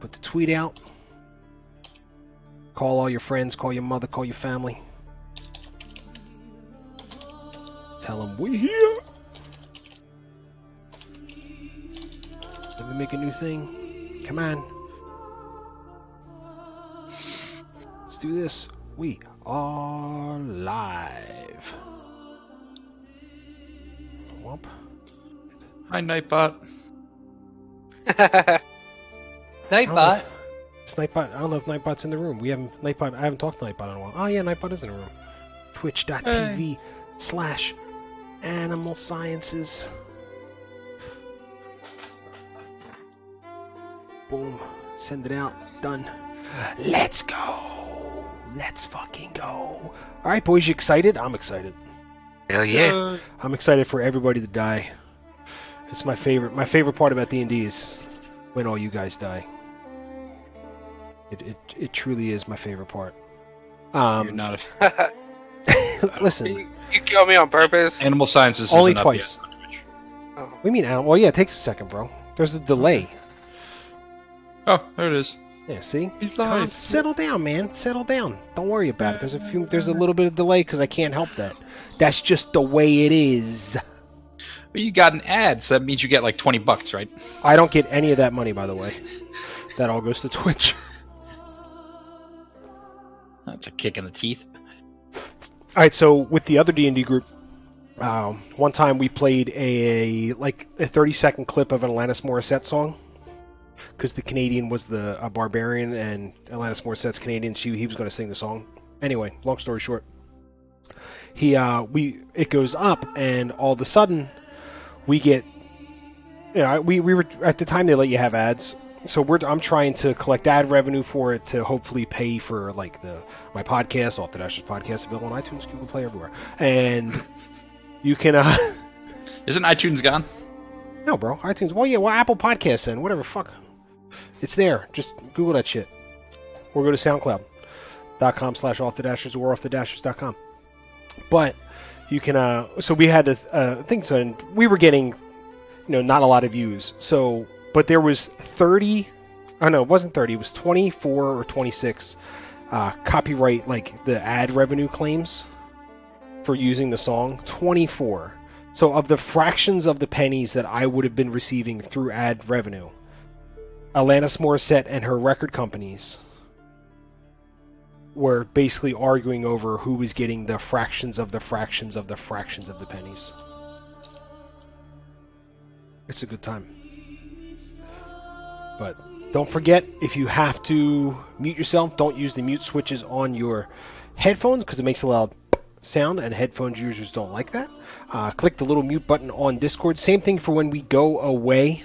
Put the tweet out. Call all your friends, call your mother, call your family. Tell them we're here. Let me make a new thing. Come on. Let's do this. We are live. Whomp. Hi, Nightbot. Nightbot. I don't know if Nightbot's in the room. I haven't talked to Nightbot in a while. Oh yeah, Nightbot is in the room. Twitch.tv/Animalsciences. Boom. Send it out. Done. Let's go. Let's fucking go. Alright, boys, you excited? I'm excited. Hell yeah. I'm excited for everybody to die. It's my favorite. My favorite part about D&D is when all you guys die. It truly is my favorite part. You're not a... Listen. You kill me on purpose? Animalsciences is Only twice. Oh. We mean animal. Well, yeah, it takes a second, bro. There's a delay. Oh, there it is. Yeah, see? He's Come on, live. settle down, man. Settle down. Don't worry about it. There's a little bit of delay because I can't help that. That's just the way it is. But you got an ad, so that means you get like $20, right? I don't get any of that money, by the way. That all goes to Twitch. That's a kick in the teeth. All right, so with the other D&D group, one time we played a 30-second clip of an Alanis Morissette song because the Canadian was a barbarian and Alanis Morissette's Canadian. He was going to sing the song. Anyway, long story short, it goes up and all of a sudden we get, we were at the time they let you have ads. So I'm trying to collect ad revenue for it to hopefully pay for my podcast, Off the Dashes podcast, available on iTunes, Google Play, everywhere. And you can Isn't iTunes gone? no, bro, iTunes. Well, yeah, Apple Podcasts then, whatever. Fuck, it's there. Just Google that shit, or go to SoundCloud.com/OffTheDashers or OffTheDashers.com. But you can. So we had to think so, and we were getting, not a lot of views. So. But there was 30, oh no, it wasn't 30, it was 24 or 26 copyright, the ad revenue claims for using the song. 24. So of the fractions of the pennies that I would have been receiving through ad revenue, Alanis Morissette and her record companies were basically arguing over who was getting the fractions of the fractions of the fractions of the pennies. It's a good time. But don't forget, if you have to mute yourself, don't use the mute switches on your headphones because it makes a loud sound, and headphones users don't like that. Click the little mute button on Discord. Same thing for when we go away,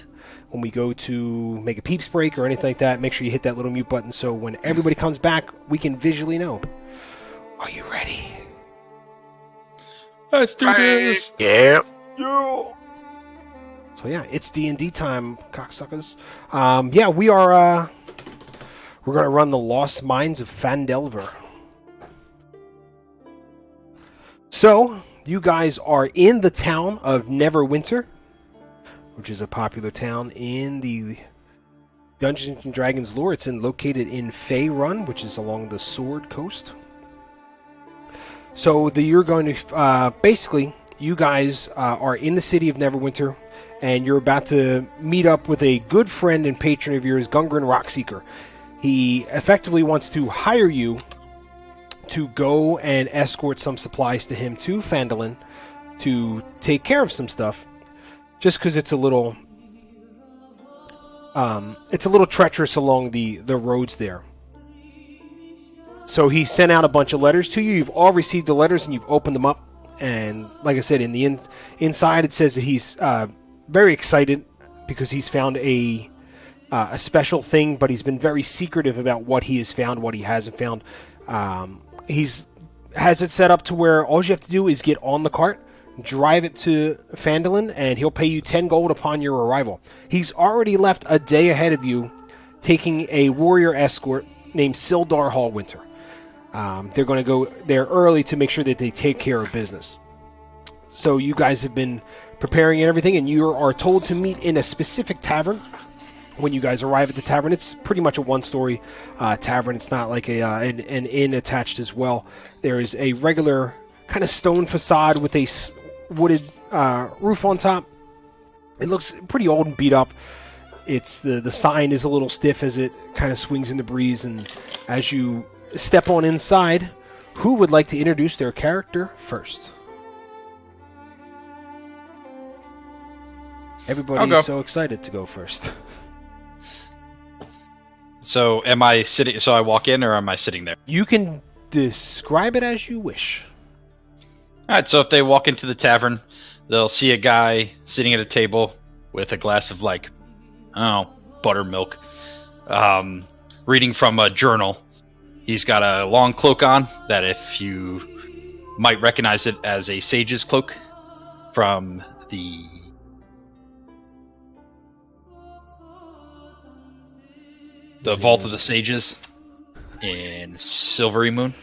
when we go to make a peeps break or anything like that. Make sure you hit that little mute button so when everybody comes back, we can visually know. Are you ready? Let's do this. Yeah. Yeah. So yeah, it's D&D time, cocksuckers. Yeah, we are. We're gonna run the Lost Mines of Phandelver. So you guys are in the town of Neverwinter, which is a popular town in the Dungeons and Dragons lore. It's located in Faerun, which is along the Sword Coast. So you're going to basically, you guys are in the city of Neverwinter. And you're about to meet up with a good friend and patron of yours, Gungren Rockseeker. He effectively wants to hire you to go and escort some supplies to him to Phandalin to take care of some stuff. Just because it's a little treacherous along the roads there. So he sent out a bunch of letters to you. You've all received the letters and you've opened them up. And like I said, in the inside it says that he's very excited because he's found a special thing, but he's been very secretive about what he has found, what he hasn't found. He's has it set up to where all you have to do is get on the cart, drive it to Phandalin, and he'll pay you 10 gold upon your arrival. He's already left a day ahead of you, taking a warrior escort named Sildar Hallwinter. They're going to go there early to make sure that they take care of business. So you guys have been preparing and everything, and you are told to meet in a specific tavern when you guys arrive at the tavern. It's pretty much a one-story tavern. It's not like an inn attached as well. There is a regular kind of stone facade with a wooded roof on top. It looks pretty old and beat up. It's the sign is a little stiff as it kind of swings in the breeze, and as you step on inside, who would like to introduce their character first? Everybody is so excited to go first. So am I sitting? So I walk in, or am I sitting there? You can describe it as you wish. All right. So if they walk into the tavern, they'll see a guy sitting at a table with a glass of buttermilk, reading from a journal. He's got a long cloak on that, if you might recognize it as a sage's cloak from the Vault of the Sages in Silvery Moon.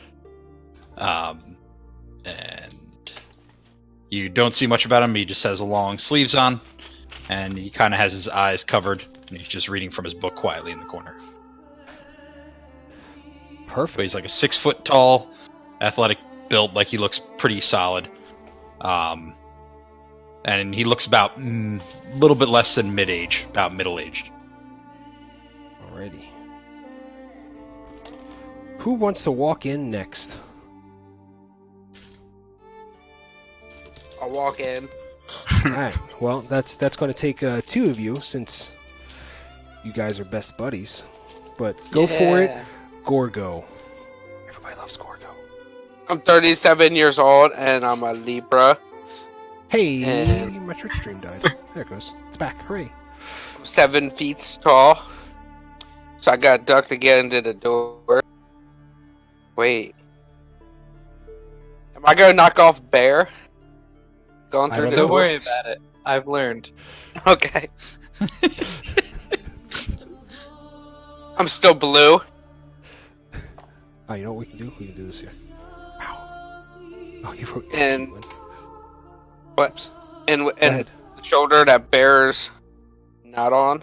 And you don't see much about him. He just has long sleeves on, and he kind of has his eyes covered, and he's just reading from his book quietly in the corner. Perfect. But he's like a 6 foot tall, athletic build, like he looks pretty solid. And he looks about a little bit less than mid-age, about middle-aged. Alrighty. Who wants to walk in next? I'll walk in. Alright, well, that's going to take two of you, since you guys are best buddies. But go for it, Gorgo. Everybody loves Gorgo. I'm 37 years old, and I'm a Libra. Hey, my Twitch stream died. There it goes. It's back. Hooray. 7 feet tall. So I got ducked to get into the door. Wait. Am I going to knock off Bear? Going through the Don't door? worry about it. I've learned. Okay. I'm still blue. Oh, you know what we can do? We can do this here. Ow. Oh, you wrote... And... What? And Go ahead. the shoulder that Bear's not on.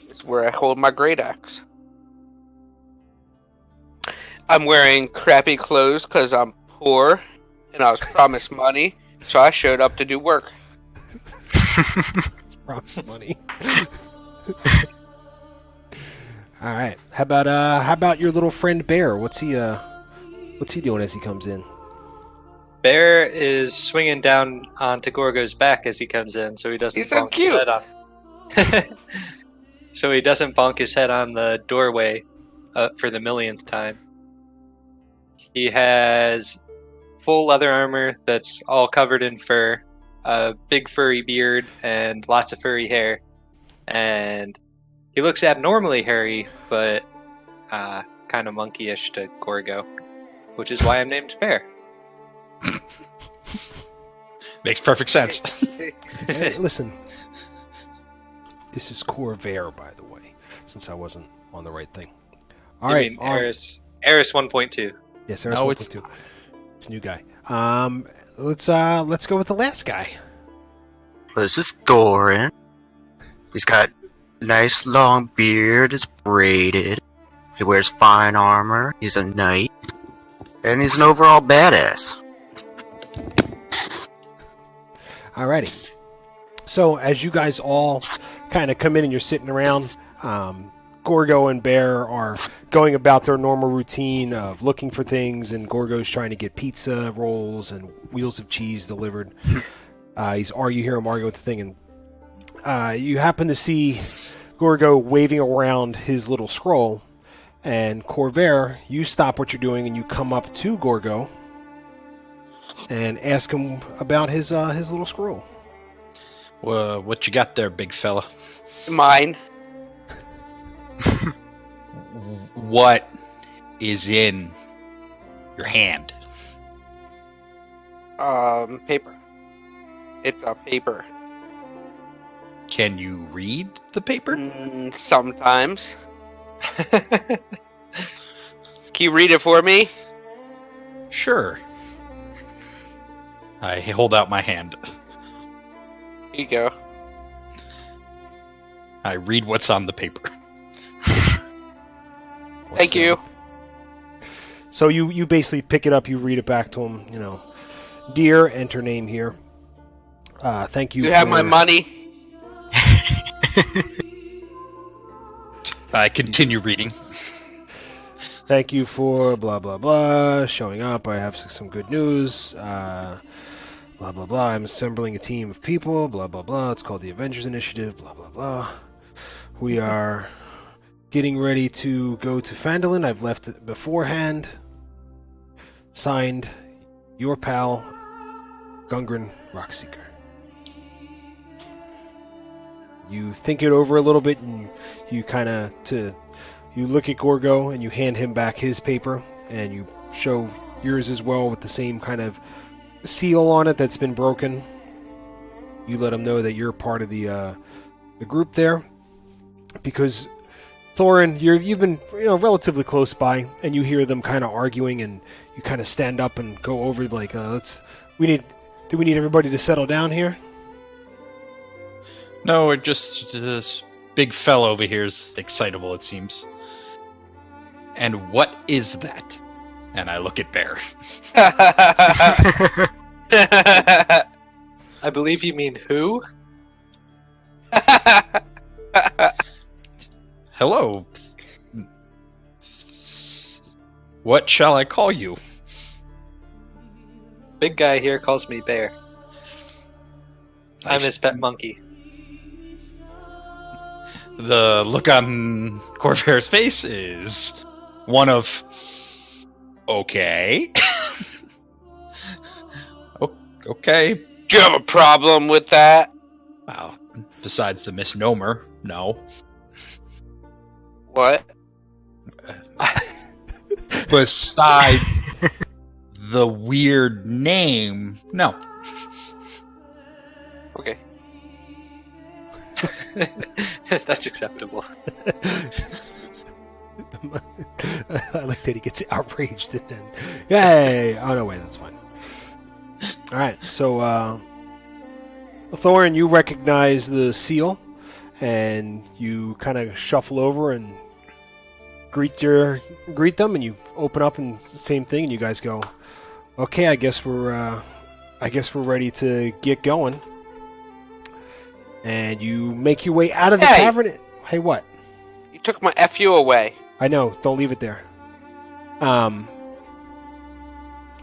It's where I hold my great axe. I'm wearing crappy clothes because I'm poor and I was promised money, so I showed up to do work. Promised money. All right. How about your little friend Bear? What's he doing as he comes in? Bear is swinging down onto Gorgo's back as he comes in, so he doesn't He's so bonk his cute. head on. So he doesn't bonk his head on the doorway for the millionth time. He has full leather armor that's all covered in fur, a big furry beard, and lots of furry hair. And he looks abnormally hairy, but kind of monkeyish to Gorgo, which is why I'm named Bear. Makes perfect sense. Hey, listen. This is Corvair, by the way, since I wasn't on the right thing. All right, mean Eris 1.2. Yes, Eris No, 1.2. It's a new guy. Let's go with the last guy. Well, this is Thorin. He's got nice long beard. It's braided. He wears fine armor. He's a knight. And he's an overall badass. Alrighty. So as you guys all kind of come in and you're sitting around, Gorgo and Bear are going about their normal routine of looking for things, and Gorgo's trying to get pizza rolls and wheels of cheese delivered. You hear him argue with the thing, and you happen to see Gorgo waving around his little scroll, and Corvair, you stop what you're doing and you come up to Gorgo and ask him about his little scroll. Well, what you got there, big fella? Mine. What is in your hand? Paper. It's a paper. Can you read the paper? Sometimes. Can you read it for me? Sure. I hold out my hand. Here you go. I read what's on the paper. Thank you. So you basically pick it up, you read it back to him, Dear, enter name here. Thank you. You have my money. I continue reading. Thank you for blah blah blah showing up. I have some good news. Blah blah blah. I'm assembling a team of people. Blah blah blah. It's called the Avengers Initiative. Blah blah blah. We are getting ready to go to Phandalin. I've left it beforehand. Signed, your pal, Gungren Rockseeker. You think it over a little bit, and you kind of you look at Gorgo, and you hand him back his paper, and you show yours as well with the same kind of seal on it that's been broken. You let him know that you're part of the group there, because Thorin, you've been relatively close by, and you hear them kind of arguing, and you kind of stand up and go over like, do we need everybody to settle down here? No, we're just this big fella over here is excitable, it seems. And what is that? And I look at Bear. I believe you mean who? Hello. What shall I call you? Big guy here calls me Bear. I'm Nice. his pet monkey. The look on Corvair's face is one of okay. Okay. Do you have a problem with that? Wow. Besides the misnomer, no. What? Besides the weird name, no. Okay. That's acceptable. I like that he gets outraged and then, yay! Oh no, wait, that's fine. All right, so Thorin, you recognize the seal, and you kind of shuffle over and greet them, and you open up and same thing, and you guys go, okay, I guess we're ready to get going. And you make your way out of the tavern. Hey, what? You took my FU away. I know. Don't leave it there. I'm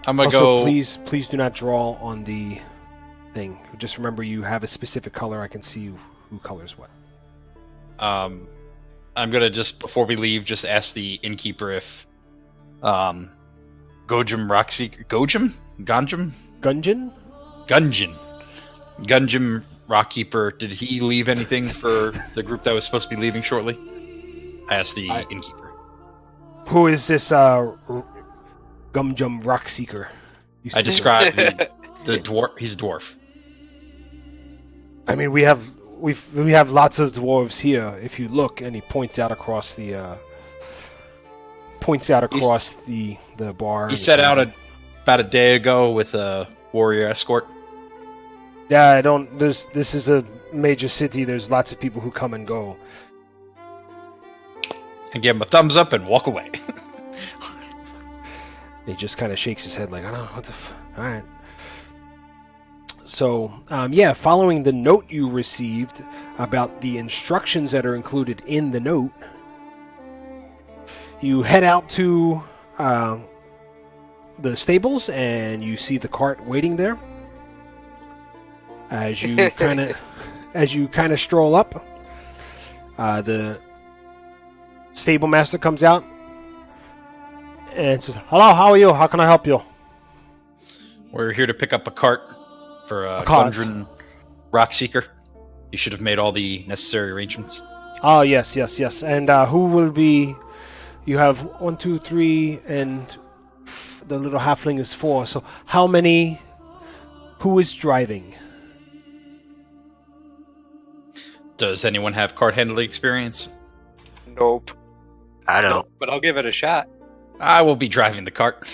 gonna Also, go. please do not draw on the thing. Just remember, you have a specific color. I can see who colors what. I'm gonna just before we leave, just ask the innkeeper if Gojum Rockseeker Gungeon Rockkeeper, did he leave anything for the group that was supposed to be leaving shortly? I asked the innkeeper. Who is this Gumjum Rockseeker? I described the dwarf. He's a dwarf. I mean, we have lots of dwarves here. If you look, and he points out across the bar. He set out about a day ago with a warrior escort. Yeah, this is a major city. There's lots of people who come and go. And give him a thumbs up and walk away. He just kind of shakes his head like, I don't know, what the all right. So, following the note you received about the instructions that are included in the note, you head out to the stables, and you see the cart waiting there. As you kind of stroll up, the stable master comes out and says, "Hello, how are you? How can I help you?" We're here to pick up a cart for Gundren Rockseeker. You should have made all the necessary arrangements. Oh, yes. And who will be... You have 1, 2, 3, and the little halfling is 4. So how many... Who is driving? Does anyone have cart handling experience? Nope. I don't. But I'll give it a shot. I will be driving the cart.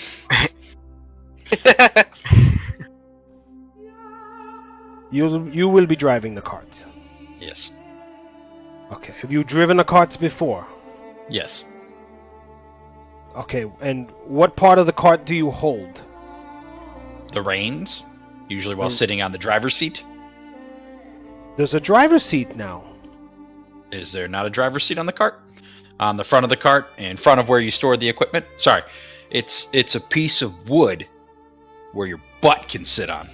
You will be driving the cart. Yes. Okay. Have you driven a cart before? Yes. Okay. And what part of the cart do you hold? The reins, usually while sitting on the driver's seat. There's a driver's seat now. Is there not a driver's seat on the cart? On the front of the cart, in front of where you store the equipment? Sorry, it's a piece of wood where your butt can sit on.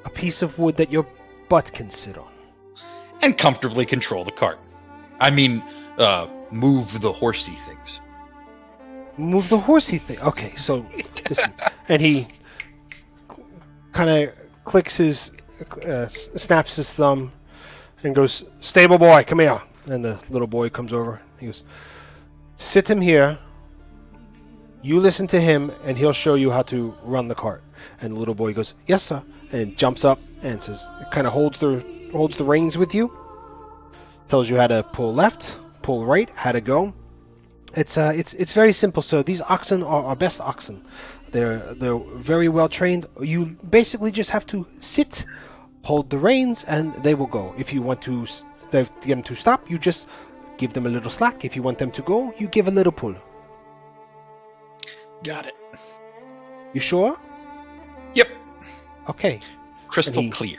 A piece of wood that your butt can sit on. And comfortably control the cart. I mean, move the horsey things. Move the horsey thing. Okay, so listen. And he kind of clicks his, snaps his thumb and goes, "Stable boy, come here." And the little boy comes over. He goes, "Sit him here. You listen to him, and he'll show you how to run the cart." And the little boy goes, "Yes, sir." And jumps up and says, kind of holds the reins with you. Tells you how to pull left, pull right, how to go. It's very simple. So these oxen are our best oxen. They're very well trained. You basically just have to sit, hold the reins, and they will go. If you want to get them to stop, you just give them a little slack. If you want them to go, you give a little pull. Got it. You sure? Yep. Okay. Crystal clear.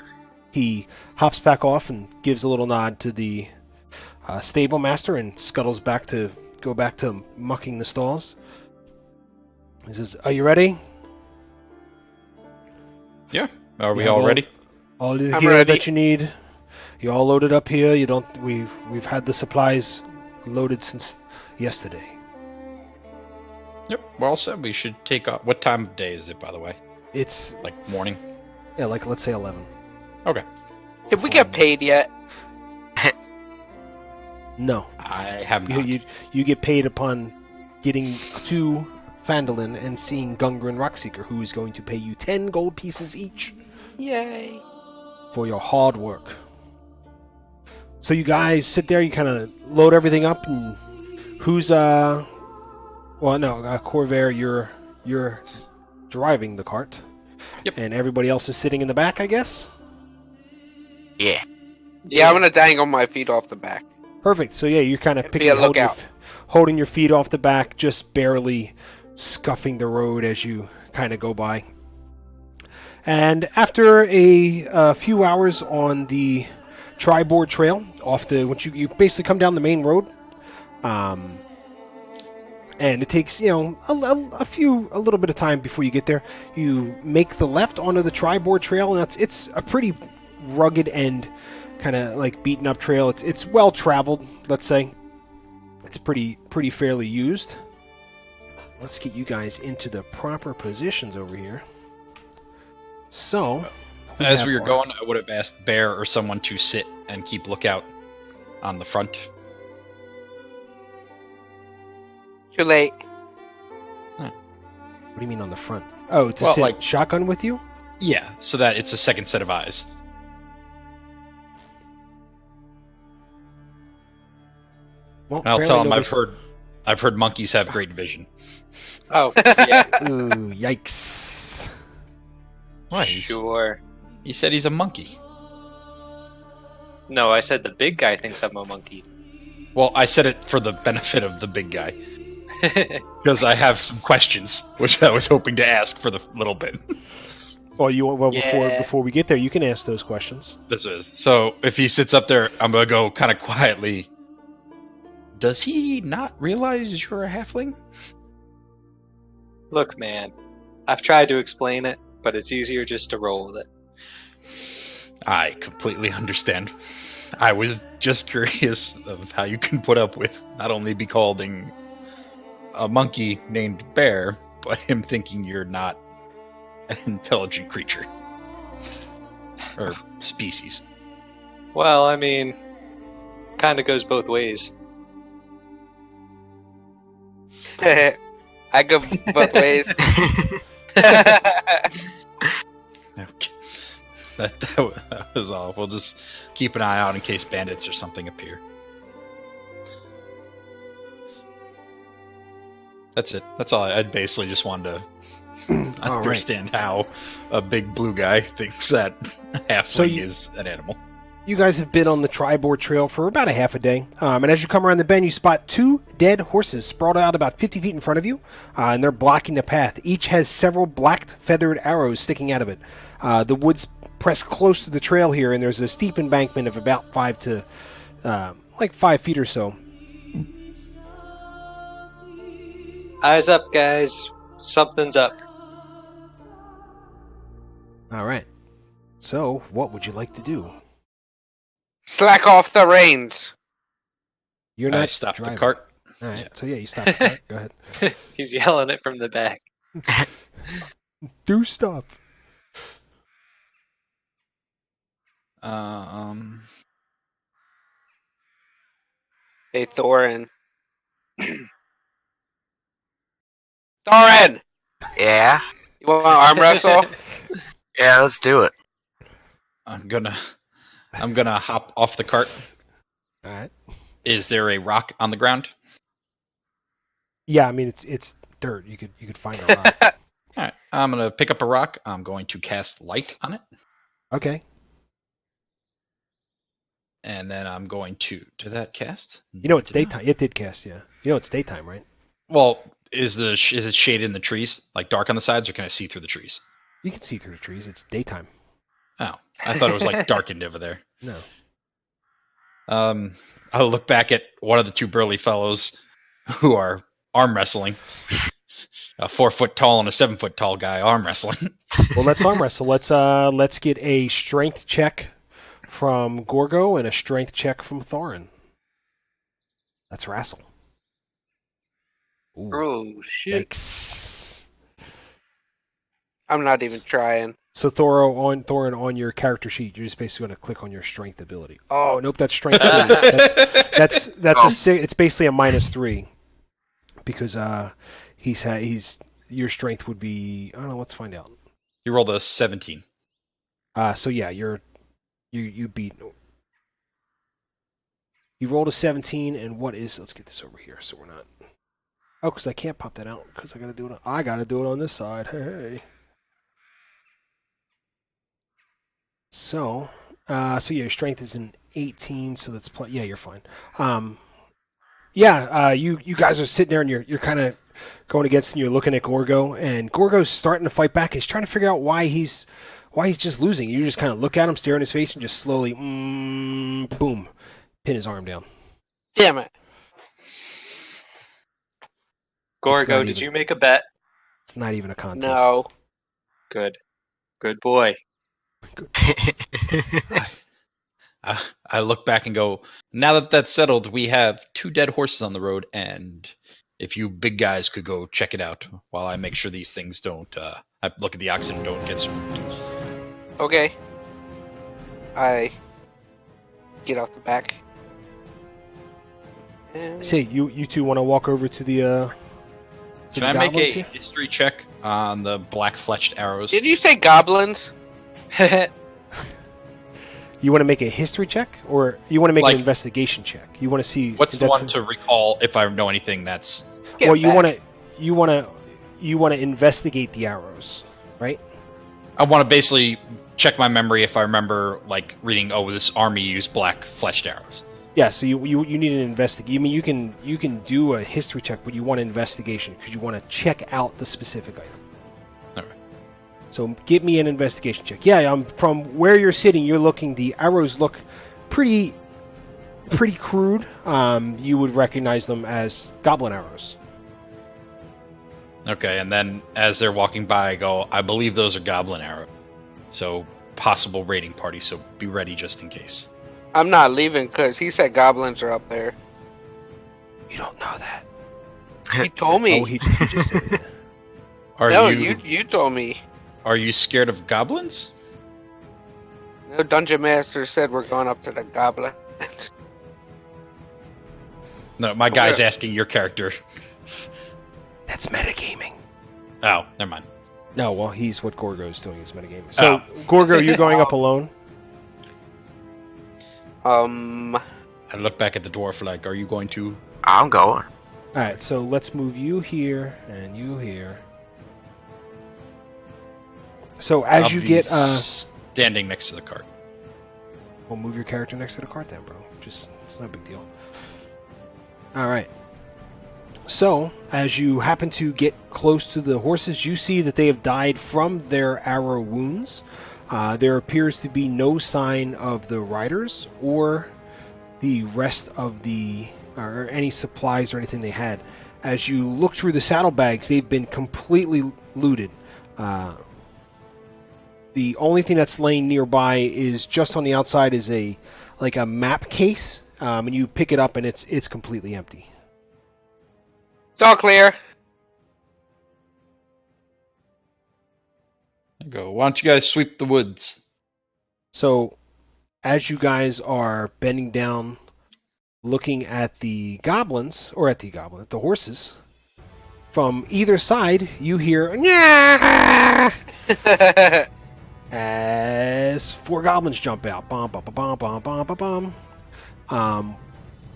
He hops back off and gives a little nod to the stable master and scuttles back to go back to mucking the stalls. He says, "Are you ready?" Yeah. Are we all ready? All the I'm gear ready. that you need. You're all loaded up here. You don't. We've had the supplies loaded since yesterday. Yep. Well said. We should take off. What time of day is it, by the way? It's Like morning? like let's say 11. Okay. Did we get paid yet? No, I have not. you get paid upon getting to Phandalin and seeing Gungar and Rockseeker, who is going to pay you 10 gold pieces each Yay. for your hard work. So you guys sit there, you kind of load everything up, and who's Corvair, you're driving the cart. Yep. And everybody else is sitting in the back, I guess. Yeah. Yeah, I'm gonna dangle my feet off the back. Perfect. So yeah, you're kind of Be a lookout. holding your feet off the back, just barely scuffing the road as you kind of go by. And after a few hours on the Triboard Trail, once you basically come down the main road, and it takes a little bit of time before you get there. You make the left onto the Triboard Trail, and it's a pretty rugged and kind of like beaten up trail. It's well traveled, let's say. It's pretty fairly used. Let's get you guys into the proper positions over here. So, As we were going, I would have asked Bear or someone to sit and keep lookout on the front. Too late. What do you mean on the front? Oh, to Well, sit like- shotgun with you? Yeah, so that it's a second set of eyes. Well, And I'll tell him apparently I've heard monkeys have great vision. Oh, yeah, Ooh, yikes. Why? sure. He said he's a monkey. No, I said the big guy thinks I'm a monkey. Well, I said it for the benefit of the big guy. Because I have some questions, which I was hoping to ask for the little bit. Yeah. Before we get there, you can ask those questions. This is. So if he sits up there, I'm going to go kind of quietly. Does he not realize you're a halfling? Look, man, I've tried to explain it, but it's easier just to roll with it. I completely understand. I was just curious of how you can put up with not only be calling a monkey named Bear, but him thinking you're not an intelligent creature. Or species. Well, I mean, kind of goes both ways. I go both ways. Okay. That was all. We'll just keep an eye out in case bandits or something appear. That's it. That's all. I basically just wanted to I All right. understand how a big blue guy thinks that halfling is an animal. You guys have been on the Tribord Trail for about a half a day, and as you come around the bend, you spot 2 dead horses sprawled out about 50 feet in front of you, and they're blocking the path. Each has several black feathered arrows sticking out of it. The woods press close to the trail here, and there's a steep embankment of about 5 feet or so. Eyes up, guys. Something's up. All right. So, what would you like to do? Slack off the reins. You're not I stopped driving. the cart. All right. Yeah. So you stop the cart. Go ahead. He's yelling it from the back. Do stuff. Hey, Thorin. Thorin! Yeah? You want to arm wrestle? Yeah, let's do it. I'm gonna hop off the cart. All right. Is there a rock on the ground? Yeah, I mean it's dirt. You could find a rock. All right. I'm gonna pick up a rock. I'm going to cast light on it, Okay. and then I'm going to that cast. You know it's daytime. It did cast, yeah. You know it's daytime, right? Well, is it shaded in the trees, like dark on the sides, or can I see through the trees? You can see through the trees. It's daytime. Oh, I thought it was like darkened over there. No. I'll look back at one of the 2 burly fellows who are arm wrestling. A 4 foot tall and a 7 foot tall guy arm wrestling. Well, let's arm wrestle. Let's get a strength check from Gorgo and a strength check from Thorin. Let's wrestle. Ooh, Oh, shit. yikes. I'm not even trying. So Thorin, on your character sheet, you're just basically going to click on your strength ability. Oh, nope, that's strength 3. That's it's basically a -3 because he's your strength would be, I don't know, let's find out. You rolled a 17. So yeah, you beat. You rolled a 17, and what is? Let's get this over here so we're not. Oh, because I can't pop that out because I got to do it. I got to do it on this side. Hey. So yeah, your strength is an 18, so that's yeah, you're fine. You guys are sitting there and you're kind of going against and you're looking at Gorgo, and Gorgo's starting to fight back. He's trying to figure out why he's just losing. You just kind of look at him, stare in his face, and just slowly, boom, pin his arm down. Damn it. Gorgo, did you make a bet? It's not even a contest. No. Good. Good boy. I look back and go, now that that's settled, we have 2 dead horses on the road, and if you big guys could go check it out while I make sure these things don't, I look at the oxen and don't get spooked. Okay. I get off the back. And Say, you two want to walk over to the. Can I make a history check on the black-fletched arrows? Did you say goblins? You want to make a history check, or you want to make Like- an investigation check? You want to see What's if the that's- one to recall if I know anything that's... Get Well, you back. want to investigate the arrows, right? I want to basically check my memory if I remember, like, reading, oh, this army used black-fletched arrows. Yeah. So you need an investigate. I mean, you can do a history check, but you want an investigation because you want to check out the specific item. Alright. So give me an investigation check. Yeah, from where you're sitting, you're looking. The arrows look pretty crude. You would recognize them as goblin arrows. Okay, and then as they're walking by, I go, I believe those are goblin arrows. So, possible raiding party, so be ready just in case. I'm not leaving because he said goblins are up there. You don't know that. He told me. Oh, he just said it. Are No, you you told me. are you scared of goblins? No, Dungeon Master said we're going up to the goblin. No, my guy's Okay. asking your character. That's metagaming. Oh, never mind. No, well, he's what Gorgo's doing is metagaming. So, Gorgo, you're going up alone? I look back at the dwarf like, are you going to... I'm going. Alright, so let's move you here, and you here. So as I'll you be get standing next to the cart. we'll move your character next to the cart then, bro. Just it's no big deal. All right. So as you happen to get close to the horses, you see that they have died from their arrow wounds. There appears to be no sign of the riders or the rest of the or any supplies or anything they had. As you look through the saddlebags, they've been completely looted. The only thing that's laying nearby is just on the outside is a map case, and you pick it up and it's completely empty. It's all clear. I go, why don't you guys sweep the woods? So, as you guys are bending down, looking at the goblins, or at the horses, from either side, you hear "Nyah!" as 4 goblins jump out. Bum, bum, bum, bum, bum, bum, bum.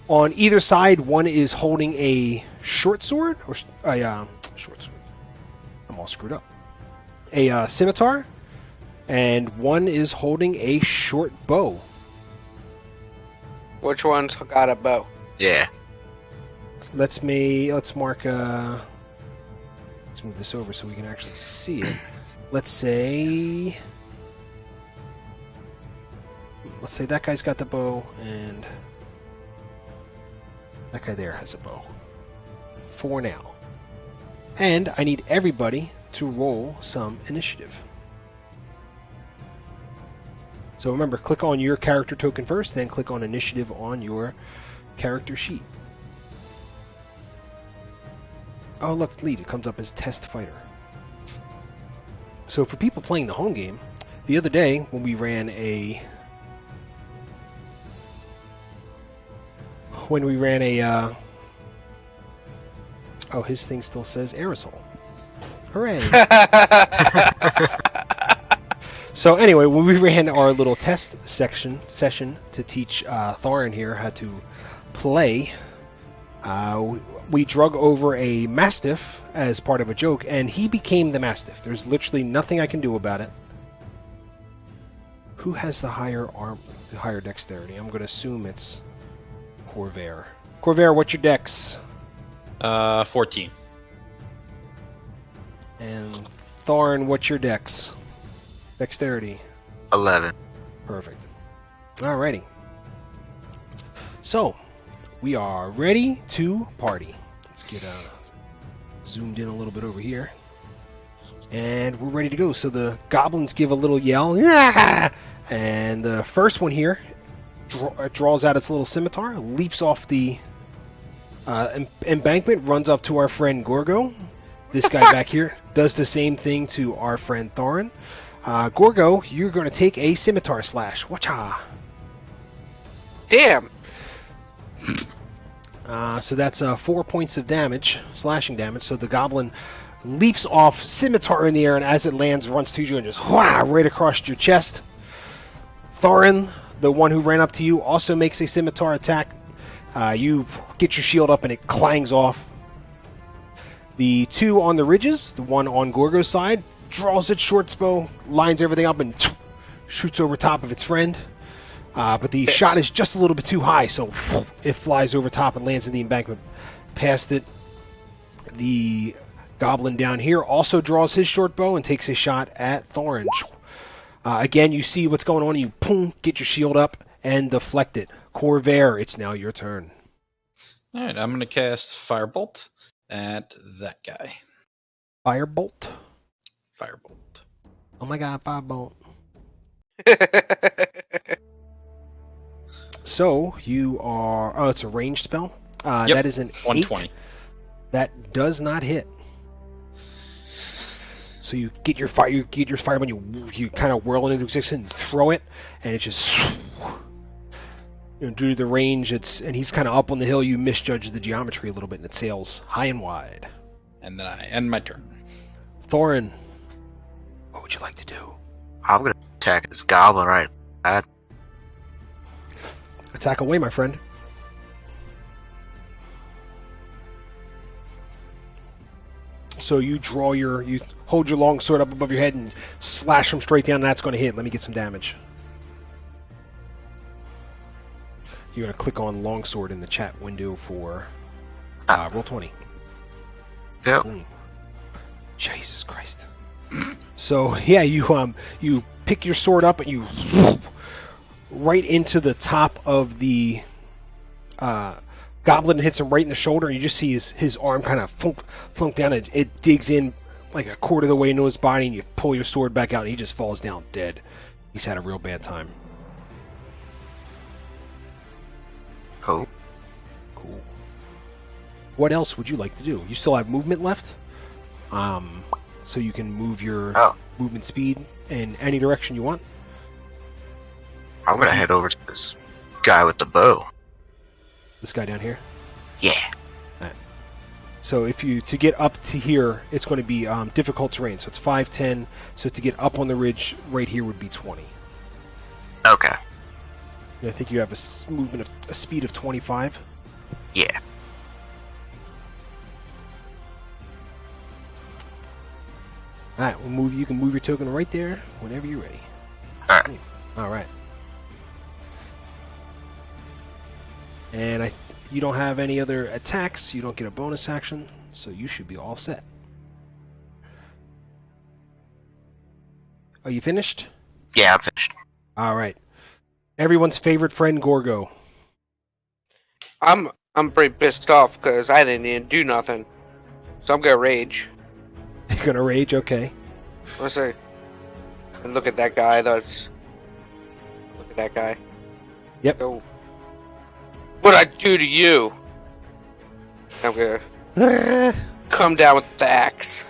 On either side, one is holding a short sword, or a short sword. I'm all screwed up. A scimitar, and one is holding a short bow. Which one's got a bow? Yeah. Let's mark. Let's move this over so we can actually see it. Let's say that guy's got the bow, and that guy there has a bow. For now. And I need everybody to roll some initiative. So remember, click on your character token first, then click on initiative on your character sheet. Oh, look, lead. It comes up as test fighter. So for people playing the home game, the other day when we ran a oh, his thing still says aerosol. Hooray! So anyway, when we ran our little test session to teach Thorin here how to play, we drug over a mastiff as part of a joke, and he became the mastiff. There's literally nothing I can do about it. Who has the higher dexterity? I'm going to assume it's Corvair. Corvair, what's your dex? 14. And Thorin, what's your dex? Dexterity. 11. Perfect. Alrighty. So, we are ready to party. Let's get zoomed in a little bit over here. And we're ready to go. So the goblins give a little yell. Yeah! And the first one here draws out its little scimitar, leaps off the embankment, runs up to our friend Gorgo. This guy back here does the same thing to our friend Thorin. Gorgo, you're going to take a scimitar slash. Watcha! Damn. So that's 4 points of damage, slashing damage. So the goblin leaps off, scimitar in the air, and as it lands, runs to you and just right across your chest. Thorin, the one who ran up to you, also makes a scimitar attack. You get your shield up and it clangs off. The 2 on the ridges, the one on Gorgo's side, draws its short bow, lines everything up, and shoots over top of its friend. But the shot is just a little bit too high, so it flies over top and lands in the embankment past it. The goblin down here also draws his short bow and takes a shot at Thorin. Again, you see what's going on, you get your shield up and deflect it. Corvair, it's now your turn. Alright, I'm going to cast Firebolt at that guy. Firebolt? Firebolt. Oh my god, Firebolt. So, you are... Oh, it's a ranged spell? Yep, that is an 120. 8. That does not hit. So you get your fireball, you kind of whirl it into existence and throw it, and it just... due to the range, and he's kind of up on the hill, you misjudge the geometry a little bit, and it sails high and wide. And then I end my turn. Thorin, what would you like to do? I'm gonna attack this goblin right. Attack away, my friend. So you hold your long sword up above your head and slash him straight down, and that's going to hit. Let me get some damage. You're going to click on longsword in the chat window for roll 20. Yep. Jesus Christ. So yeah, you pick your sword up and you right into the top of the goblin, hits him right in the shoulder, and you just see his arm kind of flunk down. It digs in like a quarter of the way into his body, and you pull your sword back out, and he just falls down dead. He's had a real bad time. Oh. Cool. What else would you like to do? You still have movement left, so you can move your movement speed in any direction you want. I'm gonna head over to this guy with the bow. This guy down here. Yeah. Right. So to get up to here, it's going to be difficult terrain. So it's 5, 10. So to get up on the ridge right here would be 20. Okay. I think you have a speed of 25. Yeah. All right, you can move your token right there whenever you're ready. All right. All right. And you don't have any other attacks. You don't get a bonus action, so you should be all set. Are you finished? Yeah, I'm finished. All right. Everyone's favorite friend, Gorgo. I'm pretty pissed off because I didn't even do nothing. So I'm gonna rage. You're gonna rage, okay? Let's see. And look at that guy. Look at that guy. Yep. So, what'd I do to you? I'm gonna come down with the axe.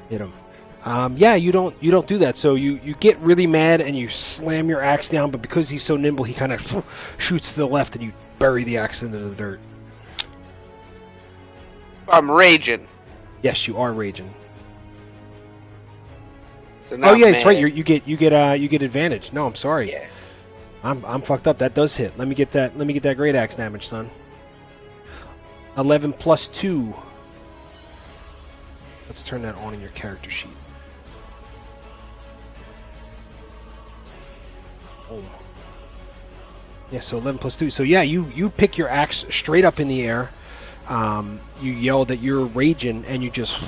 Hit him. Yeah, you don't do that. So you get really mad and you slam your axe down, but because he's so nimble, he kind of shoots to the left and you bury the axe into the dirt. I'm raging. Yes, you are raging. So now Oh yeah, I'm that's right. mad. You get advantage. No, I'm sorry. Yeah. I'm fucked up. That does hit. Let me get that great axe damage, son. 11 plus 2. Let's turn that on in your character sheet. Oh. Yeah, so 11 plus 2. So yeah, you pick your axe straight up in the air. You yell that you're raging, and you just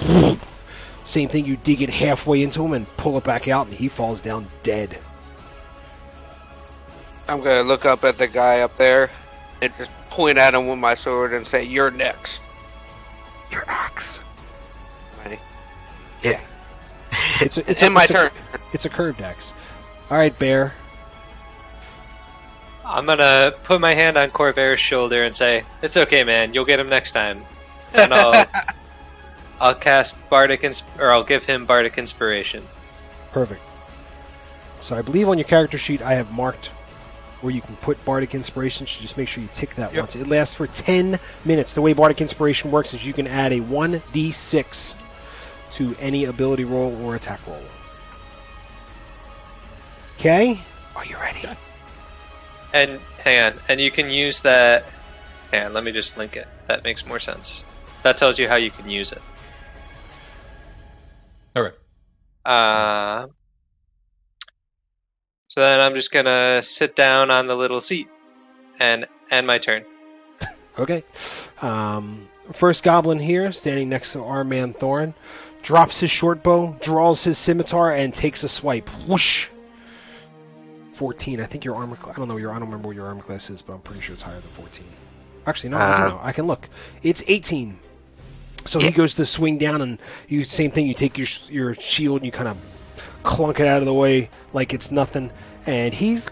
same thing. You dig it halfway into him and pull it back out, and he falls down dead. I'm gonna look up at the guy up there and just point at him with my sword and say, "You're next." Your axe. Ready? Yeah. It's my turn. It's a curved axe. All right, Bear. I'm gonna put my hand on Corvair's shoulder and say, "It's okay, man. You'll get him next time." And I'll cast Bardic or I'll give him Bardic Inspiration. Perfect. So I believe on your character sheet I have marked where you can put Bardic Inspiration, so just make sure you tick that once. It lasts for 10 minutes. The way Bardic Inspiration works is you can add a 1d6 to any ability roll or attack roll. Okay? Are you ready? Okay. And hang on, and you can use that. Hang on, let me just link it. That makes more sense. That tells you how you can use it. Okay. So then I'm just gonna sit down on the little seat and end my turn. Okay. First goblin here, standing next to our man Thorin, drops his short bow, draws his scimitar, and takes a swipe. Whoosh! 14. I think your armor class. I don't remember what your armor class is, but I'm pretty sure it's higher than 14. Actually, no, I don't know. I can look. It's 18. So he goes to swing down, and same thing. You take your shield, and you kind of clunk it out of the way like it's nothing. And he's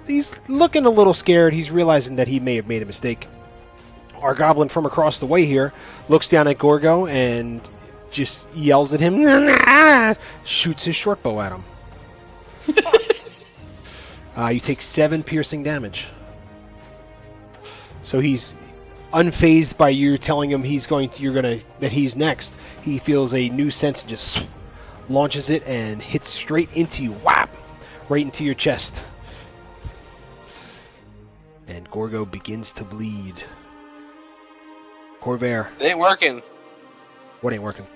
looking a little scared. He's realizing that he may have made a mistake. Our goblin from across the way here looks down at Gorgo and just yells at him, shoots his short bow at him. You take 7 piercing damage. So he's unfazed by you telling him that he's next. He feels a new sense and just launches it and hits straight into you. Whap! Right into your chest. And Gorgo begins to bleed. Corvair. It ain't working. What ain't working?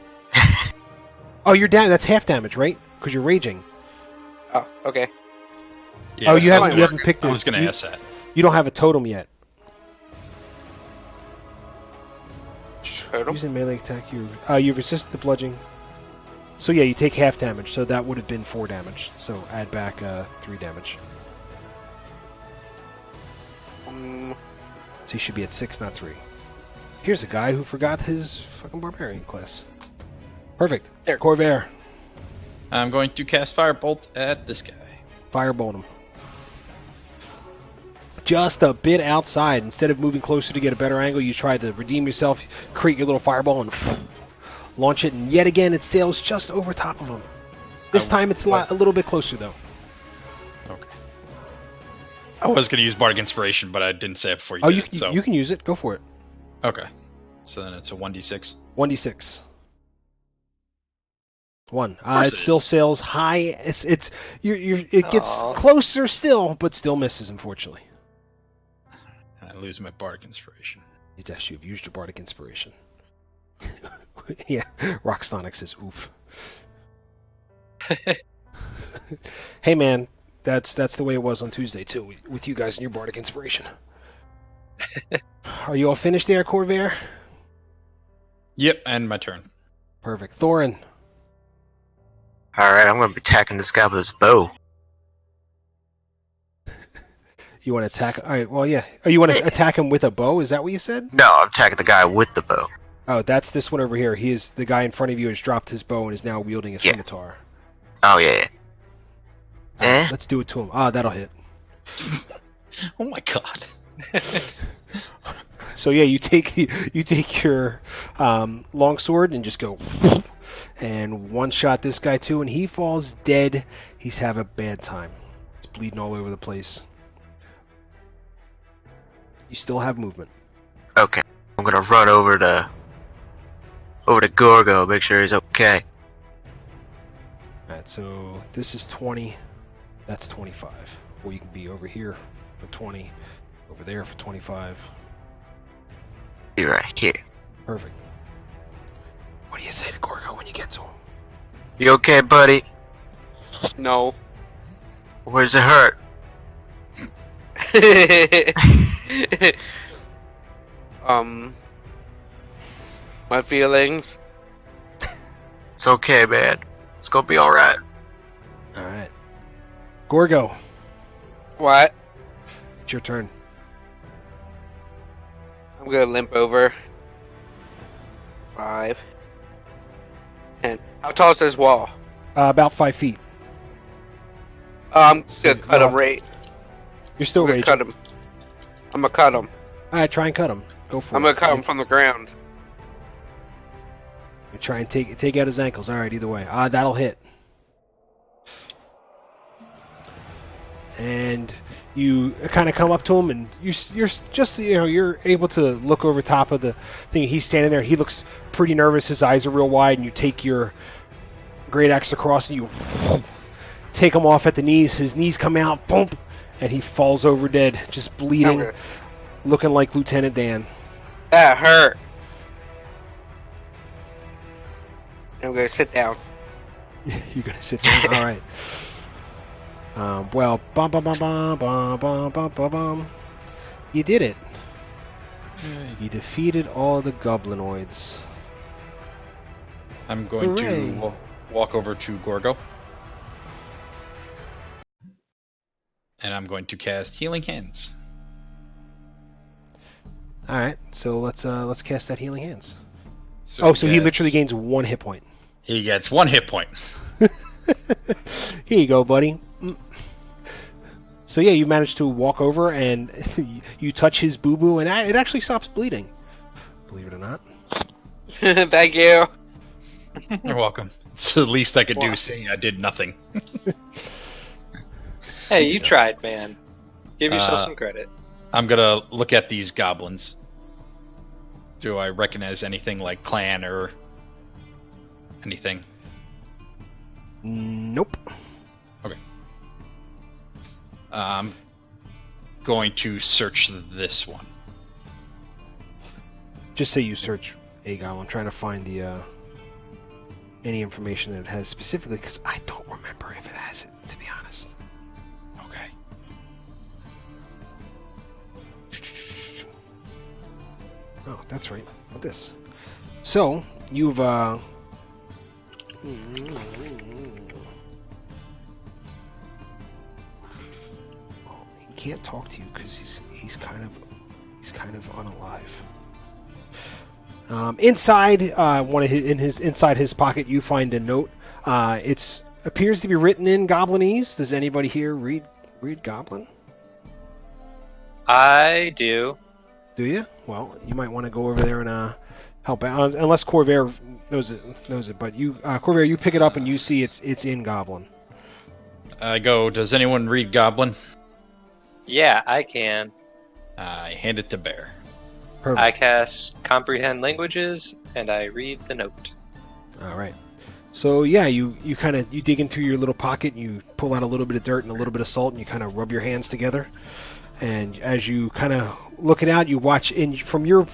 Oh, you're down. That's half damage, right? Because you're raging. Oh, okay. Yeah, Oh, you so haven't picked it. I was going to ask that. You don't have a totem yet. Totem? Using melee attack, you resist the bludgeoning. So yeah, you take half damage. So that would have been 4 damage. So add back 3 damage. So you should be at 6, not 3. Here's a guy who forgot his fucking barbarian class. Perfect. There. Corvair. I'm going to cast Firebolt at this guy. Firebolt him. Just a bit outside. Instead of moving closer to get a better angle, you try to redeem yourself, create your little fireball, and launch it. And yet again, it sails just over top of him. This time, it's a little bit closer, though. Okay. I was going to use Bardic Inspiration, but I didn't say it before you Oh, did. you can use it. Go for it. Okay. So then it's a 1d6. 1d6. 1. course It it still is. sails high. It gets Aw. closer still, but still misses, unfortunately. I lose my Bardic Inspiration. Yes, you've used your bardic inspiration. Yeah, Rockstonic says, "Oof." Hey, man, that's the way it was on Tuesday too, with you guys and your bardic inspiration. Are you all finished there, Corvair? Yep, and my turn. Perfect. Thorin. Alright, I'm gonna be attacking this guy with his bow. You want to attack? All right. Well, yeah. Oh, you want to attack him with a bow? Is that what you said? No, I'm attacking the guy with the bow. Oh, that's this one over here. He is the guy in front of you has dropped his bow and is now wielding a Yeah. scimitar. Oh, yeah. Eh? Let's do it to him. Ah, that'll hit. Oh my god. So yeah, you take your long sword and just go and one shot this guy too, and he falls dead. He's having a bad time. He's bleeding all over the place. You still have movement. Okay. I'm gonna run over to Gorgo, make sure he's okay. Alright, so this is 20. That's 25. Or you can be over here for 20. Over there for 25. Be right here. Perfect. What do you say to Gorgo when you get to him? You okay, buddy? No. Where's it hurt? My feelings. It's okay, man. It's gonna be alright. Alright. Gorgo, What? it's your turn. I'm gonna limp over. 5, 10. How tall is this wall? About 5 feet. I'm So, gonna cut him right. You're still I'm gonna raging. cut him. I'm gonna cut him. Alright, try and cut him. Go for I'm it. gonna cut him from the ground. You try and take out his ankles. Alright, either way. That'll hit. And you kind of come up to him, and you're just you're able to look over top of the thing. He's standing there. He looks pretty nervous. His eyes are real wide, and you take your great axe across, and you take him off at the knees. His knees come out, boom, and he falls over dead, just bleeding, Okay. looking like Lieutenant Dan. That hurt. I'm gonna sit down. You're gonna sit down. All right. Well, bum bum bum bum bum bum bum bum bum. You did it. You defeated all the goblinoids. I'm going Hooray. to walk over to Gorgo. And I'm going to cast Healing Hands. All right. So let's cast that healing hands. So So he gets- literally gains 1 hit point. He gets 1 hit point. Here you go, buddy. So yeah, you managed to walk over and you touch his boo boo, and it actually stops bleeding. Believe it or not. Thank you. You're welcome. It's the least I could Why? do, seeing I did nothing. Hey, you tried, man. Give yourself Uh, some credit. I'm gonna look at these goblins. Do I recognize anything like clan or anything? Nope. I'm going to search this one. Just say you search Agon. I'm trying to find the any information that it has specifically, because I don't remember if it has it, to be honest. Okay. Oh, that's right. Not this. So, you've, he can't talk to you because he's kind of unalive. Inside inside his pocket, you find a note. It appears to be written in Goblinese. Does anybody here read Goblin? I do. Do you? Well, you might want to go over there and help out, unless Corvair knows it. But you, Corvair, you pick it up and you see it's in Goblin. I go, does anyone read Goblin? Yeah, I can. I hand it to Bear. Perfect. I cast Comprehend Languages, and I read the note. All right. So yeah, you dig into your little pocket, and you pull out a little bit of dirt and a little bit of salt, and you kind of rub your hands together. And as you kind of look it out, you watch from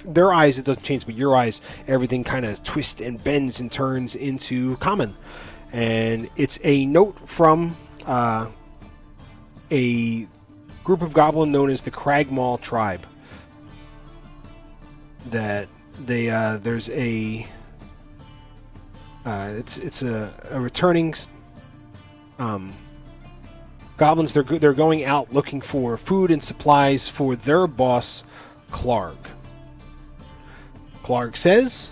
their eyes, it doesn't change, but your eyes, everything kind of twists and bends and turns into common. And it's a note from a group of goblin known as the Cragmaw tribe. That there's a it's a returning goblins. They're going out looking for food and supplies for their boss, Clark. Clark says,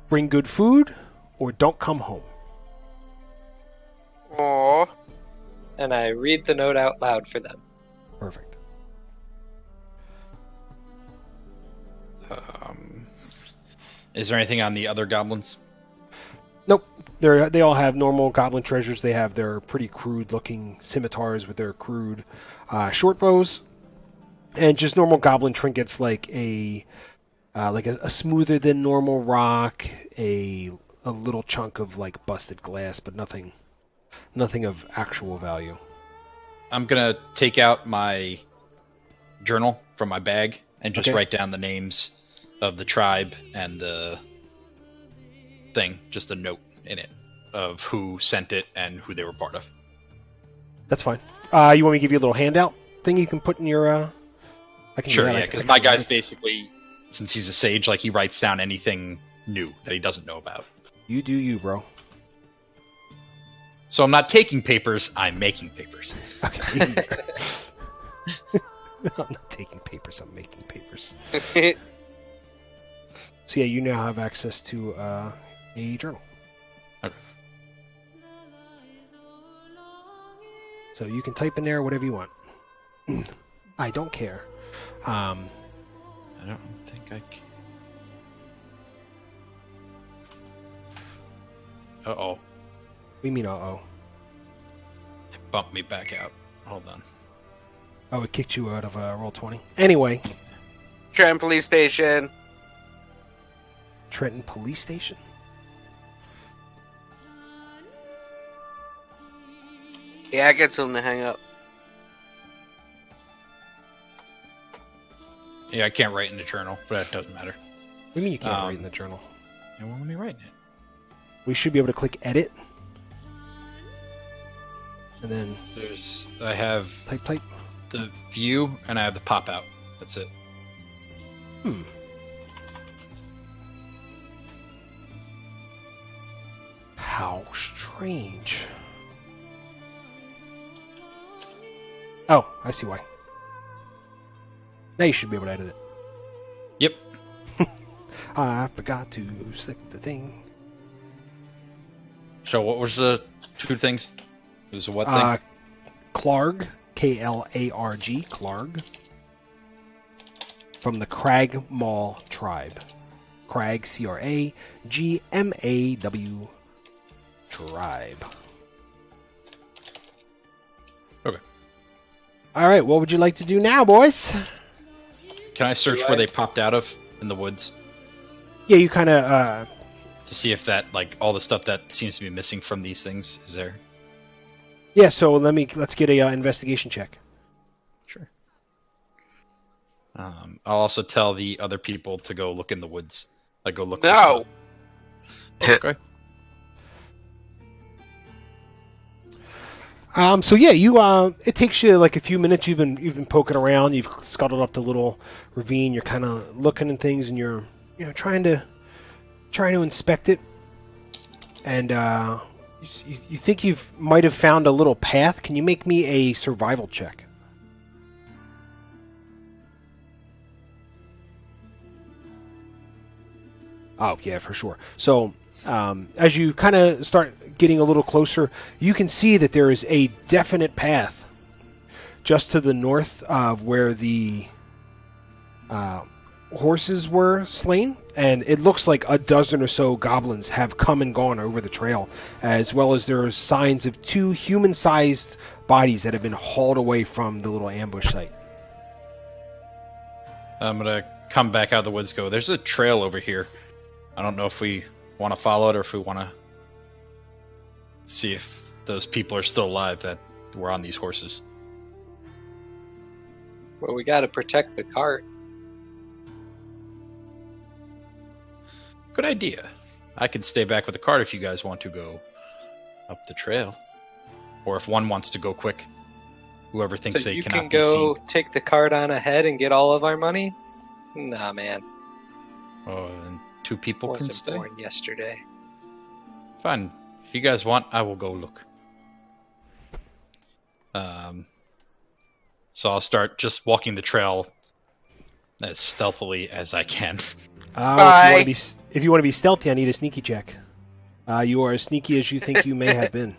"Bring good food, or don't come home." Aww. And I read the note out loud for them. Perfect. Is there anything on the other goblins? Nope. They all have normal goblin treasures. They have their pretty crude-looking scimitars with their crude short bows, and just normal goblin trinkets like a smoother than normal rock, a little chunk of like busted glass, but nothing of actual value. I'm gonna take out my journal from my bag and just write down the names of the tribe and the thing, just a note in it of who sent it and who they were part of. That's fine. You want me to give you a little handout thing you can put in your... I can Sure, yeah, because my guy's basically, since he's a sage, like he writes down anything new that he doesn't know about. You do you, bro. So I'm not taking papers, I'm making papers. Okay. I'm not taking papers, I'm making papers. So yeah, you now have access to a journal. Okay. So you can type in there whatever you want. I don't care. I don't think I can. Uh-oh. What do you mean, uh-oh? It bumped me back out. Hold on. Oh, it kicked you out of Roll20. Anyway. Trenton Police Station. Trenton Police Station? Yeah, I get them to hang up. Yeah, I can't write in the journal, but that doesn't matter. What do you mean you can't write in the journal? It won't let me write in it. We should be able to click edit. And then I have type. the view and I have the pop out. That's it. How strange. Oh, I see why. Now you should be able to edit it. Yep. I forgot to select the thing. So what was the two things? It was a what thing? Clarg, Klarg, Clarg, from the Cragmaw tribe. Crag, Cragmaw tribe. Okay. All right, what would you like to do now, boys? Can I search where they popped out of in the woods Yeah, you kind of to see if that, like, all the stuff that seems to be missing from these things is there? yeah. So let's get a investigation check. Sure. I'll also tell the other people to go look in the woods. Like, go look. No. For stuff. Okay. So yeah, you it takes you like a few minutes. You've been poking around. You've scuttled up the little ravine. You're kind of looking at things, and you're trying to inspect it. And you think you might have found a little path. Can you make me a survival check? Oh yeah, for sure. So as you kind of start getting a little closer, you can see that there is a definite path just to the north of where the horses were slain, and it looks like a dozen or so goblins have come and gone over the trail, as well as there are signs of 2 human-sized bodies that have been hauled away from the little ambush site. I'm gonna come back out of the woods. There's a trail over here. I don't know if we want to follow it or if we want to see if those people are still alive that were on these horses. Well, we got to protect the cart. Good idea. I can stay back with the cart if you guys want to go up the trail. Or if one wants to go quick. Whoever thinks So they you cannot can be go seen. take the cart on ahead and get all of our money? Nah, man. Oh, and 2 people can Wasn't stay? born yesterday. Fine. If you guys want, I will go look. So I'll start just walking the trail as stealthily as I can. If you want to be stealthy, I need a sneaky check. You are as sneaky as you think you may have been.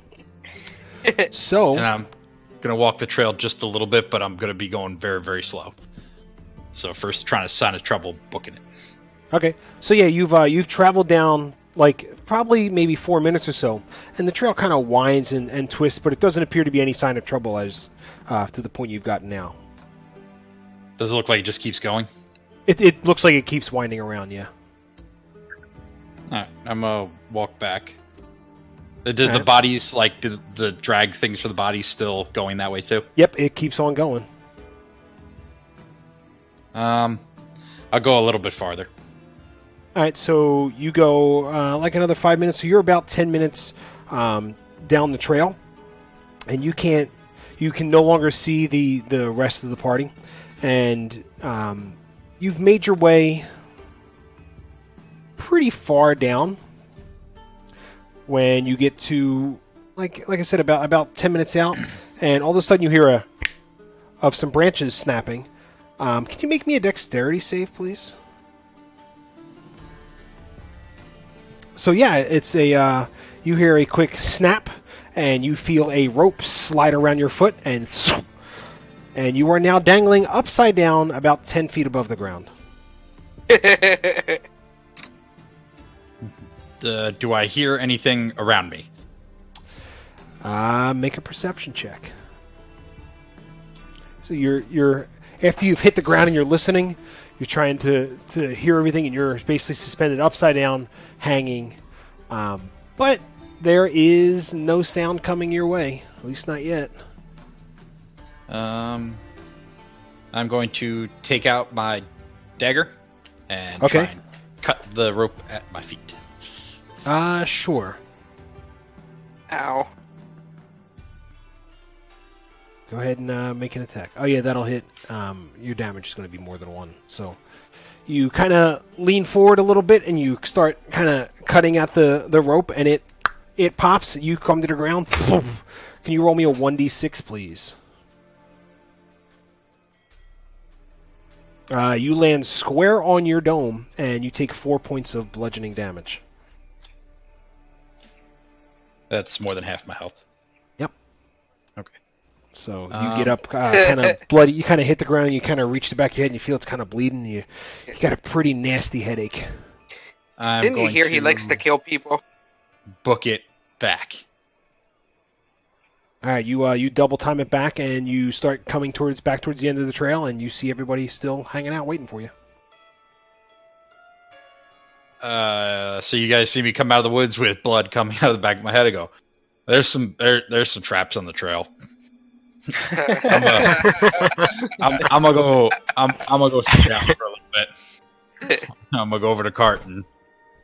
So, And I'm gonna walk the trail just a little bit, but I'm gonna be going very, very slow. So first, trying to sign of trouble, booking it. okay. So yeah, you've traveled down like probably maybe 4 minutes or so, and the trail kind of winds and twists, but it doesn't appear to be any sign of trouble as to the point you've gotten now. Does it look like it just keeps going? It looks like it keeps winding around. Yeah. Alright, I'm gonna walk back. Did the Alright. bodies, like, the drag things for the bodies still going that way too? Yep. It keeps on going. I'll go a little bit farther. All right, so you go like another 5 minutes. So you're about 10 minutes down the trail, and you can no longer see the rest of the party, and you've made your way pretty far down when you get to like I said about 10 minutes out, and all of a sudden you hear of some branches snapping. Can you make me a dexterity save, please? So yeah, it's a you hear a quick snap, and you feel a rope slide around your foot, and you are now dangling upside down about 10 feet above the ground. Do I hear anything around me? Make a perception check. So you're after you've hit the ground and you're listening, you're trying to hear everything, and you're basically suspended upside down, hanging. But there is no sound coming your way, at least not yet. I'm going to take out my dagger and Okay. try and cut the rope at my feet. Sure. Ow. Go ahead and make an attack. Oh yeah, that'll hit. Your damage is going to be more than 1. So you kind of lean forward a little bit, and you start kind of cutting at the rope, and it pops. You come to the ground. Can you roll me a 1d6, please? You land square on your dome, and you take 4 points of bludgeoning damage. That's more than half my health. Yep. Okay. So you get up, kind of bloody. You kind of hit the ground. And you kind of reach the back of your head, and you feel it's kind of bleeding. You got a pretty nasty headache. Didn't you hear he likes to kill people? book it back? All right, you double time it back, and you start coming back towards the end of the trail, and you see everybody still hanging out, waiting for you. So you guys see me come out of the woods with blood coming out of the back of my head. I go, there's some traps on the trail. I'm gonna go sit down for a little bit. I'm gonna go over to the cart and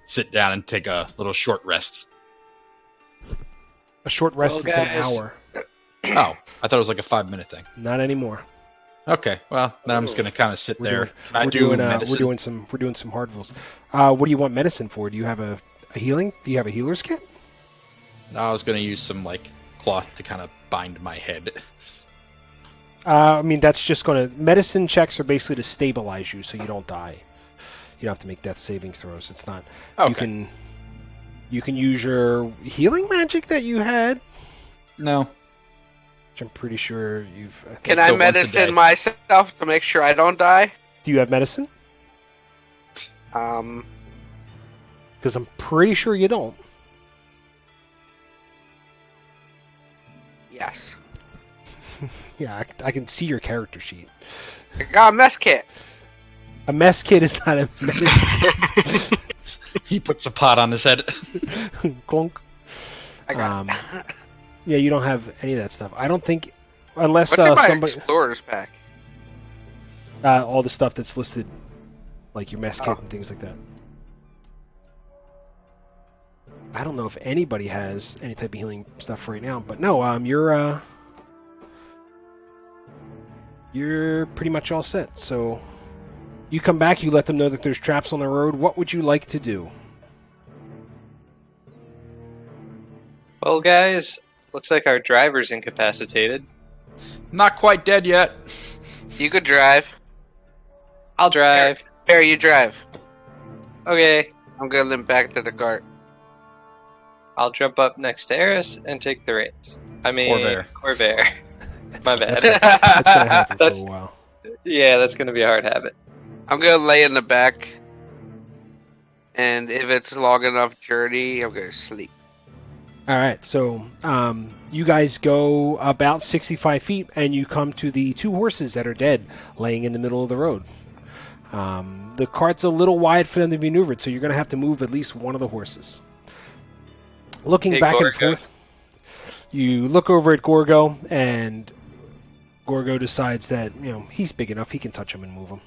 sit down and take a little short rest. A short rest Well, is an guys. hour. Oh, I thought it was like a 5-minute thing. Not anymore. Okay, well then I'm just gonna kind of sit there. Can I We're do doing medicine? we're doing some hard rolls. What do you want medicine for? Do you have a healing? Do you have a healer's kit? No, I was gonna use some like cloth to kind of bind my head. I mean, that's just going to... Medicine checks are basically to stabilize you so you don't die. You don't have to make death saving throws. It's not... Okay. You can use your healing magic that you had, No. which I'm pretty sure you've... Can so I once a day. medicine myself to make sure I don't die? Do you have medicine? Um, Because I'm pretty sure you don't. yes. Yeah, I can see your character sheet. I got a mess kit. A mess kit is not a medicine. He puts a pot on his head. Clunk. I got. Yeah, you don't have any of that stuff. I don't think... Unless What's in my somebody... explorer's pack? all the stuff that's listed, like your mess kit and things like that. I don't know if anybody has any type of healing stuff right now, but no, you're pretty much all set. So you come back, you let them know that there's traps on the road. What would you like to do? Well, guys, looks like our driver's incapacitated. Not quite dead yet. You could drive. I'll drive. Barry, you drive. Okay, I'm gonna limp back to the cart. I'll jump up next to Eris and take the reins. I mean, Corvair. My bad. That's gonna happen That's- for a while. Yeah, that's gonna be a hard habit. I'm gonna lay in the back, and if it's a long enough journey, I'm gonna sleep. All right, so you guys go about 65 feet, and you come to the two horses that are dead, laying in the middle of the road. The cart's a little wide for them to be maneuvered, so you're going to have to move at least one of the horses. Looking Hey, back and Gorgo. forth, you look over at Gorgo, and Gorgo decides that he's big enough, he can touch him and move him.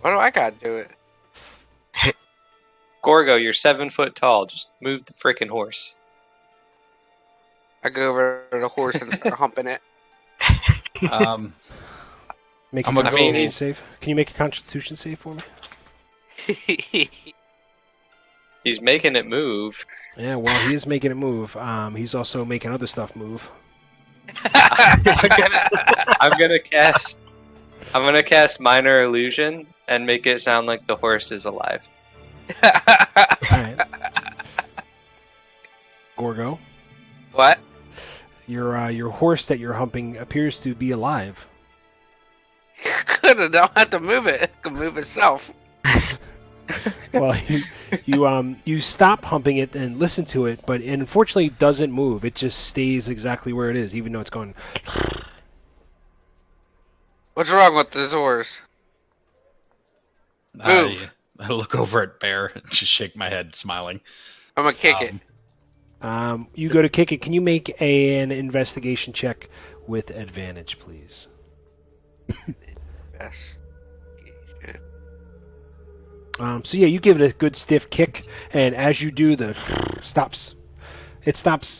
Why do I gotta do it? Gorgo, you're 7 foot tall. Just move the frickin' horse. I go over to the horse and start humping it. Make I'm a gonna constitution go- save. Can you make a constitution save for me? He's making it move. Yeah, well, he is making it move. He's also making other stuff move. I'm gonna cast minor illusion and make it sound like the horse is alive. All right. Gorgo, What? your horse that you're humping appears to be alive. Good, I don't have to move it. It can move itself. Well, you stop humping it and listen to it, but it unfortunately doesn't move. It just stays exactly where it is, even though it's going. What's wrong with this horse? Move. I look over at Bear and just shake my head, smiling. I'm gonna kick it. You go to kick it. Can you make an investigation check with advantage, please? Yes. So yeah, you give it a good stiff kick, and as you do, it stops,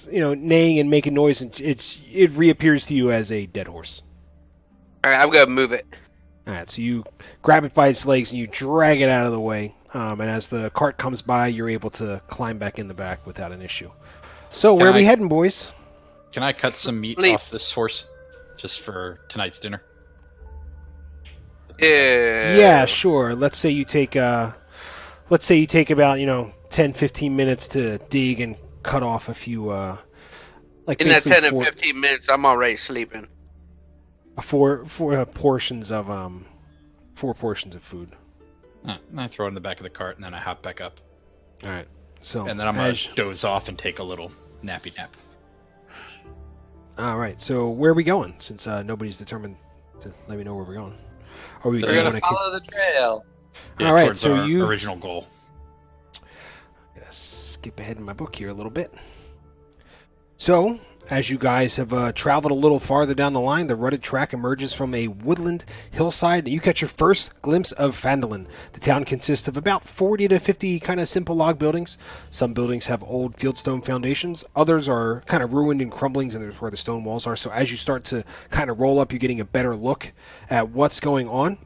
neighing and making noise, and it reappears to you as a dead horse. All right, I'm gonna move it. All right, so you grab it by its legs and you drag it out of the way, and as the cart comes by, you're able to climb back in the back without an issue. So where are we heading, boys? Can I cut some meat Sleep. off this horse just for tonight's dinner? Yeah. Yeah, sure. Let's say you take about 10, 15 minutes to dig and cut off a few like In that basically 10 and 15 minutes, I'm already sleeping. four portions of food. I throw it in the back of the cart and then I hop back up. All right. So And then I'm going to doze off and take a little nappy nap. all right. So where are we going? Since nobody's determined to let me know where we're going. Are we We're going gonna follow the trail. Yeah, All right, towards so our you- original goal. Skip ahead in my book here a little bit. So, As you guys have traveled a little farther down the line, the rutted track emerges from a woodland hillside, and you catch your first glimpse of Phandalin. The town consists of about 40 to 50 kind of simple log buildings. Some buildings have old fieldstone foundations. Others are kind of ruined and crumbling, and there's where the stone walls are. So as you start to kind of roll up, you're getting a better look at what's going on.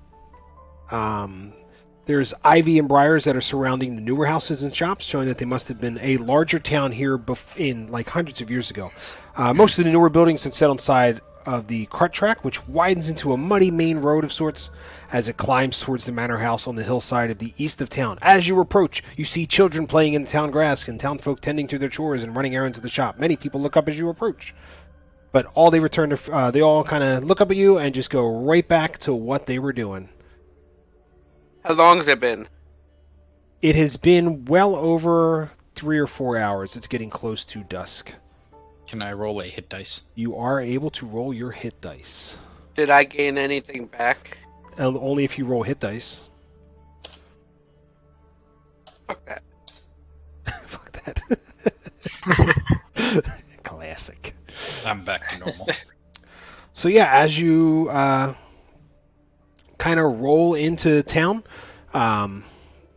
There's ivy and briars that are surrounding the newer houses and shops, showing that they must have been a larger town here in like hundreds of years ago. Most of the newer buildings are set on the side of the cart track, which widens into a muddy main road of sorts as it climbs towards the manor house on the hillside of the east of town. As you approach, you see children playing in the town grass and townfolk tending to their chores and running errands at the shop. Many people look up as you approach, but all they return to, they all kind of look up at you and just go right back to what they were doing. How long has it been? It has been well over 3 or 4 hours. It's getting close to dusk. Can I roll a hit dice? You are able to roll your hit dice. Did I gain anything back? Only if you roll hit dice. Fuck that. Fuck that. Classic. I'm back to normal. So yeah, as you kind of roll into town,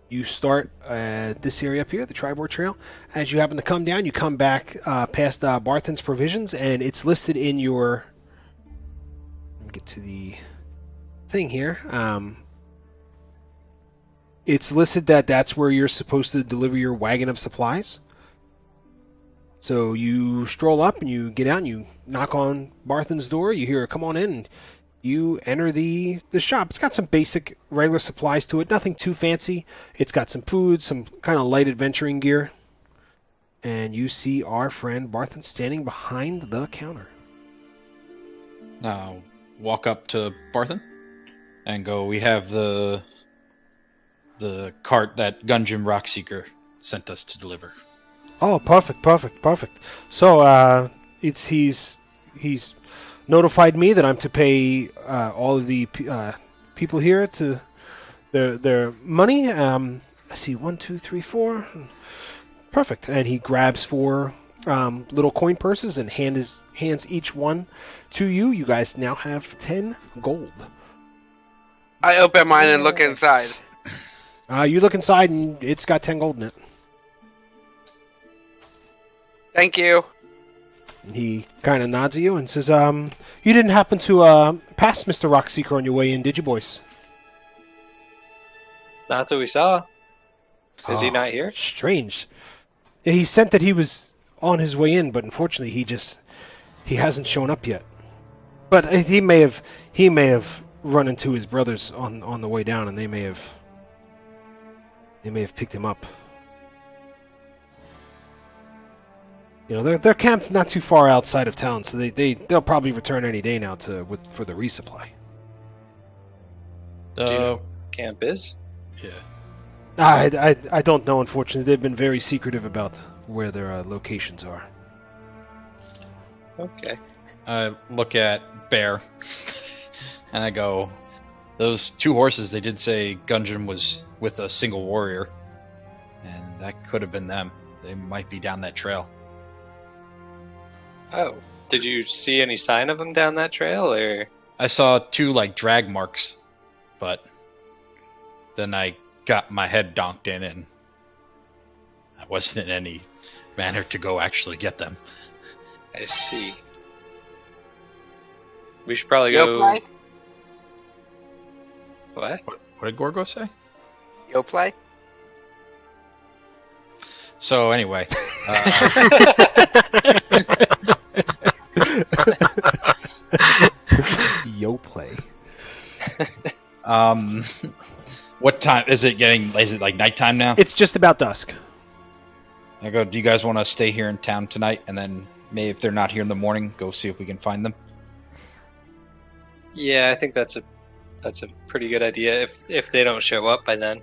you start this area up here, the Tribord Trail. As you happen to come down, you come back past Barthen's Provisions, and it's listed in your... Let me get to the thing here. It's listed that that's where you're supposed to deliver your wagon of supplies. So you stroll up and you get out and you knock on Barthen's door. You hear, "Come on in," and you enter the shop. It's got some basic regular supplies to it, nothing too fancy. It's got some food, some kind of light adventuring gear. And you see our friend Barthen standing behind the counter. Now, walk up to Barthen and go, "We have the cart that Gungeon Rockseeker sent us to deliver." Oh, perfect. So, he's notified me that I'm to pay all of the people here to their money. I see 1, 2, 3, 4. Perfect. And he grabs 4 little coin purses and hands each one to you. You guys now have 10 gold. I open mine and look inside. You look inside and it's got 10 gold in it. Thank you. He kind of nods at you and says, "You didn't happen to pass Mr. Rockseeker on your way in, did you, boys?" Not that we saw. Is he not here? Strange. Yeah, he sent that he was on his way in, but unfortunately he hasn't shown up yet. But he may have run into his brothers on the way down, and they may have picked him up. You know, their camp's not too far outside of town, so they'll probably return any day now for the resupply. Do you know where camp is? Yeah. I don't know, unfortunately. They've been very secretive about where their locations are. Okay. I look at Bear and I go, "Those 2 horses, they did say Gungeon was with a single warrior, and that could have been them. They might be down that trail." Oh. Did you see any sign of him down that trail, or...? I saw 2 drag marks, but then I got my head donked in and I wasn't in any manner to go actually get them. I see. We should probably go... Play? What? What did Gorgo say? Yo play? So anyway, Yo play. what time is it getting? Is it like nighttime now? It's just about dusk. I go, "Do you guys want to stay here in town tonight, and then maybe if they're not here in the morning, go see if we can find them?" Yeah, I think that's a pretty good idea if they don't show up by then.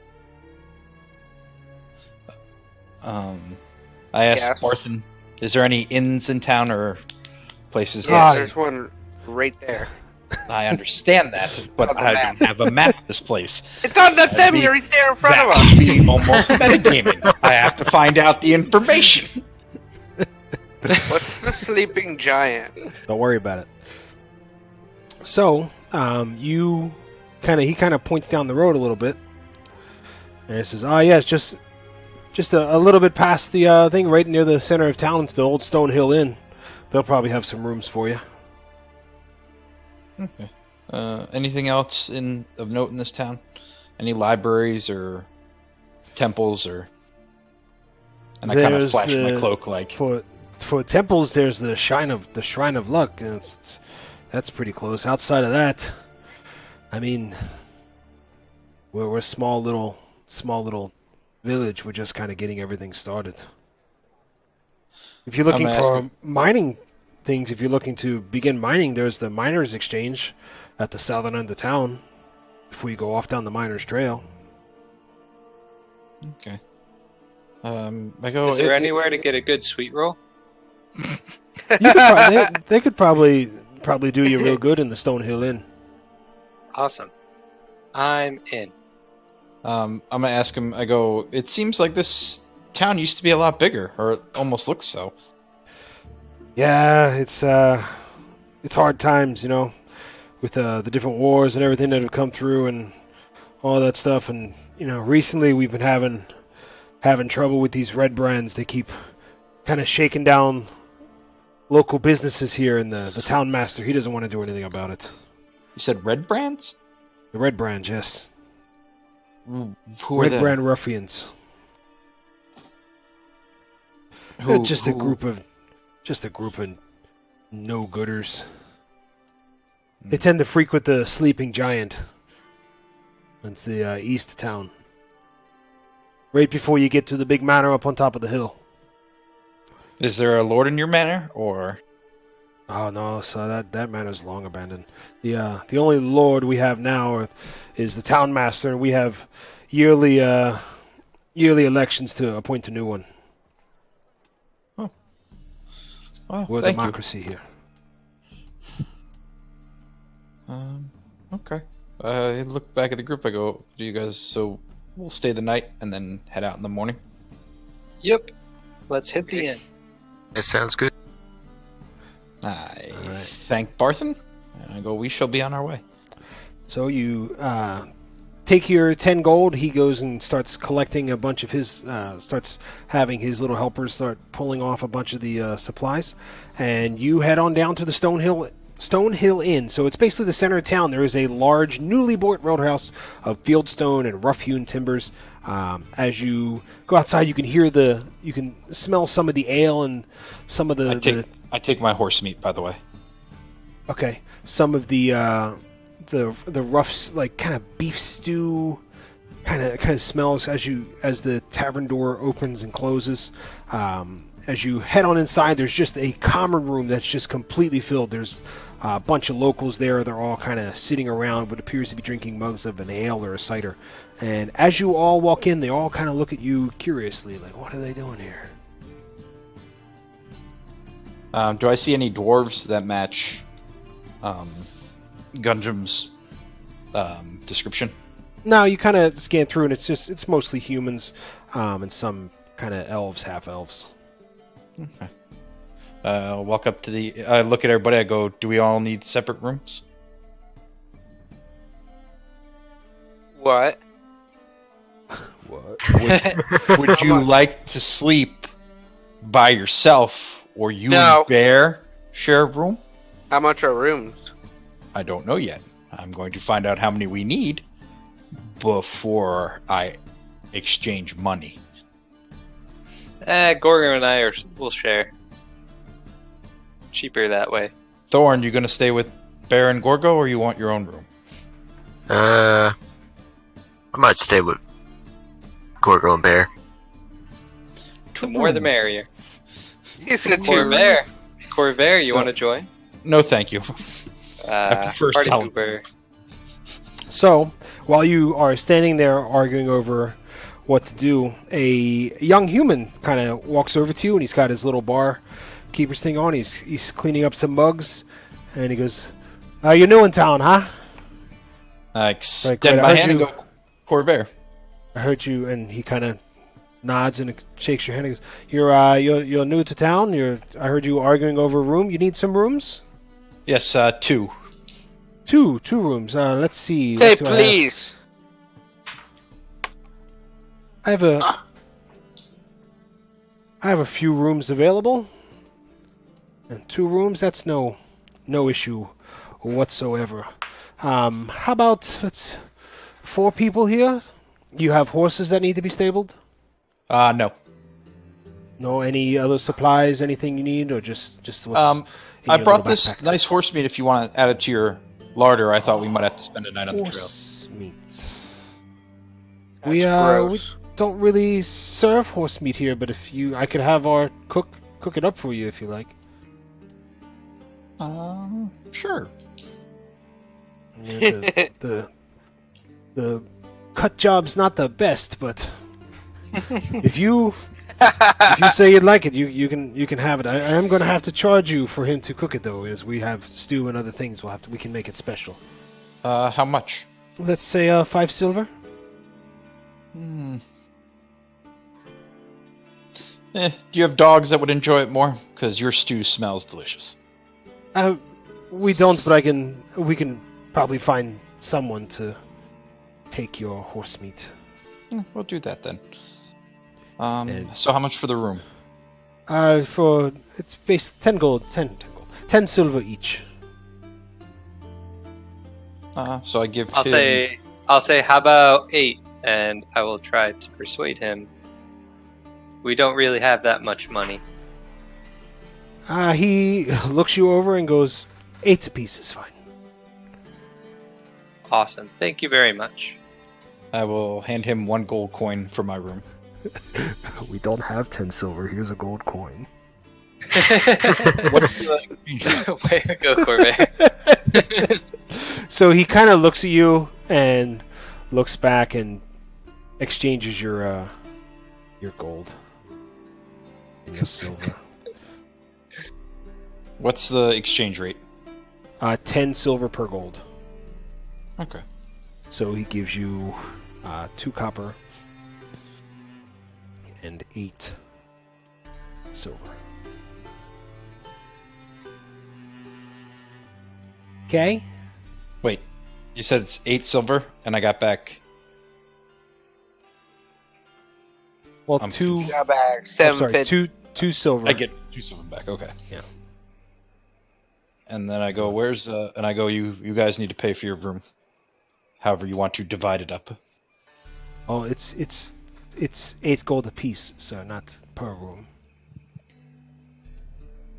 I asked Yes. Barthen, "Is there any inns in town or places?" Yes, that there's one right there. I understand that, but On the I map. don't have a map of this place. It's on the That'd thing be- right there in front That of us. would be almost metagaming. I have to find out the information. What's the sleeping giant? Don't worry about it. So, he kind of points down the road a little bit, and he says, "Oh yeah, it's just a little bit past the thing, right near the center of town. It's the old Stone Hill Inn. They'll probably have some rooms for you." Okay. Anything else of note in this town? Any libraries or temples or? And I kind of flash my cloak like for temples. There's the Shrine of Luck, and that's pretty close. Outside of that, I mean, we're a small little village. We're just kind of getting everything started. If you're looking for mining things, if you're looking to begin mining, there's the Miners' Exchange at the southern end of town before you go off down the Miners' Trail. Okay. Is there anywhere to get a good sweet roll? They could probably do you real good in the Stone Hill Inn. Awesome. I'm in. I'm gonna ask him. I go. It seems like this town used to be a lot bigger, or it almost looks so. Yeah, it's hard times, with the different wars and everything that have come through and all that stuff. And recently we've been having trouble with these red brands. They keep kind of shaking down local businesses here, and the town master, he doesn't want to do anything about it. You said red brands? The red brands, yes. Who are red they? brand ruffians. Just a group of no-gooders. They tend to frequent the Sleeping Giant. That's the east town. Right before you get to the big manor up on top of the hill. Is there a lord in your manor, or? Oh no, so that manor's long abandoned. The only lord we have now is the town master, and we have yearly elections to appoint a new one. Oh. Well, we're a democracy here. Okay. I look back at the group. I go, "Do you guys? So we'll stay the night and then head out in the morning." Yep. Let's hit the inn. That sounds good. I thank Barthen, and I go, "We shall be on our way." So you take your 10 gold. He goes and starts collecting a bunch of his, starts having his little helpers start pulling off a bunch of the supplies, and you head on down to the Stone Hill Inn. So it's basically the center of town. There is a large, newly built roadhouse of fieldstone and rough-hewn timbers. As you go outside, you can smell some of the ale and some of I take my horse meat, by the way. Okay, some of the rough, like, kind of beef stew kind of smells as the tavern door opens and closes. As you head on inside, there's just a common room that's just completely filled. There's a bunch of locals there. They're all kind of sitting around what appears to be drinking mugs of an ale or a cider. And as you all walk in, they all kind of look at you curiously, like, what are they doing here? Do I see any dwarves that match Gundram's description? No, you kind of scan through, and it's mostly humans and some kind of elves, half elves. Okay. I'll walk up to I look at everybody. I go, "Do we all need separate rooms?" What? What? Would you like to sleep by yourself, or you No. and Bear share a room? How much are rooms? I don't know yet. I'm going to find out how many we need before I exchange money. Gorgo and I will share. Cheaper that way. Thorn, you going to stay with Bear and Gorgo, or you want your own room? I might stay with Gorgo and Bear. The more the merrier. He said two Corvair. rooms. Corvair, you So- want to join? No, thank you. I prefer Party Salem. pooper. So, while you are standing there arguing over what to do, a young human kind of walks over to you, and he's got his little bar keeper's thing on. He's cleaning up some mugs, and he goes, "You're new in town, huh? I extend Right, my I heard hand and you- go, Corvair. I heard you," and he kind of nods and shakes your hand. He goes, you're new to town. I heard you arguing over a room. You need some rooms? Yes, 2. Two rooms. Let's see. Say What do please. I have a few rooms available. And 2 rooms, that's no issue whatsoever. How about 4 people here? You have horses that need to be stabled? No. No, any other supplies, anything you need, or just what's in I your brought little this backpacks? nice horse meat. If you want to add it to your larder, I thought we might have to spend a night on the trail. Horse meat. That's We gross. don't really serve horse meat here, but I could have our cook it up for you if you like. Sure. Yeah, the cut job's not the best, but if you say you'd like it, you can have it. I am going to have to charge you for him to cook it though, as we have stew and other things. We can make it special. How much? Let's say 5 silver. Do you have dogs that would enjoy it more? Because your stew smells delicious. We don't, but we can probably find someone to take your horse meat. We'll do that then. And- So how much for the room? It's based 10 gold, 10 silver each. So I give I'll him... say, how about 8, and I will try to persuade him. We don't really have that much money. He looks you over and goes, 8 apiece is fine. Awesome. Thank you very much. I will hand him 1 gold coin for my room. We don't have 10 silver. Here's a gold coin. What's the exchange rate? Way to go, Corvette. So he kind of looks at you and looks back and exchanges your gold and your silver. What's the exchange rate? 10 silver per gold. Okay. So he gives you 2 copper and 8 silver. Okay. Wait, you said it's 8 silver, and I got back... Well, I'm 2. Got back I'm 750. sorry, 2 silver. I get 2 silver back, okay. Yeah. And then I go, and I go, you guys need to pay for your room. However you want to divide it up. Oh, it's 8 gold apiece, so not per room.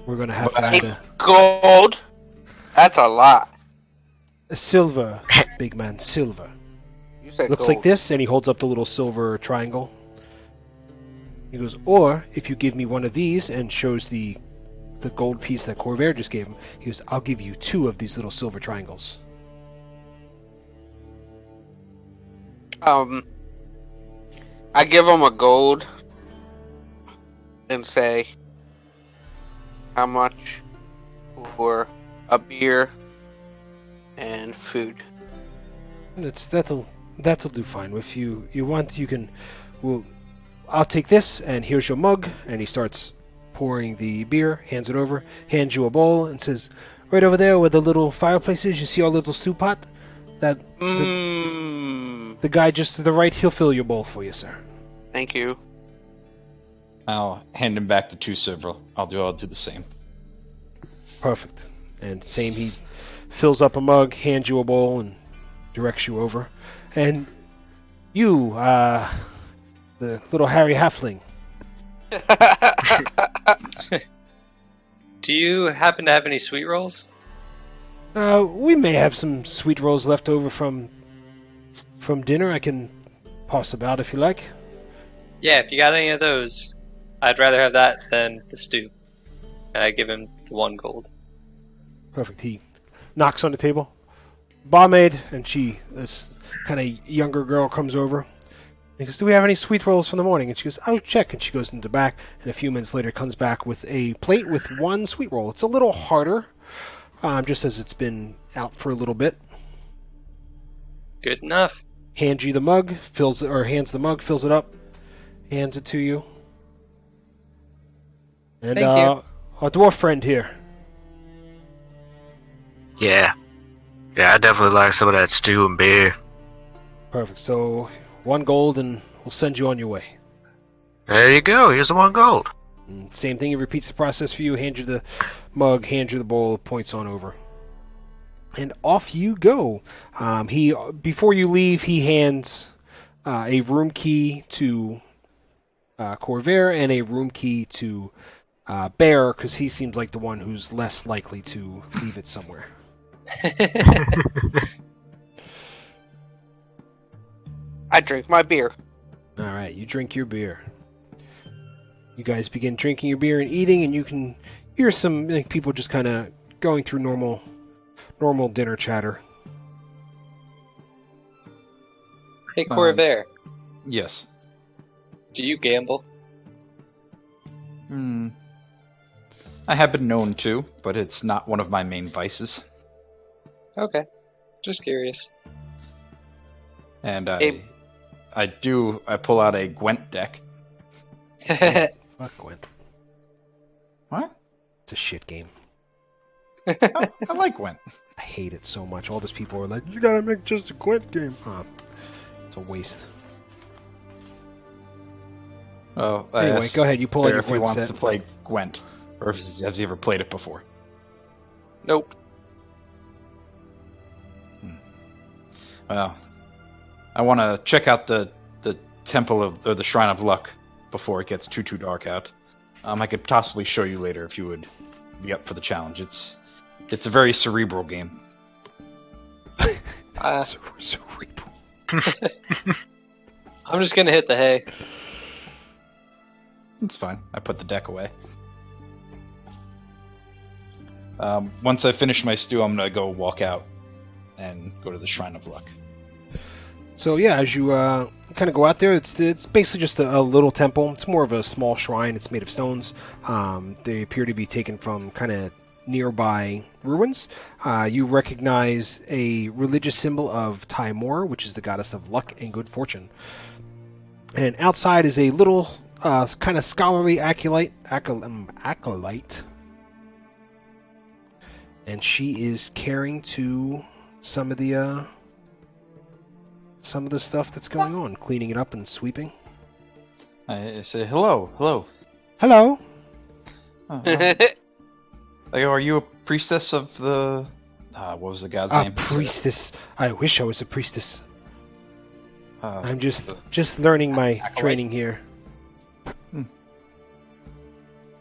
We're gonna have to add Gold. That's a lot. a silver, big man, silver. You said Looks gold. like this, and he holds up the little silver triangle. He goes, or if you give me one of these, and shows the gold piece that Corvair just gave him, he goes, I'll give you 2 of these little silver triangles. I give him a gold and say, how much for a beer and food? And that'll do fine. If you want, you can. I'll take this, and here's your mug. And he starts pouring the beer, hands it over, hands you a bowl, and says, right over there where the little fireplace is, you see our little stew pot? The guy just to the right, he'll fill your bowl for you, sir. Thank you. I'll hand him back the 2 silver. I'll do the same. Perfect. And same, he fills up a mug, hands you a bowl, and directs you over. And you, the little hairy halfling. Do you happen to have any sweet rolls? We may have some sweet rolls left over from dinner. I can pass about if you like. Yeah, if you got any of those, I'd rather have that than the stew. And I give him the 1 gold. Perfect. He knocks on the table. Barmaid, and this kind of younger girl, comes over. He goes, do we have any sweet rolls from the morning? And she goes, I'll check. And she goes into the back, and a few minutes later comes back with a plate with 1 sweet roll. It's a little harder, just as it's been out for a little bit. Good enough. Hands you the mug, hands the mug, fills it up. Hands it to you. And Thank you. our dwarf friend here. Yeah. Yeah, I definitely like some of that stew and beer. Perfect. So 1 gold, and we'll send you on your way. There you go. Here's the 1 gold. And same thing. He repeats the process for you. Hand you the mug. Hand you the bowl. Points on over. And off you go. Before you leave, he hands a room key to Corvair and a room key to Bear, because he seems like the one who's less likely to leave it somewhere. I drink my beer. All right, you drink your beer. You guys begin drinking your beer and eating, and you can hear some people just kind of going through normal dinner chatter. Hey, Corvair, Yes. do you gamble? I have been known to, but it's not one of my main vices. Okay, just curious. And Abe. I pull out a Gwent deck. Fuck Gwent. What? It's a shit game. I like Gwent. I hate it so much. All these people are like, you gotta make just a Gwent game. It's a waste. Well, I Anyway, asked go ahead. You pull out Bear your if he Gwent wants set. to play Gwent, or has he ever played it before? Nope. Well, I want to check out the temple or the Shrine of Luck before it gets too dark out. I could possibly show you later if you would be up for the challenge. It's a very cerebral game. Cerebral. I'm just gonna hit the hay. It's fine. I put the deck away. Once I finish my stew, I'm gonna go walk out and go to the Shrine of Luck. So yeah, as you kind of go out there, it's basically just a little temple. It's more of a small shrine. It's made of stones. They appear to be taken from kind of nearby ruins. You recognize a religious symbol of Timor, which is the goddess of luck and good fortune. And outside is a little kind of scholarly acolyte, and she is caring to some of the stuff that's going on, cleaning it up and sweeping. I say hello. Hello. Are you a priestess of the? What was the god's A name? priestess. I wish I was a priestess. Uh, I'm just learning my acolyte? training here.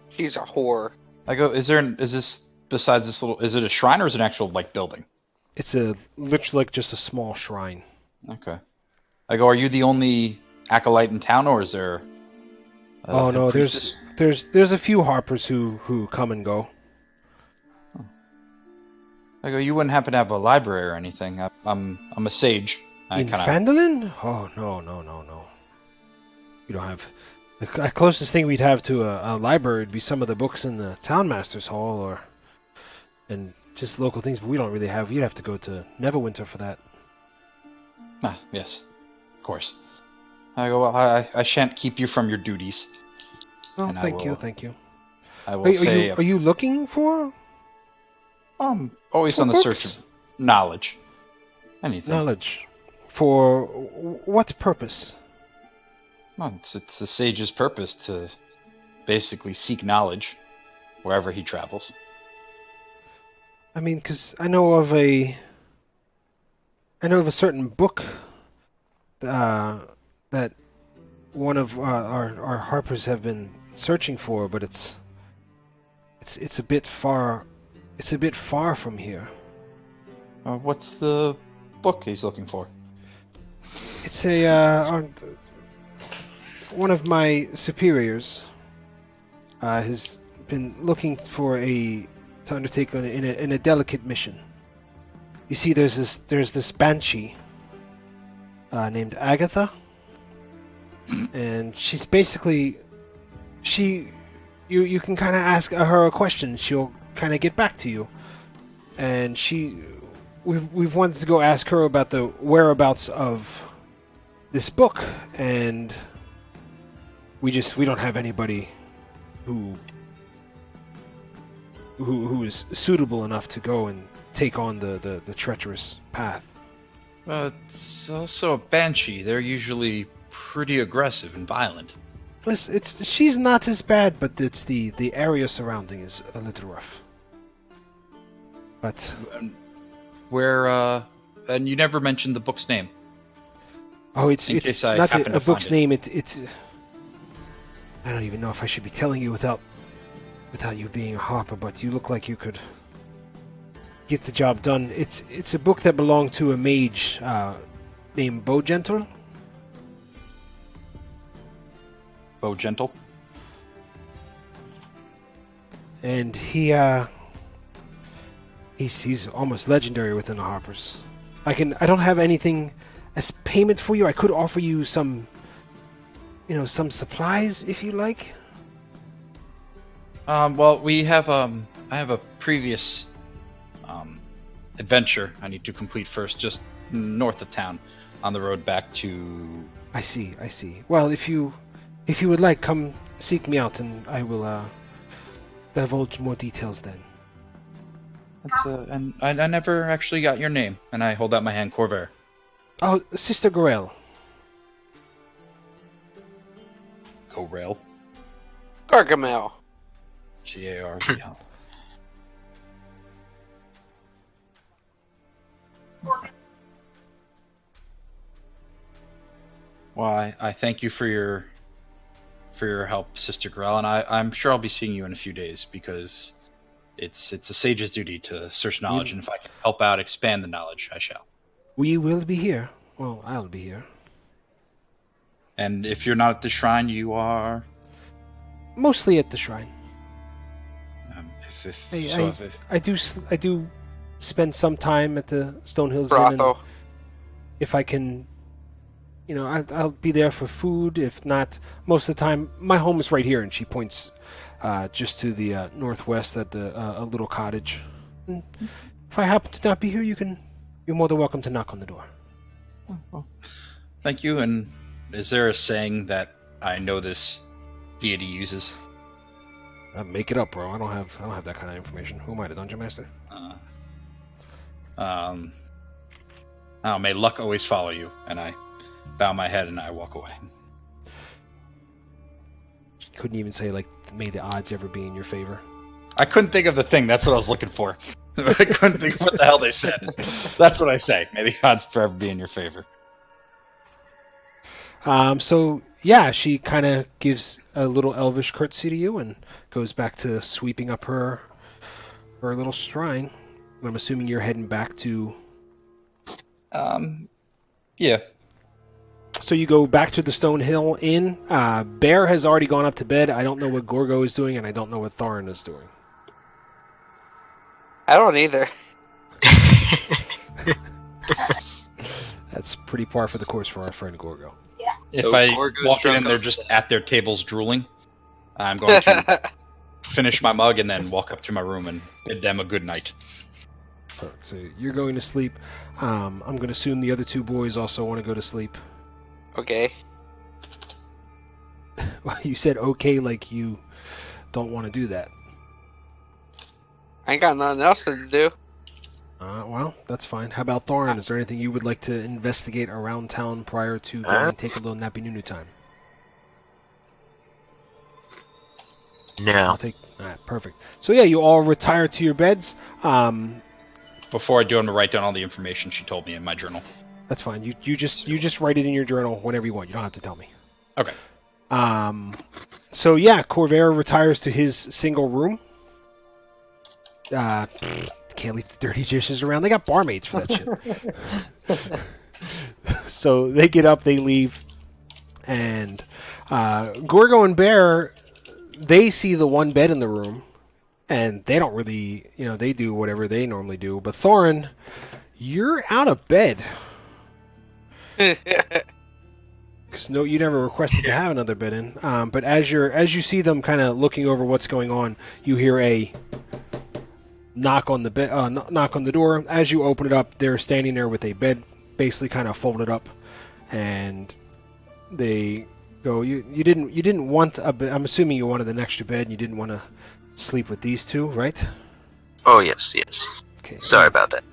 She's a whore. I go. Is this besides this little? Is it a shrine or is it an actual building? It's literally like just a small shrine. Okay. I go. Are you the only acolyte in town, or is there? Oh a no, priestess? there's a few harpers who come and go. I go. You wouldn't happen to have a library or anything? I'm a sage. In Phandalin? Oh no. You don't have the closest thing we'd have to a library would be some of the books in the townmaster's hall, and just local things. But we don't really have. You'd have to go to Neverwinter for that. Ah, yes, of course. I go. Well, I shan't keep you from your duties. Oh, And thank you. I will say. Are you looking for Always for on the search books? of knowledge. Anything. knowledge? For what purpose? Well, it's the sage's purpose to basically seek knowledge wherever he travels. I mean, because I know of a certain book that one of our harpers have been searching for, but it's a bit far. It's a bit far from here. What's the book he's looking for? It's one of my superiors has been looking to undertake in a delicate mission. You see, there's this banshee named Agatha, and she's basically you can kind of ask her a question. She'll kind of get back to you, and we've wanted to go ask her about the whereabouts of this book, and We don't have anybody who is suitable enough to go and take on the treacherous path. It's also a banshee. They're usually pretty aggressive and violent. She's not as bad, but it's the area surrounding is a little rough. But and you never mentioned the book's name. Oh, it's case I not happen a to book's find it. name. It's I don't even know if I should be telling you without you being a harper, but you look like you could get the job done. It's a book that belonged to a mage named Bowgentle. Bowgentle? And he's almost legendary within the Harpers. I don't have anything as payment for you. I could offer you some supplies if you like. Well, we have I have a previous adventure I need to complete first, just north of town, on the road back to. I see. Well, if you would like, come seek me out, and I will divulge more details then. And I never actually got your name, and I hold out my hand, Corvair. Oh, Sister Gorel. Corvair. Gargamel. Garvel. Well, I thank you for your help, Sister Gorel, and I'm sure I'll be seeing you in a few days, because it's a sage's duty to search knowledge, and if I can help out expand the knowledge, I shall. We will be here. Well, I'll be here. And if you're not at the shrine, you are mostly at the shrine. I do spend some time at the Stonehills Inn. Brothel. If I can, I'll be there for food. If not, most of the time, my home is right here, and she points just to the northwest at a little cottage. And if I happen to not be here, you're more than welcome to knock on the door. Well, thank you. And is there a saying that I know this deity uses? Make it up, bro. I don't have that kind of information. Who am I, the dungeon master? May luck always follow you. And I bow my head and I walk away. Couldn't even say, may the odds ever be in your favor. I couldn't think of the thing. That's what I was looking for. I couldn't think of what the hell they said. That's what I say. May the odds forever be in your favor. So, yeah, she kind of gives a little elvish curtsy to you and goes back to sweeping up her little shrine. I'm assuming you're heading back to... Yeah. So you go back to the Stonehill Inn. Bear has already gone up to bed. I don't know what Gorgo is doing, and I don't know what Thorin is doing. I don't either. That's pretty par for the course for our friend Gorgo. If So I Gorgo's walk in drunk and they're on just this. at their tables drooling, I'm going to finish my mug and then walk up to my room and bid them a good night. So you're going to sleep. I'm going to assume the other two boys also want to go to sleep. Okay. You said okay like you don't want to do that. I ain't got nothing else to do. Well, that's fine. How about Thorin? Is there anything you would like to investigate around town prior to going and take a little nappy nunu time? No. Alright, perfect. So yeah, you all retire to your beds. Before I do, I'm going to write down all the information she told me in my journal. That's fine. You just write it in your journal whenever you want. You don't have to tell me. Okay. So yeah, Corvair retires to his single room. Can't leave the dirty dishes around. They got barmaids for that shit. So they get up, they leave, and Gorgo and Bear, they see the one bed in the room, and they don't really, they do whatever they normally do. But Thorin, you're out of bed. Because you never requested to have another bed in. But as you see them kind of looking over what's going on, you hear a knock on the door. As you open it up, they're standing there with a bed basically kind of folded up, and they Go. You didn't want a bed. I'm assuming you wanted an extra bed and you didn't want to sleep with these two, right? Oh, yes. Okay. Sorry about that.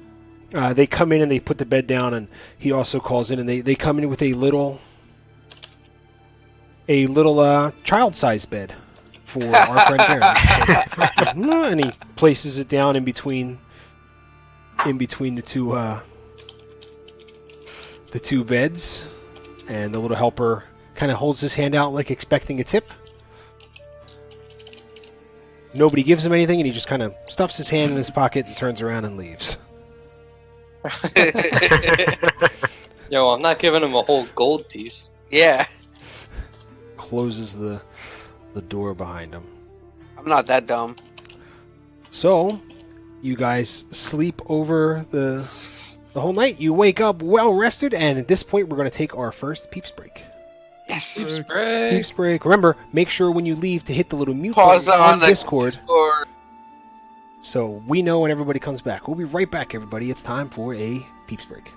They come in and they put the bed down, and he also calls in, and they come in with a little child-sized bed for our friend Baron. And he places it down in between the two beds, and the little helper kind of holds his hand out like expecting a tip. Nobody gives him anything, and he just kind of stuffs his hand in his pocket and turns around and leaves. Yo, I'm not giving him a whole gold piece. Yeah, Closes the door behind him. I'm not that dumb. So, you guys sleep over the whole night. You wake up well rested, and at this point, we're going to take our first peeps break. Yes. Peeps break. Remember, make sure when you leave to hit the little mute Pause button on on the Discord, Discord. so we know when everybody comes back. We'll be right back, everybody. It's time for a peeps break.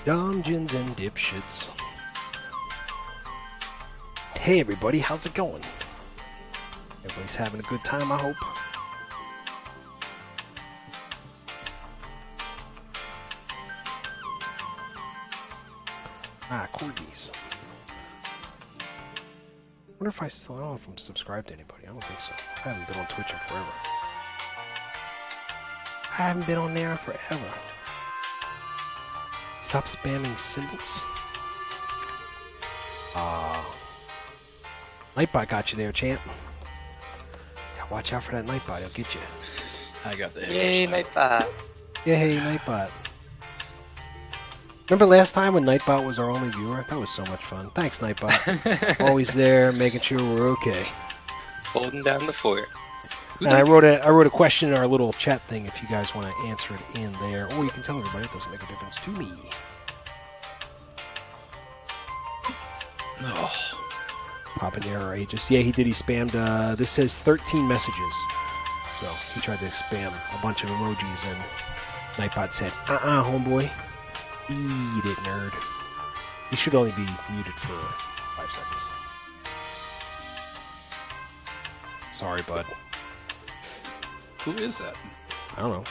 Dumbgeons and Dipshits. Hey everybody, how's it going? Everybody's having a good time, I hope. Corgis. I wonder if I still, I don't know if I'm subscribed to anybody. I don't think so. I haven't been on Twitch in forever. I haven't been on there in forever. Stop spamming symbols. Nightbot got you there, champ. Yeah, watch out for that Nightbot. He'll get you. I got the Yay, Nightbot. Yay, Nightbot. Remember last time when Nightbot was our only viewer? That was so much fun. Thanks, Nightbot. Always there, making sure we're okay. Holding down the fort. And I wrote a question in our little chat thing if you guys want to answer it in there. Or you can tell everybody, it doesn't make a difference to me. Oh. Habanero Aegis. Yeah, he did. He spammed, this says 13 messages. So he tried to spam a bunch of emojis, and Nightbot said, homeboy. Eat it, nerd. He should only be muted for 5 seconds. Sorry, bud. Who is that? I don't know.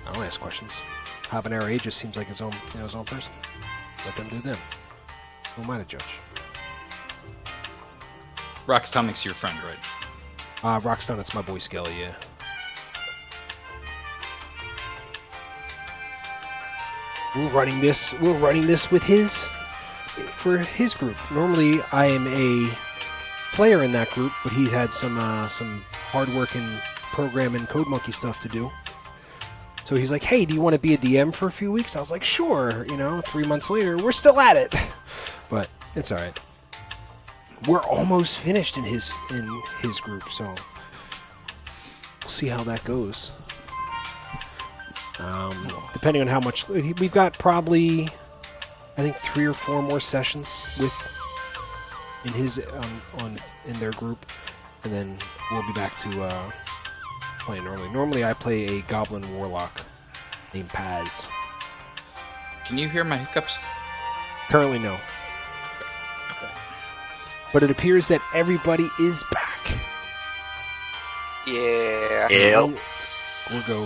I don't ask questions. Habanero Aegis seems like his own person. Let them do them. Who am I to judge? Roxtonic's your friend, right? Rockstone, that's my boy Skelly, yeah. We're running this for his group. Normally I am a player in that group, but he had some hard-working programming code monkey stuff to do. So he's like, hey, do you want to be a DM for a few weeks? I was like, sure. 3 months later, we're still at it. But it's all right. We're almost finished in his group, so we'll see how that goes. Depending on how much we've got, probably I think 3 or 4 more sessions in their group, and then we'll be back to playing normally. Normally, I play a Goblin Warlock named Paz. Can you hear my hiccups? Currently, no. Okay. But it appears that everybody is back. Yeah. Yep.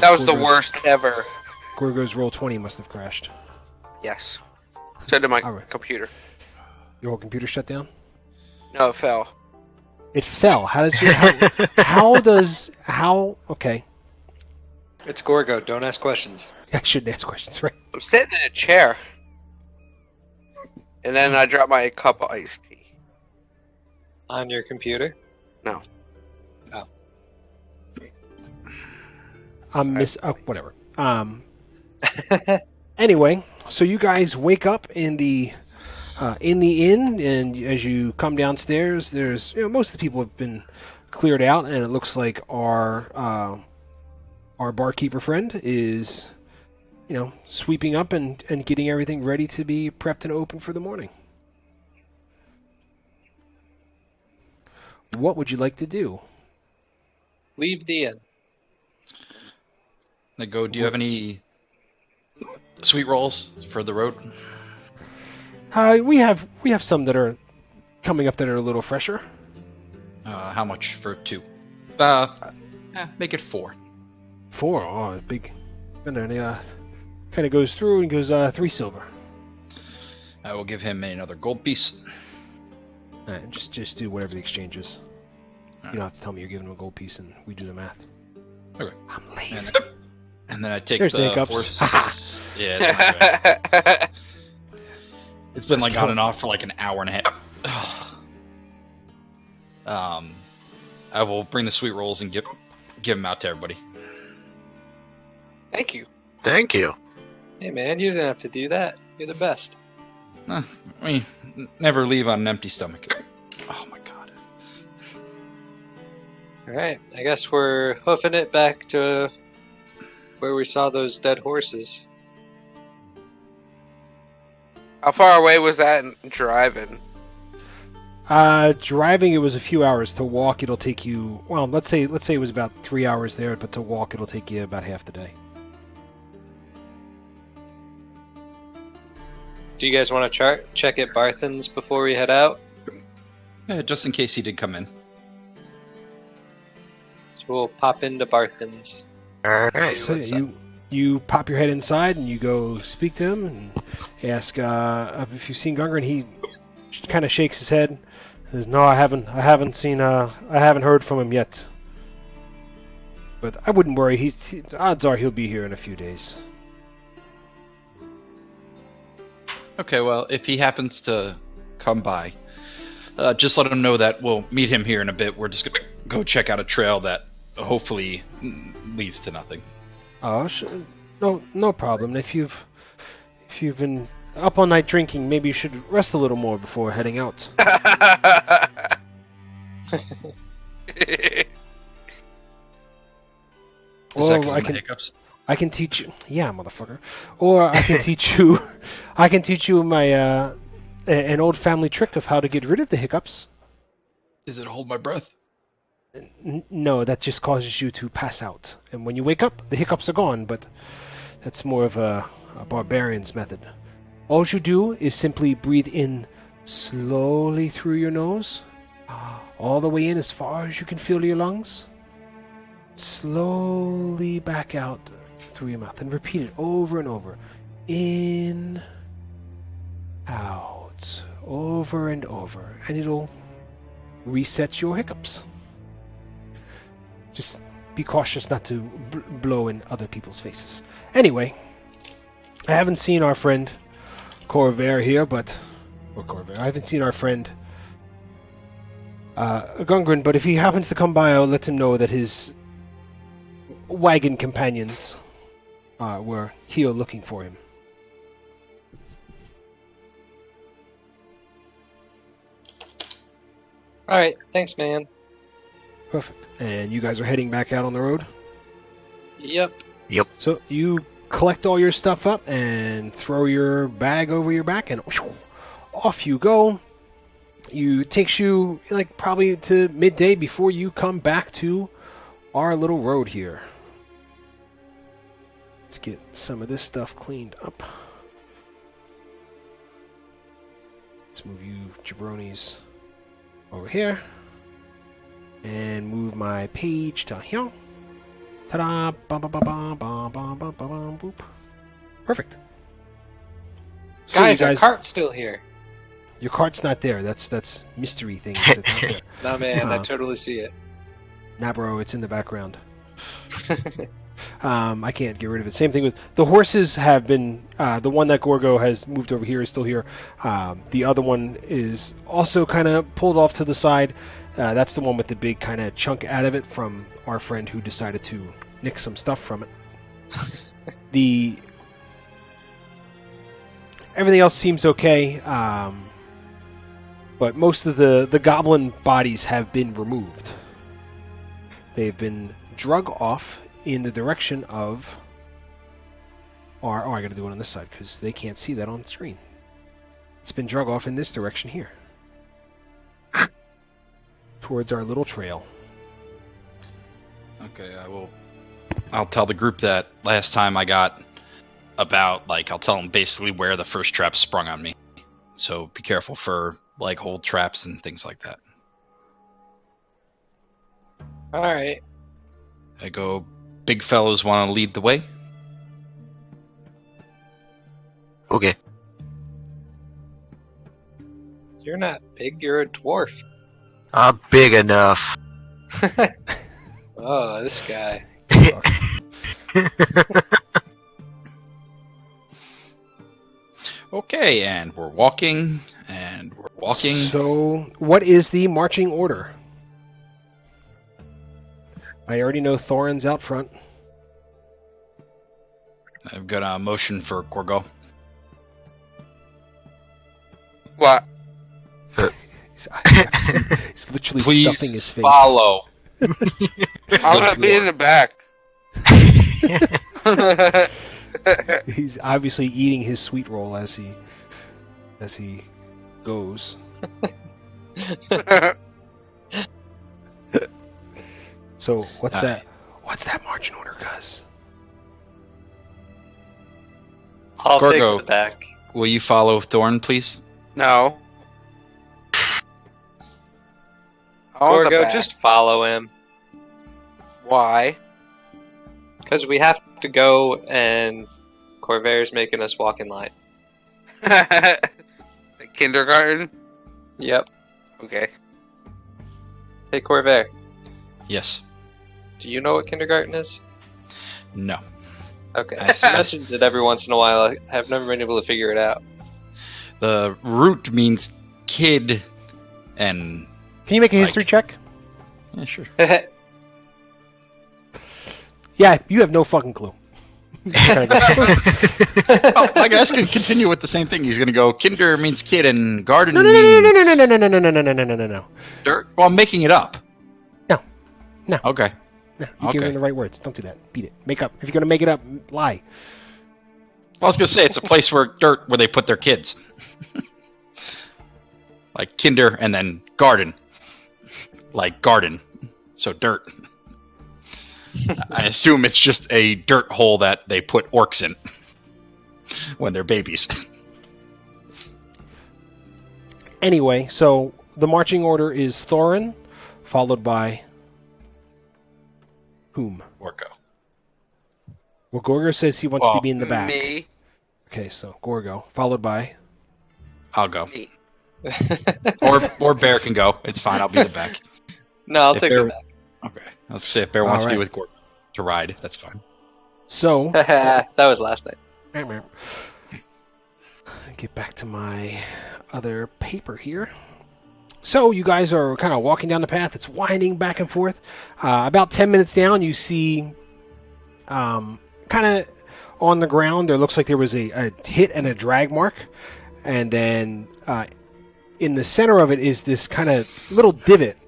That was the worst ever. Gorgo's Roll20 must have crashed. Yes. So did my Alright. computer. Your whole computer shut down? No, it fell. It fell. Okay. It's Gorgo. Don't ask questions. I shouldn't ask questions, right? I'm sitting in a chair. And then I dropped my cup of iced tea. On your computer? No. Oh. Whatever. Anyway, so you guys wake up in the inn, and as you come downstairs, there's most of the people have been cleared out, and it looks like our barkeeper friend is sweeping up and getting everything ready to be prepped and open for the morning. What would you like to do? Leave the inn. Do you have any sweet rolls for the road? We have some that are coming up that are a little fresher. How much for 2? Make it 4. 4? Oh, big. And then kind of goes through and goes 3 silver. I will give him another gold piece. All right, just do whatever the exchange is. You don't have to tell me you're giving him a gold piece, and we do the math. Okay. I'm lazy. And then I take There's the hiccups. Yeah, it's not bad. It's been like on and off for like an hour and a half. I will bring the sweet rolls and give them out to everybody. Thank you. Thank you. Hey man, you didn't have to do that. You're the best. Never leave on an empty stomach. Oh my god. Alright, I guess we're hoofing it back to where we saw those dead horses. How far away was that in driving? Driving, it was a few hours. To walk, it'll take you. Well, let's say it was about 3 hours there, but to walk, it'll take you about half the day. Do you guys want to check at Barthen's before we head out? Yeah, just in case he did come in. So we'll pop into Barthen's. Alright. So you pop your head inside and you go speak to him and ask if you've seen Gungar, and he kind of shakes his head. Says, "No, I haven't heard from him yet. But I wouldn't worry. Odds are he'll be here in a few days." Okay, well, if he happens to come by, just let him know that we'll meet him here in a bit. We're just gonna go check out a trail that hopefully leads to nothing. Oh, sure. No problem. If you've been up all night drinking, maybe you should rest a little more before heading out. Is that 'cause Or of my hiccups? I can teach you. Yeah, motherfucker. Or I can teach you. I can teach you my an old family trick of how to get rid of the hiccups. Is it hold my breath? No, that just causes you to pass out, and when you wake up, the hiccups are gone. But that's more of a barbarian's method. All you do is simply breathe in slowly through your nose, all the way in as far as you can feel your lungs. Slowly back out through your mouth, and repeat it over and over. In, out, over and over, and it'll reset your hiccups. Just be cautious not to blow in other people's faces. Anyway, I haven't seen our friend Corvair here, I haven't seen our friend Gungren, but if he happens to come by, I'll let him know that his wagon companions were here looking for him. Alright, thanks, man. Perfect. And you guys are heading back out on the road? Yep. So you collect all your stuff up and throw your bag over your back, and off you go. It takes you like probably to midday before you come back to our little road here. Let's get some of this stuff cleaned up. Let's move you jabronis over here. And move my page to here. Ta-da! Bum, bum, bum, bum, bum, bum, bum, bum, boop. Perfect. So Guys, you our cart's still here. Your cart's not there. That's mystery things. That's not there. Nah, man, I Uh-huh. totally see it. Nah, bro, it's in the background. I can't get rid of it. Same thing with the horses. Have been the one that Gorgo has moved over here is still here. The other one is also kind of pulled off to the side. That's the one with the big kind of chunk out of it from our friend who decided to nick some stuff from it. Everything else seems okay, but most of the goblin bodies have been removed. They've been drug off in the direction of our... Oh, I gotta do it on this side because they can't see that on the screen. It's been drug off in this direction here. Towards our little trail. Okay, I'll tell the group that last time I got I'll tell them basically where the first trap sprung on me. So be careful for hold traps and things like that. Alright. I go, big fellows want to lead the way? Okay. You're not big, you're a dwarf. I'm big enough. Oh, this guy. Okay, and we're walking. So, what is the marching order? I already know Thorin's out front. I've got a motion for Gorgo. What? He's literally Please stuffing his face. follow. I'm gonna be in the back. He's obviously eating his sweet roll as he goes. So what's that? What's that marching order, Gus? I'll Gorgo. take the back. Will you follow Thorn, please? No. I want the Gorgo, back. just follow him. Why? Because we have to go, and Corvair's making us walk in line. The kindergarten? Yep. Okay. Hey, Corvair, Yes. do you know what kindergarten is? No. Okay. I see. I mentioned it every once in a while. I have never been able to figure it out. The root means kid, and Can you make a history check? yeah, sure. Yeah, you have no fucking clue. Oh, I guess can continue with the same thing. He's gonna go. Kinder means kid, and garden No. means No. dirt. Well, I'm making it up. No. Okay. No, you give Okay. him the right words. Don't do that. Beat it. Make up. If you're gonna make it up, lie. I was gonna say it's a place where they put their kids. Like kinder and then garden. Like garden. So dirt. I assume it's just a dirt hole that they put orcs in when they're babies. Anyway, so the marching order is Thorin, followed by whom? Orko. Well, Gorgo says he wants to be in the back. Me. Okay, so Gorgo, followed by. I'll go. Me. Or Bear can go. It's fine. I'll be in the back. No, I'll If take Bear- it back. Okay. Let's say if Bear wants to be Alright. with Gordon to ride, that's fine. So, That was last night. get back to my other paper here. So you guys are kind of walking down the path. It's winding back and forth. About 10 minutes down, you see kind of on the ground, there looks like there was a hit and a drag mark. And then in the center of it is this kind of little divot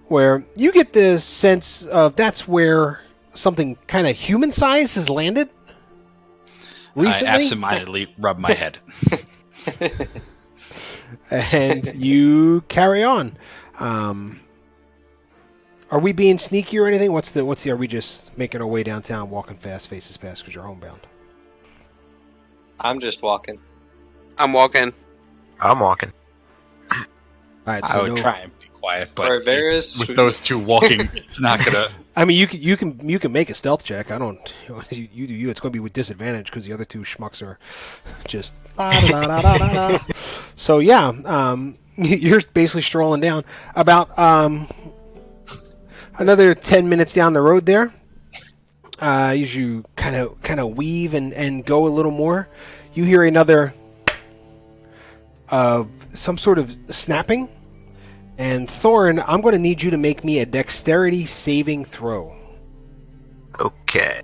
where you get the sense of that's where something kind of human-sized has landed recently. I absentmindedly rub my head. And you carry on. Are we being sneaky or anything? Are we just making our way downtown, walking fast, faces fast because you're homebound? I'm just walking. I'm walking. I'm walking. All right, I so would try and be quiet, but Rivera's with those two walking, it's not gonna. I mean, you can make a stealth check. I don't. You do you. It's going to be with disadvantage because the other two schmucks are just. La-da-da-da-da-da. So yeah, you're basically strolling down. About another 10 minutes down the road there, as you kind of weave and go a little more, you hear another some sort of snapping. And Thorin, I'm going to need you to make me a dexterity saving throw. Okay.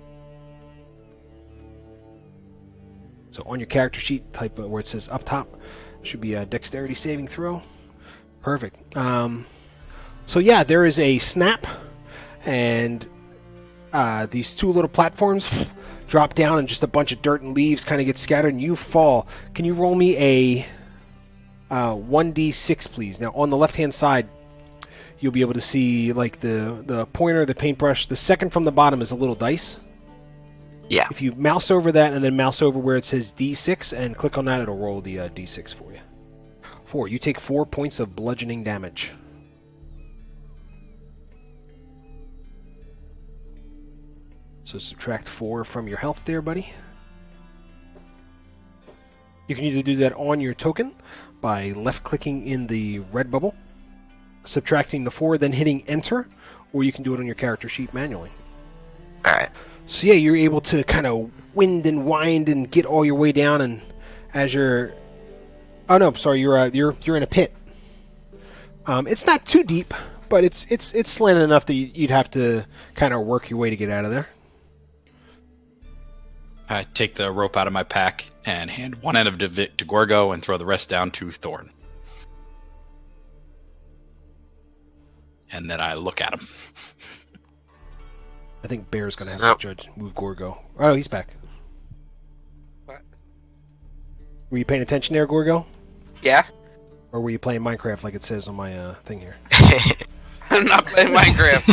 So on your character sheet, type where it says up top, should be a dexterity saving throw. Perfect. So yeah, there is a snap, and these two little platforms drop down, and just a bunch of dirt and leaves kind of get scattered, and you fall. Can you roll me a 1d6, please? Now, on the left-hand side, you'll be able to see like the pointer, the paintbrush. The second from the bottom is a little dice. Yeah. If you mouse over that and then mouse over where it says D6 and click on that, it'll roll the D6 for you. 4. You take 4 points of bludgeoning damage. So subtract 4 from your health there, buddy. You can either do that on your token by left-clicking in the red bubble, subtracting the 4, then hitting Enter, or you can do it on your character sheet manually. Alright. So yeah, you're able to kind of wind and wind and get all your way down, and as you're, oh no, sorry, you're in a pit. It's not too deep, but it's slanted enough that you'd have to kind of work your way to get out of there. I take the rope out of my pack and hand one end of it to Gorgo and throw the rest down to Thorn. And then I look at him. I think Bear's gonna have Yep. to judge move Gorgo. Oh, he's back. What? Were you paying attention there, Gorgo? Yeah? Or were you playing Minecraft like it says on my thing here? I'm not playing Minecraft.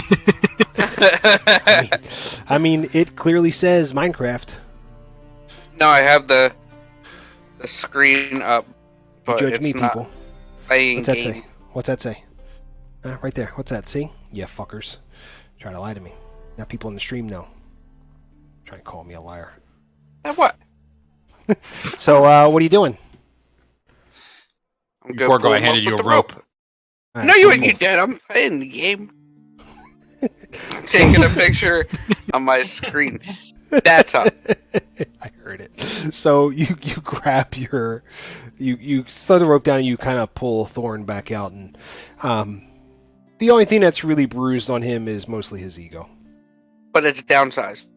I mean, it clearly says Minecraft. No, I have the screen up, but Judge it's me, not people. playing What's that game. say? What's that say? Right there. What's that? See? Yeah, fuckers. Trying to lie to me. Now people in the stream know. Trying to call me a liar. And what? So, what are you doing? I'm gonna Gorgo, pull I him handed up you with a the rope. All No, right, you so ain't get that. I'm playing the game. I'm taking a picture on my screen. That's up. I heard it. So you grab your you slow the rope down and you kind of pull Thorn back out, and the only thing that's really bruised on him is mostly his ego. But it's downsized.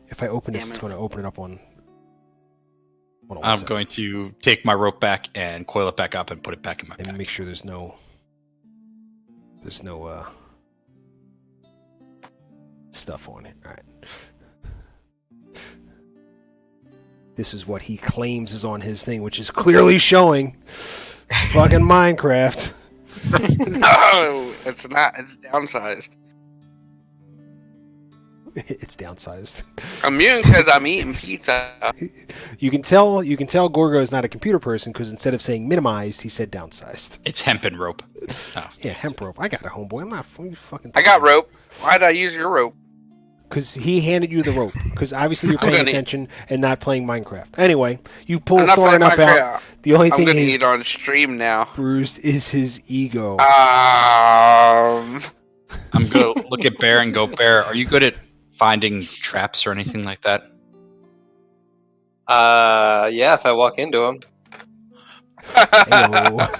If I open this, Damn it's it. going to open it up on. Hold on one I'm second. going to take my rope back and coil it back up and put it back in my And pack. make sure there's no stuff on it. All right. This is what he claims is on his thing, which is clearly showing fucking Minecraft. No, it's not. It's downsized. It's downsized. I'm mute because I'm eating pizza. You can tell Gorgo is not a computer person because instead of saying minimized, he said downsized. It's hemp and rope. Oh. Yeah, hemp rope. I got a homeboy. I'm not fucking. I got rope. Why'd I use your rope? Because he handed you the rope. Because obviously you're I'm paying gonna- attention and not playing Minecraft. Anyway, you pull I'm not Thorin playing up out. Minecraft. The only I'm thing gonna he's eat on stream now. bruised is his ego. I'm gonna look at Bear and go, Bear, are you good at finding traps or anything like that? Yeah, if I walk into him. Heyo.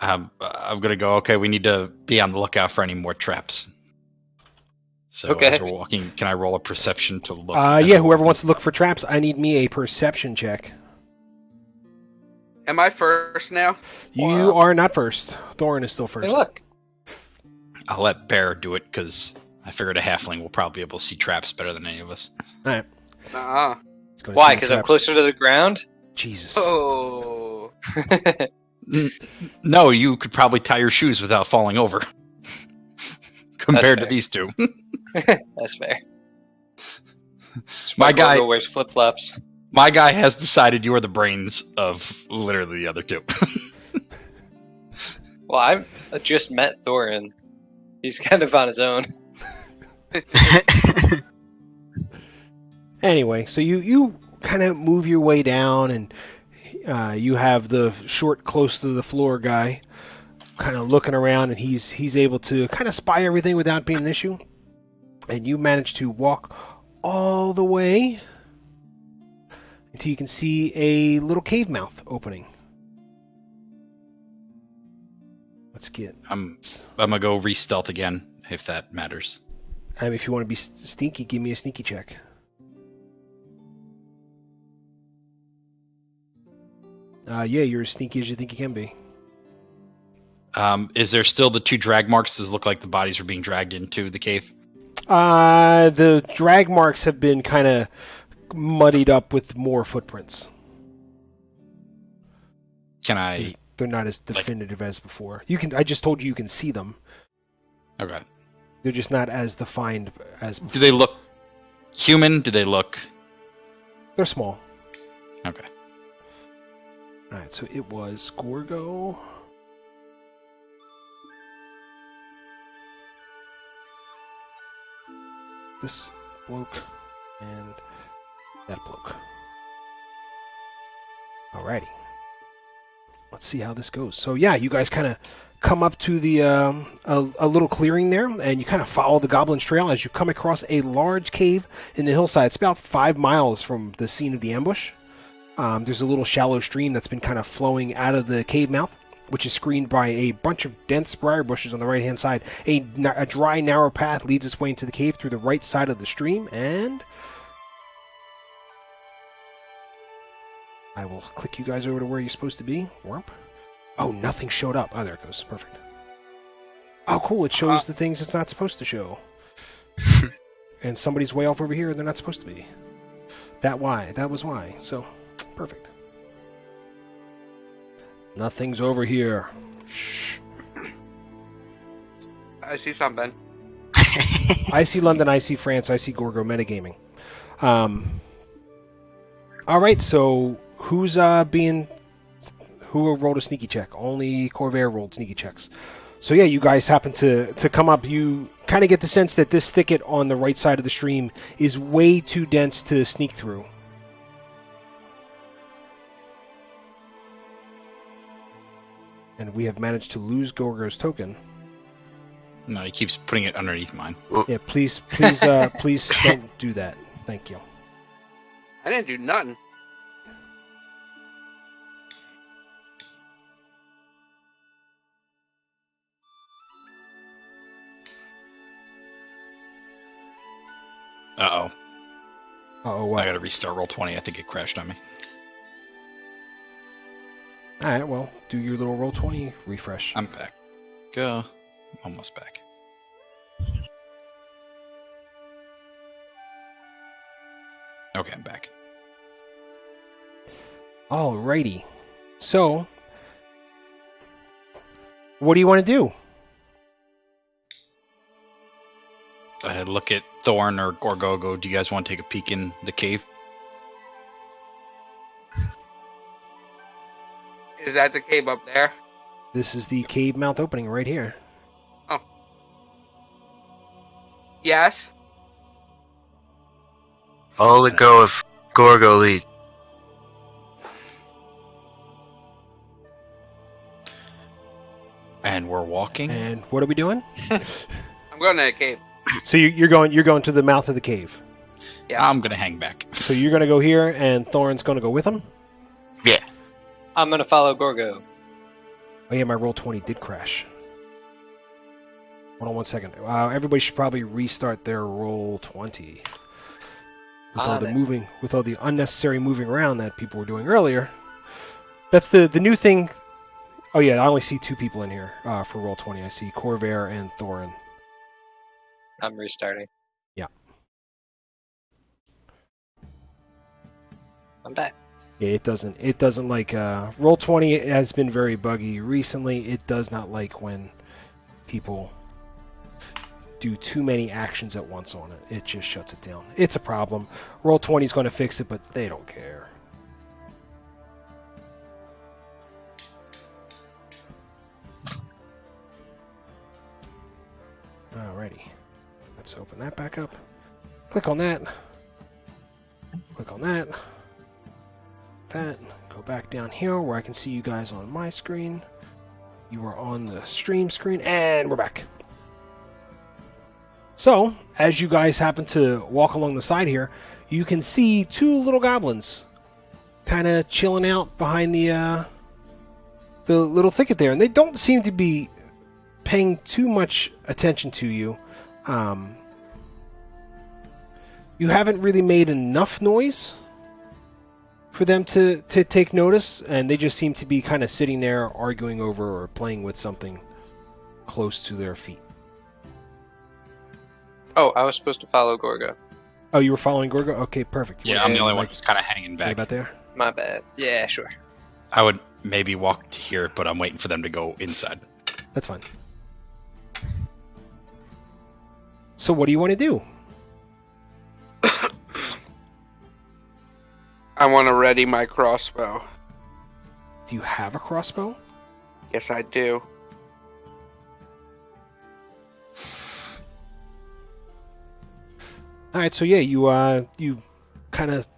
I'm gonna go, okay, we need to be on the lookout for any more traps. So Okay. as we're walking, can I roll a perception to look? Yeah, whoever wants to look for traps, I need me a perception check. Am I first now? You are not first. Thorin is still first. Hey, look. I'll let Bear do it because I figured a halfling will probably be able to see traps better than any of us. All right. Uh-uh. Let's go to Why? see Because I'm traps. closer to the ground? Jesus. Oh. No, you could probably tie your shoes without falling over. Compared to fair. these two. That's fair. My guy- Gorgo wears flip-flops. My guy has decided you are the brains of literally the other two. Well, I just met Thorin. He's kind of on his own. Anyway, so you kind of move your way down, and you have the short, close to the floor guy kind of looking around, and he's able to kind of spy everything without being an issue. And you manage to walk all the way until you can see a little cave mouth opening. Let's get. I'm gonna go re-stealth again, if that matters. If you want to be sneaky, give me a sneaky check. Yeah, you're as sneaky as you think you can be. Is there still the two drag marks? Does it look like the bodies are being dragged into the cave? The drag marks have been kind of muddied up with more footprints. Can I... They're not as definitive as before. I just told you can see them. Okay. They're just not as defined as before. Do they look human? Do they look... They're small. Okay. Alright, so it was Gorgo. This bloke and that bloke. Alrighty. Let's see how this goes. So yeah, you guys kind of come up to the a little clearing there, and you kind of follow the Goblin's trail as you come across a large cave in the hillside. It's about 5 miles from the scene of the ambush. There's a little shallow stream that's been kind of flowing out of the cave mouth, which is screened by a bunch of dense briar bushes on the right-hand side. A dry, narrow path leads its way into the cave through the right side of the stream, and I will click you guys over to where you're supposed to be. Warp. Oh, nothing showed up. Oh, there it goes. Perfect. Oh, cool. It shows the things it's not supposed to show. And somebody's way off over here, and they're not supposed to be. That was why. So, perfect. Nothing's over here. Shh. I see something. I see London, I see France, I see Gorgo metagaming. Alright, so who rolled a sneaky check? Only Corvair rolled sneaky checks. So yeah, you guys happen to come up. You kind of get the sense that this thicket on the right side of the stream is way too dense to sneak through. And we have managed to lose Gorgo's token. No, he keeps putting it underneath mine. Yeah, please don't do that. Thank you. I didn't do nothing. Uh-oh. Uh-oh, I what? gotta restart roll 20. I think it crashed on me. Alright, well, do your little roll 20 refresh. I'm back. Go. Almost back. Okay, I'm back. Alrighty. So, what do you want to do? Look at Thorn or Gorgogo. Do you guys want to take a peek in the cave? Is that the cave up there? This is the cave mouth opening right here. Oh. Yes. I'll let go if Gorgo leads. And we're walking. And what are we doing? I'm going to the cave. So you're going to the mouth of the cave. Yes. I'm gonna hang back. So you're going to go here, and Thorn's going to go with him? Yeah. I'm gonna follow Gorgo. Oh yeah, my roll 20 did crash. Hold on one second. Everybody should probably restart their roll 20. With all the unnecessary moving around that people were doing earlier. That's the new thing. Oh yeah, I only see 2 people in here for roll 20. I see Corvair and Thorin. I'm restarting. Yeah. I'm back. Yeah, it doesn't like roll 20 has been very buggy recently. It does not like when people do too many actions at once on it. It just shuts it down. It's a problem. Roll 20 is going to fix it, but they don't care. Alrighty. Let's open that back up. Click on that. Click on that. That. Go back down here where I can see you guys on my screen. You are on the stream screen, and we're back. So, as you guys happen to walk along the side here, you can see 2 little goblins kind of chilling out behind the little thicket there, and they don't seem to be paying too much attention to you. You haven't really made enough noise for them to take notice, and they just seem to be kind of sitting there arguing over or playing with something close to their feet. Oh, I was supposed to follow Gorgo. Oh, you were following Gorgo? Okay, perfect. Yeah, I'm the only one who's kind of hanging Right back. about there? My bad. Yeah, sure. I would maybe walk to here, but I'm waiting for them to go inside. That's fine. So what do you want to do? I want to ready my crossbow. Do you have a crossbow? Yes, I do. All right, so yeah, you kind of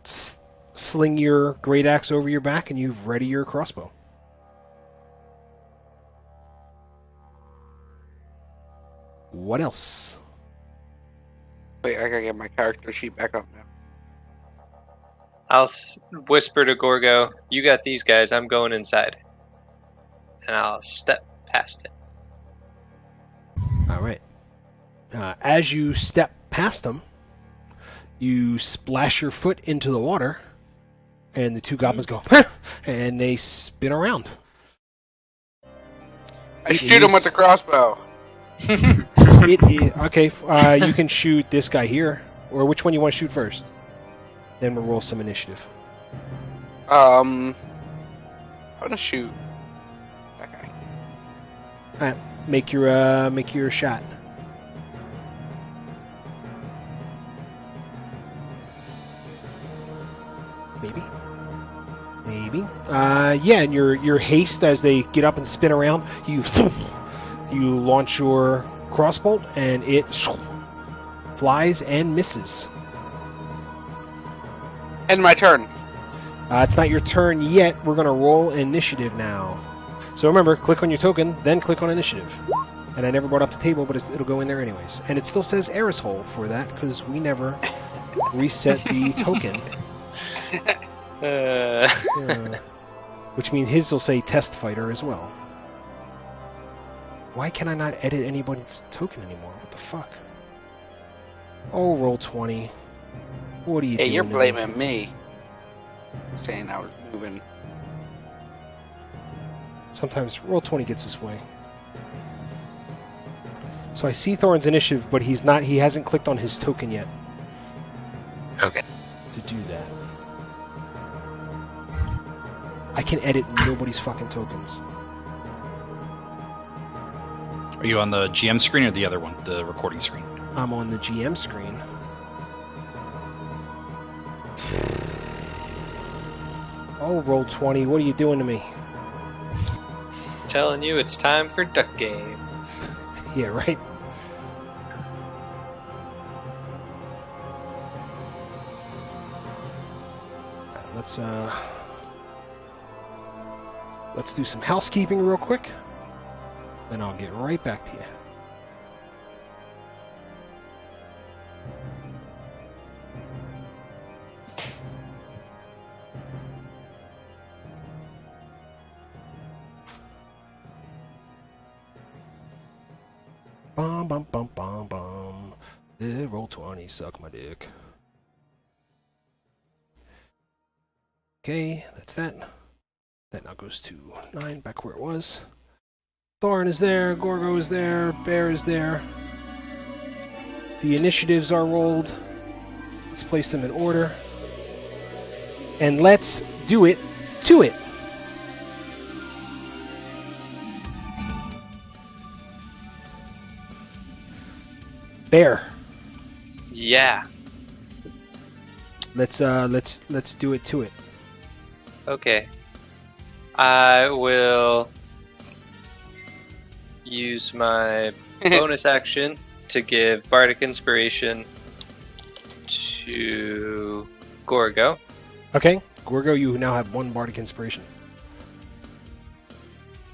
sling your great axe over your back, and you've ready your crossbow. What else? Wait, I gotta get my character sheet back up now. I'll whisper to Gorgo, "You got these guys. I'm going inside." And I'll step past it. All right. As you step past them, you splash your foot into the water, and the 2 goblins go, and they spin around. I shoot him with the crossbow. Okay, you can shoot this guy here, or which one you want to shoot first? Then we'll roll some initiative. I'm gonna shoot that guy. All right, make your shot. Maybe. Yeah, and your haste as they get up and spin around, you launch your crossbolt, and it flies and misses. End my turn. It's not your turn yet. We're going to roll initiative now. So remember, click on your token, then click on initiative. And I never brought up the table, but it'll go in there anyways. And it still says Eris Hole for that, because we never reset the token. Which means his will say Test Fighter as well. Why can I not edit anybody's token anymore? What the fuck? Oh, roll 20. What are you doing? Hey, you're blaming me. Saying I was moving. Sometimes roll 20 gets this way. So I see Thorin's initiative, but he hasn't clicked on his token yet Okay. to do that. I can edit nobody's fucking tokens. Are you on the GM screen or the other one, the recording screen? I'm on the GM screen. Oh, roll 20. What are you doing to me? Telling you it's time for duck game. Yeah, right. Let's do some housekeeping real quick. Then I'll get right back to you. Bum bum bum bum bum. Roll 20, suck my dick. Okay, that's that. That now goes to 9, back where it was. Thorin is there, Gorgo is there, Bear is there. The initiatives are rolled. Let's place them in order. And let's do it to it. Bear. Yeah. Let's do it to it. Okay. I will use my bonus action to give Bardic Inspiration to Gorgo. Okay, Gorgo, you now have 1 Bardic Inspiration.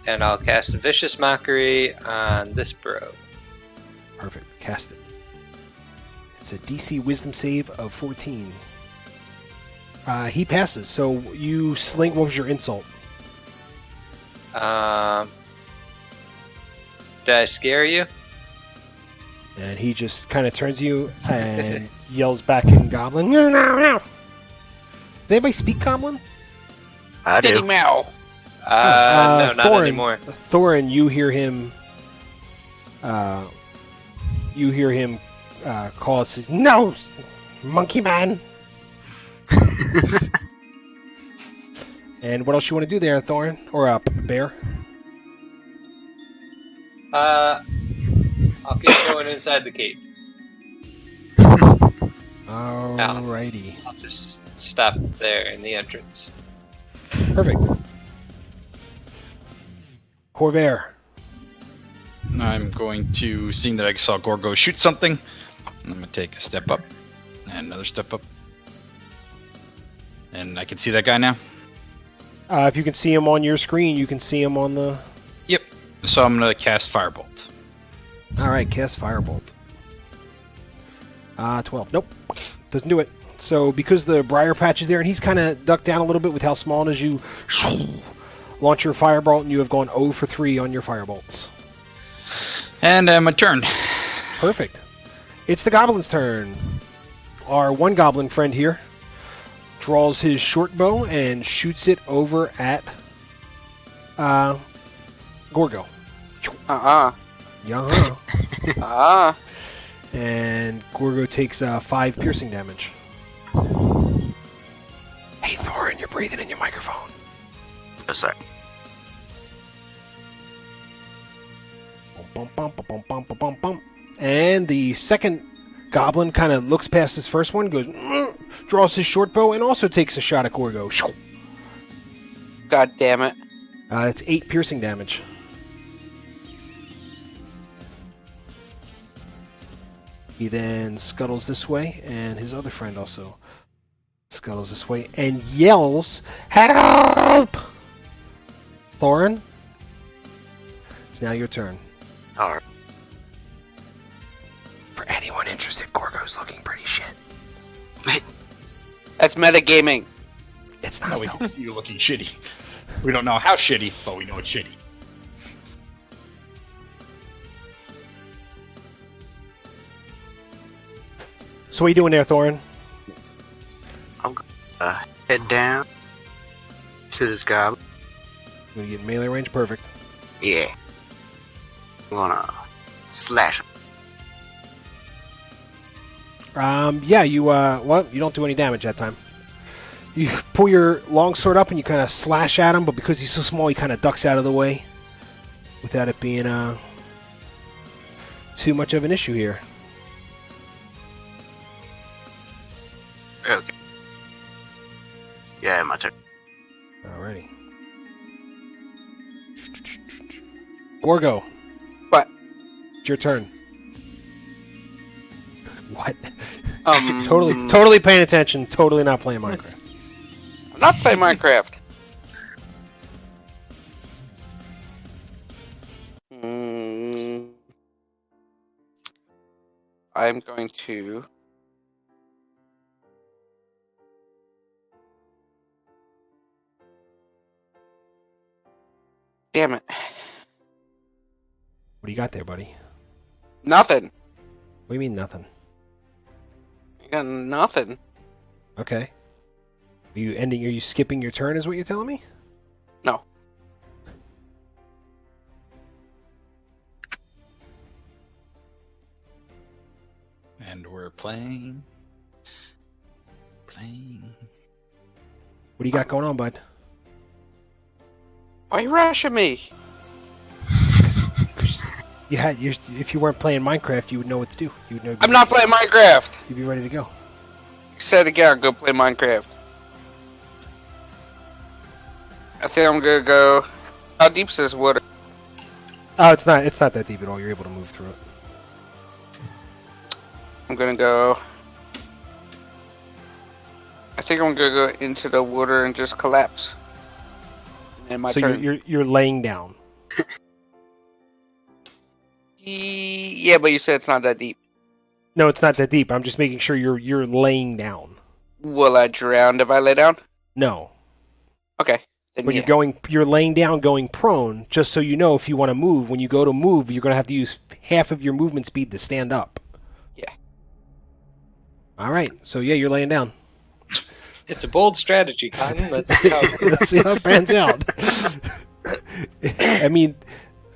And I'll cast Vicious Mockery on this bro. Perfect. Cast it. It's a DC Wisdom save of 14. He passes, so you sling. What was your insult? Did I scare you? And he just kind of turns to you and yells back in Goblin. No, no, no. Does anybody speak Goblin? I do. Meow. No, not Thorin, anymore. Thorin, you hear him. Call it. Says, "No, monkey man." And what else you want to do there, Thorin or Bear? I'll keep going inside the cave. Alrighty. I'll just stop there in the entrance. Perfect. Corvair. I'm going to, seeing that I saw Gorgo shoot something, I'm going to take a step up and another step up. And I can see that guy now? If you can see him on your screen, you can see him on the... Yep. So I'm going to cast Firebolt. Alright, cast Firebolt. 12. Nope. Doesn't do it. So, because the briar patch is there, and he's kind of ducked down a little bit with how small it is, you launch your Firebolt, and you have gone 0 for 3 on your Firebolts. And my turn. Perfect. It's the Goblin's turn. Our one Goblin friend here draws his short bow and shoots it over at Gorgo. Yeah. And Gorgo takes 5 piercing damage. Hey, Thorin, you're breathing in your microphone. Yes, sir. Bum, bum, bum, bum, bum, bum, bum. And the second Goblin kind of looks past his first one, goes, draws his short bow, and also takes a shot at Gorgo. God damn it. It's 8 piercing damage. He then scuttles this way, and his other friend also scuttles this way, and yells, "Help!" Thorin, it's now your turn. Alright. For anyone interested, Gorgo's looking pretty shit. That's metagaming. It's No, not, we though. can see you looking shitty. We don't know how shitty, but we know it's shitty. So what are you doing there, Thorin? I'm gonna head down to this goblin. Gonna get melee range, perfect. Yeah. You wanna slash him. Yeah, you you don't do any damage that time. You pull your longsword up and you kind of slash at him, but because he's so small, he kind of ducks out of the way without it being too much of an issue here. Okay. Yeah, my turn. Alrighty. Gorgo. What? It's your turn. What? Um, Totally paying attention. Totally not playing Minecraft. I'm not playing Minecraft. I'm going to. Damn it. What do you got there, buddy? Nothing. What do you mean nothing? I got nothing. Okay. Are you skipping your turn is what you're telling me? No. And we're playing. What do you got going on, bud? Why are you rushing me? If you weren't playing Minecraft, you would know what to do. You would know. I'm not playing Minecraft! You'd be ready to go. Said again, I'll go play Minecraft. I think I'm gonna go. How deep's this water? Oh, it's not that deep at all. You're able to move through it. I'm gonna go. I think I'm gonna go into the water and just collapse. And my So turn. you're laying down. Yeah, but you said it's not that deep. No, it's not that deep. I'm just making sure you're laying down. Will I drown if I lay down? No. Okay. Then But yeah. you're laying down, going prone, just so you know if you want to move, when you go to move, you're going to have to use half of your movement speed to stand up. Yeah. All right. So, yeah, you're laying down. It's a bold strategy, Cotton. Let's see how Let's see how it pans out. I mean,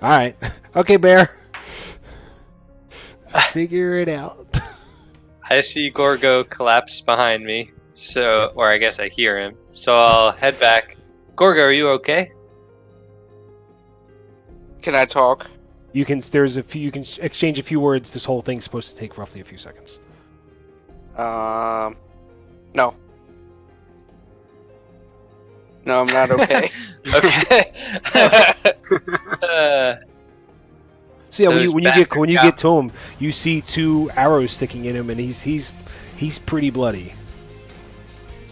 all right. Okay, Bear. Figure it out. I see Gorgo collapse behind me, or I guess I hear him. So I'll head back. Gorgo, are you okay? Can I talk? You can exchange a few words. This whole thing's supposed to take roughly a few seconds. No. No, I'm not okay. Okay. So yeah, Those when you get to him, you see 2 arrows sticking in him, and he's pretty bloody.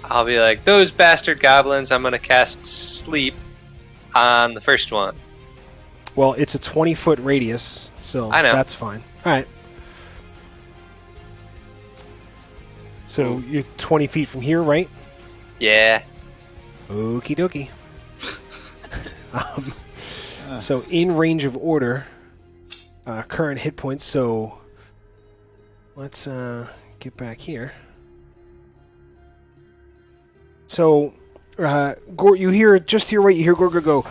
I'll be like, those bastard goblins, I'm going to cast sleep on the first one. Well, it's a 20-foot radius, so I know. that's fine. All right. So you're 20 feet from here, right? Yeah. Okie dokie. So in range of order, current hit points. So let's get back here. So you hear just to your right. You hear Gorgo go,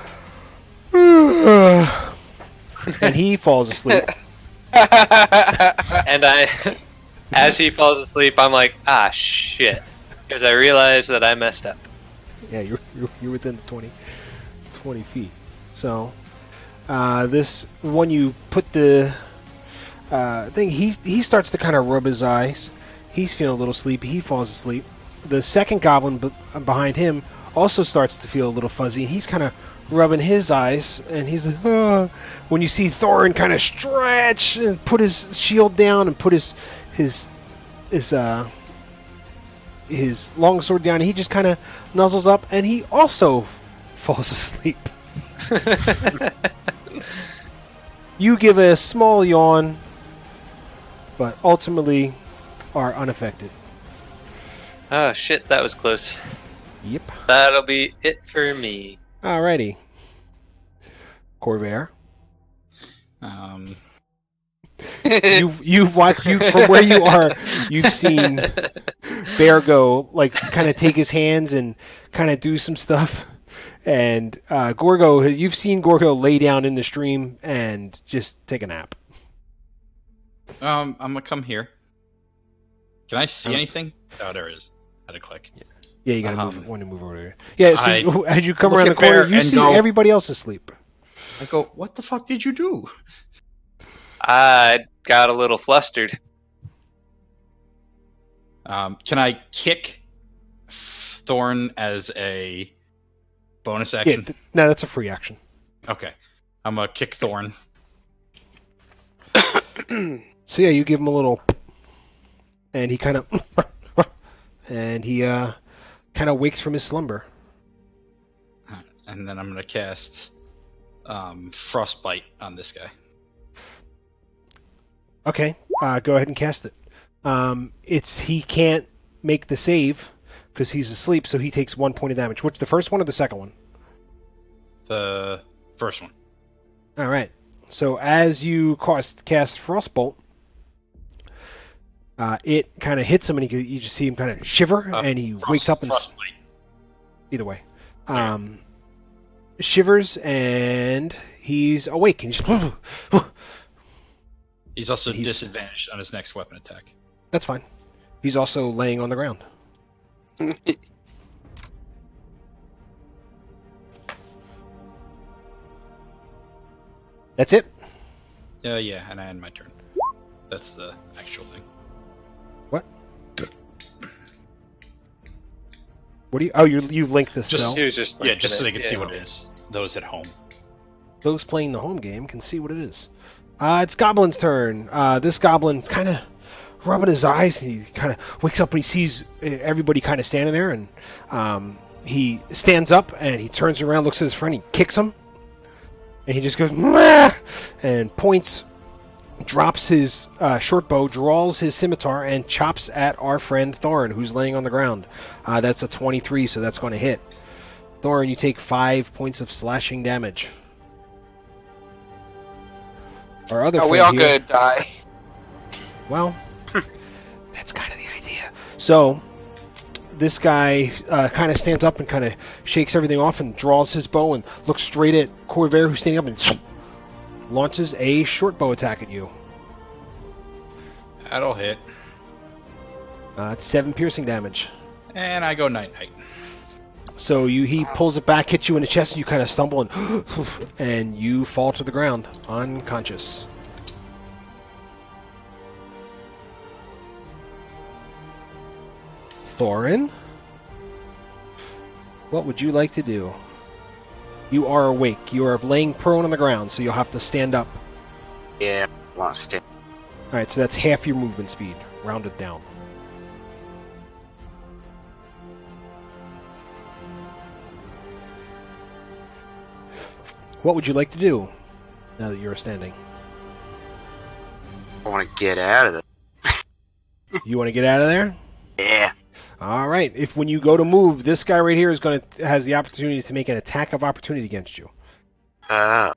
and he falls asleep. And as he falls asleep, I'm like, shit. Because I realize that I messed up. Yeah, you're within the 20 feet. So this when you put the thing, he starts to kind of rub his eyes. He's feeling a little sleepy. He falls asleep. The second goblin behind him also starts to feel a little fuzzy. He's kind of rubbing his eyes, and he's like, oh. When you see Thorin kind of stretch and put his shield down and put his longsword down, he just kind of nuzzles up, and he also falls asleep. You give a small yawn, but ultimately are unaffected. Oh shit, that was close. Yep. That'll be it for me. Alrighty. Corvair. You've watched from where you are. You've seen Bear go kind of take his hands and kind of do some stuff. And Gorgo, you've seen Gorgo lay down in the stream and just take a nap. I'm gonna come here. Can I see anything? Oh, there it is. I had to click. Yeah, you gotta move over there. Yeah, so as you come around the corner, you see everybody else asleep. I go, what the fuck did you do? I got a little flustered. Can I kick Thorn as a bonus action? Yeah, no, that's a free action. Okay. I'm gonna kick Thorn. So yeah, you give him a little, and he kind of, wakes from his slumber. And then I'm gonna cast Frostbite on this guy. Okay, go ahead and cast it. He can't make the save because he's asleep, so he takes 1 point of damage. Which, the first one or the second one? The first one. All right. So as you cast Frostbolt, it kind of hits him, and you just see him kind of shiver, and he wakes up and either way, shivers, and he's awake, and he's also disadvantaged on his next weapon attack. That's fine. He's also laying on the ground. That's it? Yeah, and I end my turn. That's the actual thing. What? What do you... Oh, you link the spell? Just so they can see what it is. Those at home. Those playing the home game can see what it is. It's Goblin's turn. This Goblin's kind of rubbing his eyes, and he kind of wakes up and he sees everybody kind of standing there, and he stands up, and he turns around, looks at his friend, he kicks him, and he just goes, "Mah!" and points, drops his short bow, draws his scimitar, and chops at our friend Thorin, who's laying on the ground. That's a 23, so that's going to hit. Thorin, you take 5 points of slashing damage. Our other friend we all here, gonna die? Well, that's kind of the idea. So, this guy kind of stands up and kind of shakes everything off and draws his bow and looks straight at Corvair, who's standing up, and launches a short bow attack at you. That'll hit. It's 7 piercing damage. And I go night-night. So he pulls it back, hits you in the chest, and you kind of stumble, and you fall to the ground, unconscious. Thorin, what would you like to do? You are awake. You are laying prone on the ground, so you'll have to stand up. Yeah, lost it. Alright, so that's half your movement speed, rounded down. What would you like to do now that you're standing? I want to get out of it. You want to get out of there? Yeah. All right. If when you go to move, this guy right here has the opportunity to make an attack of opportunity against you. Yeah,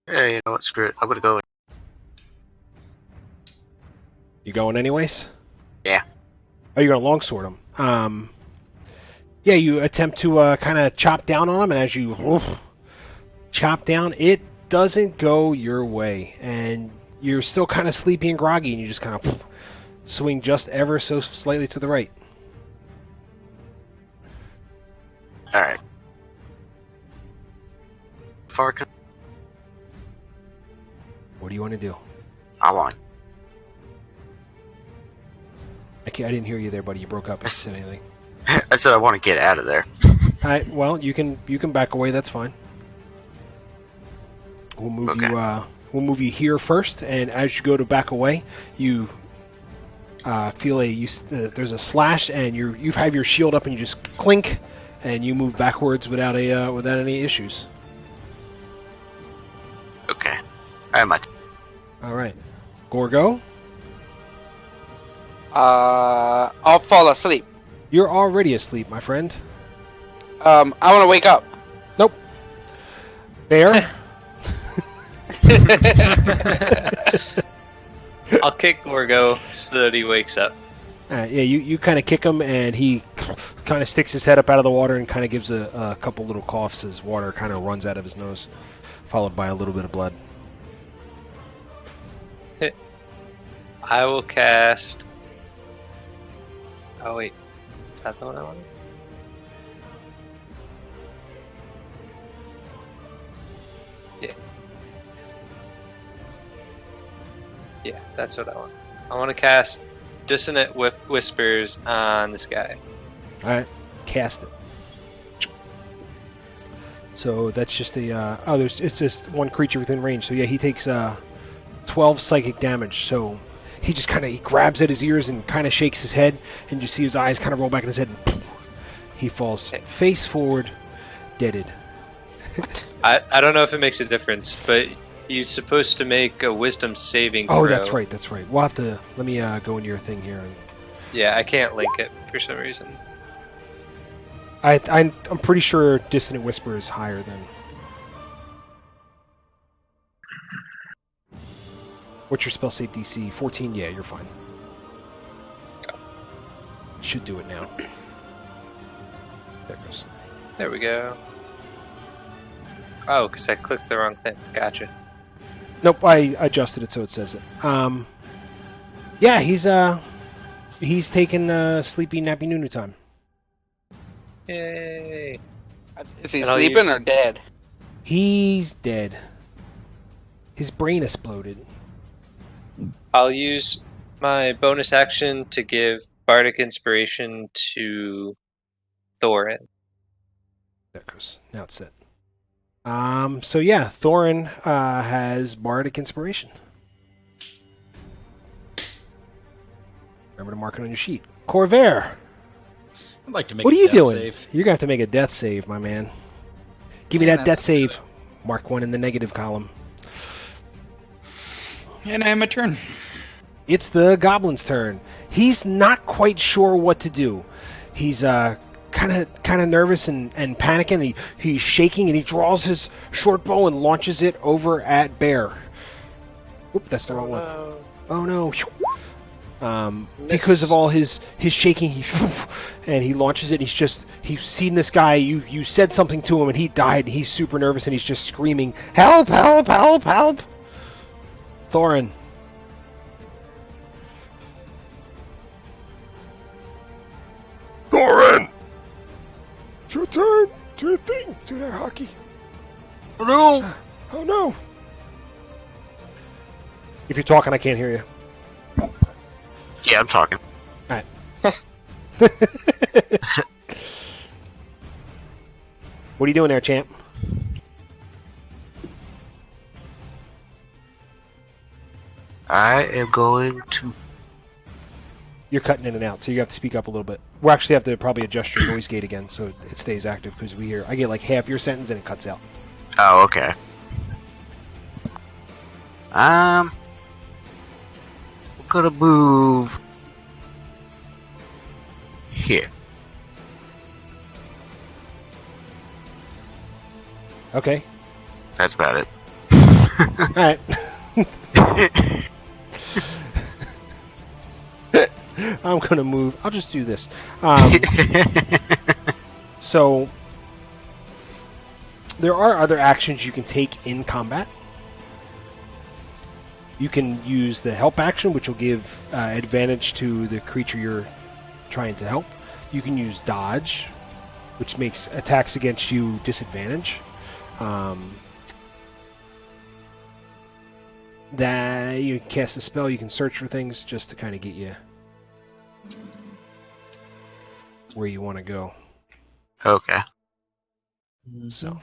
you know what? Screw it. I'm gonna go. You going anyways? Yeah. Oh, you're gonna longsword him. Yeah, you attempt to kind of chop down on him, and as you chop down, it doesn't go your way, and you're still kind of sleepy and groggy, and you just kind of swing just ever so slightly to the right. All right. Far can What do you want to do? I want. I didn't hear you there, buddy. You broke up. If you said anything. I said I want to get out of there. All right. Well, you can back away. That's fine. We'll move Okay. We'll move you here first, and as you go to back away, you feel there's a slash, and you have your shield up, and you just clink, and you move backwards without any issues. Okay. I have my. All right, Gorgo, I'll fall asleep. you're already asleep, my friend. I want to wake up. Nope. Bear. I'll kick Gorgo so that he wakes up. Yeah, you kind of kick him, and he kind of sticks his head up out of the water and kind of gives a couple little coughs as water kind of runs out of his nose, followed by a little bit of blood. I will cast. Oh wait, is that the one I wanted? Yeah. Yeah, that's what I want. I want to cast Dissonant Whispers on this guy. All right, cast it. So that's just a it's just one creature within range. So yeah, he takes 12 psychic damage. So he just kind of he grabs at his ears and kind of shakes his head, and you see his eyes kind of roll back in his head, and he falls face forward, deaded. I don't know if it makes a difference, but he's supposed to make a Wisdom saving throw. Oh, that's right. That's right. We'll have to let me go into your thing here. Yeah, I can't link it for some reason. I'm pretty sure Dissonant Whisper is higher than. What's your spell save DC? 14? Yeah, you're fine. Should do it now. There it goes. There we go. Oh, because I clicked the wrong thing. Gotcha. Nope, I adjusted it so it says it. Yeah, he's taking sleepy nappy nunu time. Yay! Is he And I'll sleeping use- or dead? He's dead. His brain exploded. I'll use my bonus action to give Bardic Inspiration to Thorin. There it goes. Now it's set. So yeah, Thorin has Bardic Inspiration. Remember to mark it on your sheet. Corvair, I'd like to make what a are you death doing? save. You're gonna have to make a death save, my man. Give me Yeah, that death that's save. Mark 1 in the negative column. And I have my turn. It's the goblin's turn. He's not quite sure what to do. He's kind of nervous and panicking. He's shaking, and he draws his short bow and launches it over at Bear. Oop, that's the wrong one. Oh no! Because of all his shaking, he launches it. He's seen this guy. You said something to him, and he died. And he's super nervous, and he's just screaming, "Help! Help! Help! Help!" Thorin. Thorin! It's your turn! Do your thing! Do that hockey! Oh no! Oh no! If you're talking, I can't hear you. Yeah, I'm talking. Alright. What are you doing there, champ? I am going to. You're cutting in and out, so you have to speak up a little bit. We'll actually have to probably adjust your noise gate again so it stays active, because I get like half your sentence and it cuts out. Oh, okay. We're gonna move here. Okay. That's about it. Alright. I'm gonna move. I'll just do this. So there are other actions you can take in combat. You can use the help action, which will give advantage to the creature you're trying to help. You can use dodge, which makes attacks against you disadvantage. That you can cast a spell, you can search for things just to kind of get you where you want to go. Okay. So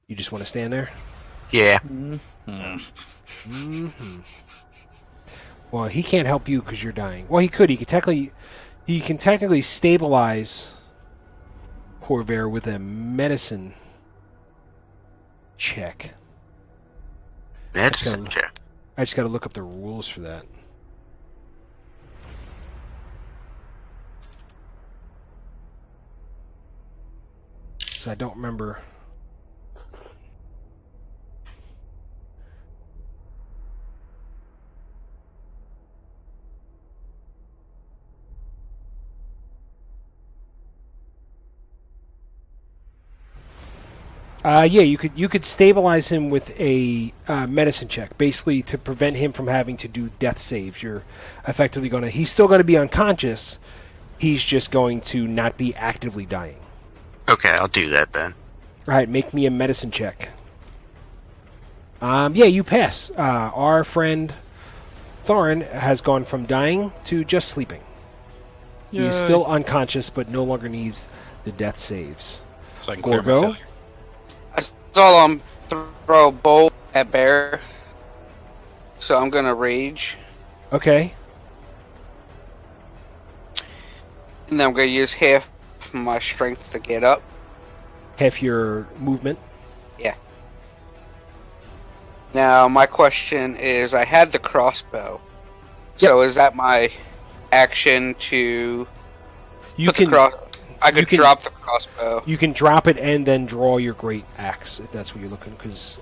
you just want to stand there? Yeah. Mm-hmm. Well, he can't help you because you're dying. Well, he could. He can technically stabilize Corvair with a medicine check. Medicine check. I just got to look up the rules for that. So I don't remember. Yeah, you could stabilize him with a medicine check, basically to prevent him from having to do death saves. You're effectively going to... He's still going to be unconscious. He's just going to not be actively dying. Okay, I'll do that then. All right, make me a medicine check. Yeah, you pass. Our friend Thorin has gone from dying to just sleeping. Yay. He's still unconscious, but no longer needs the death saves. So I can clear my Gorgo? failure. I saw him throw a bolt at Bear, so I'm gonna rage, Okay. and then I'm gonna use half my strength to get up. Half your movement. Yeah. Now my question is, I had the crossbow, so is that my action to You put can the cross? I could can- drop the crossbow, you can drop it and then draw your great axe if that's what you're looking. Because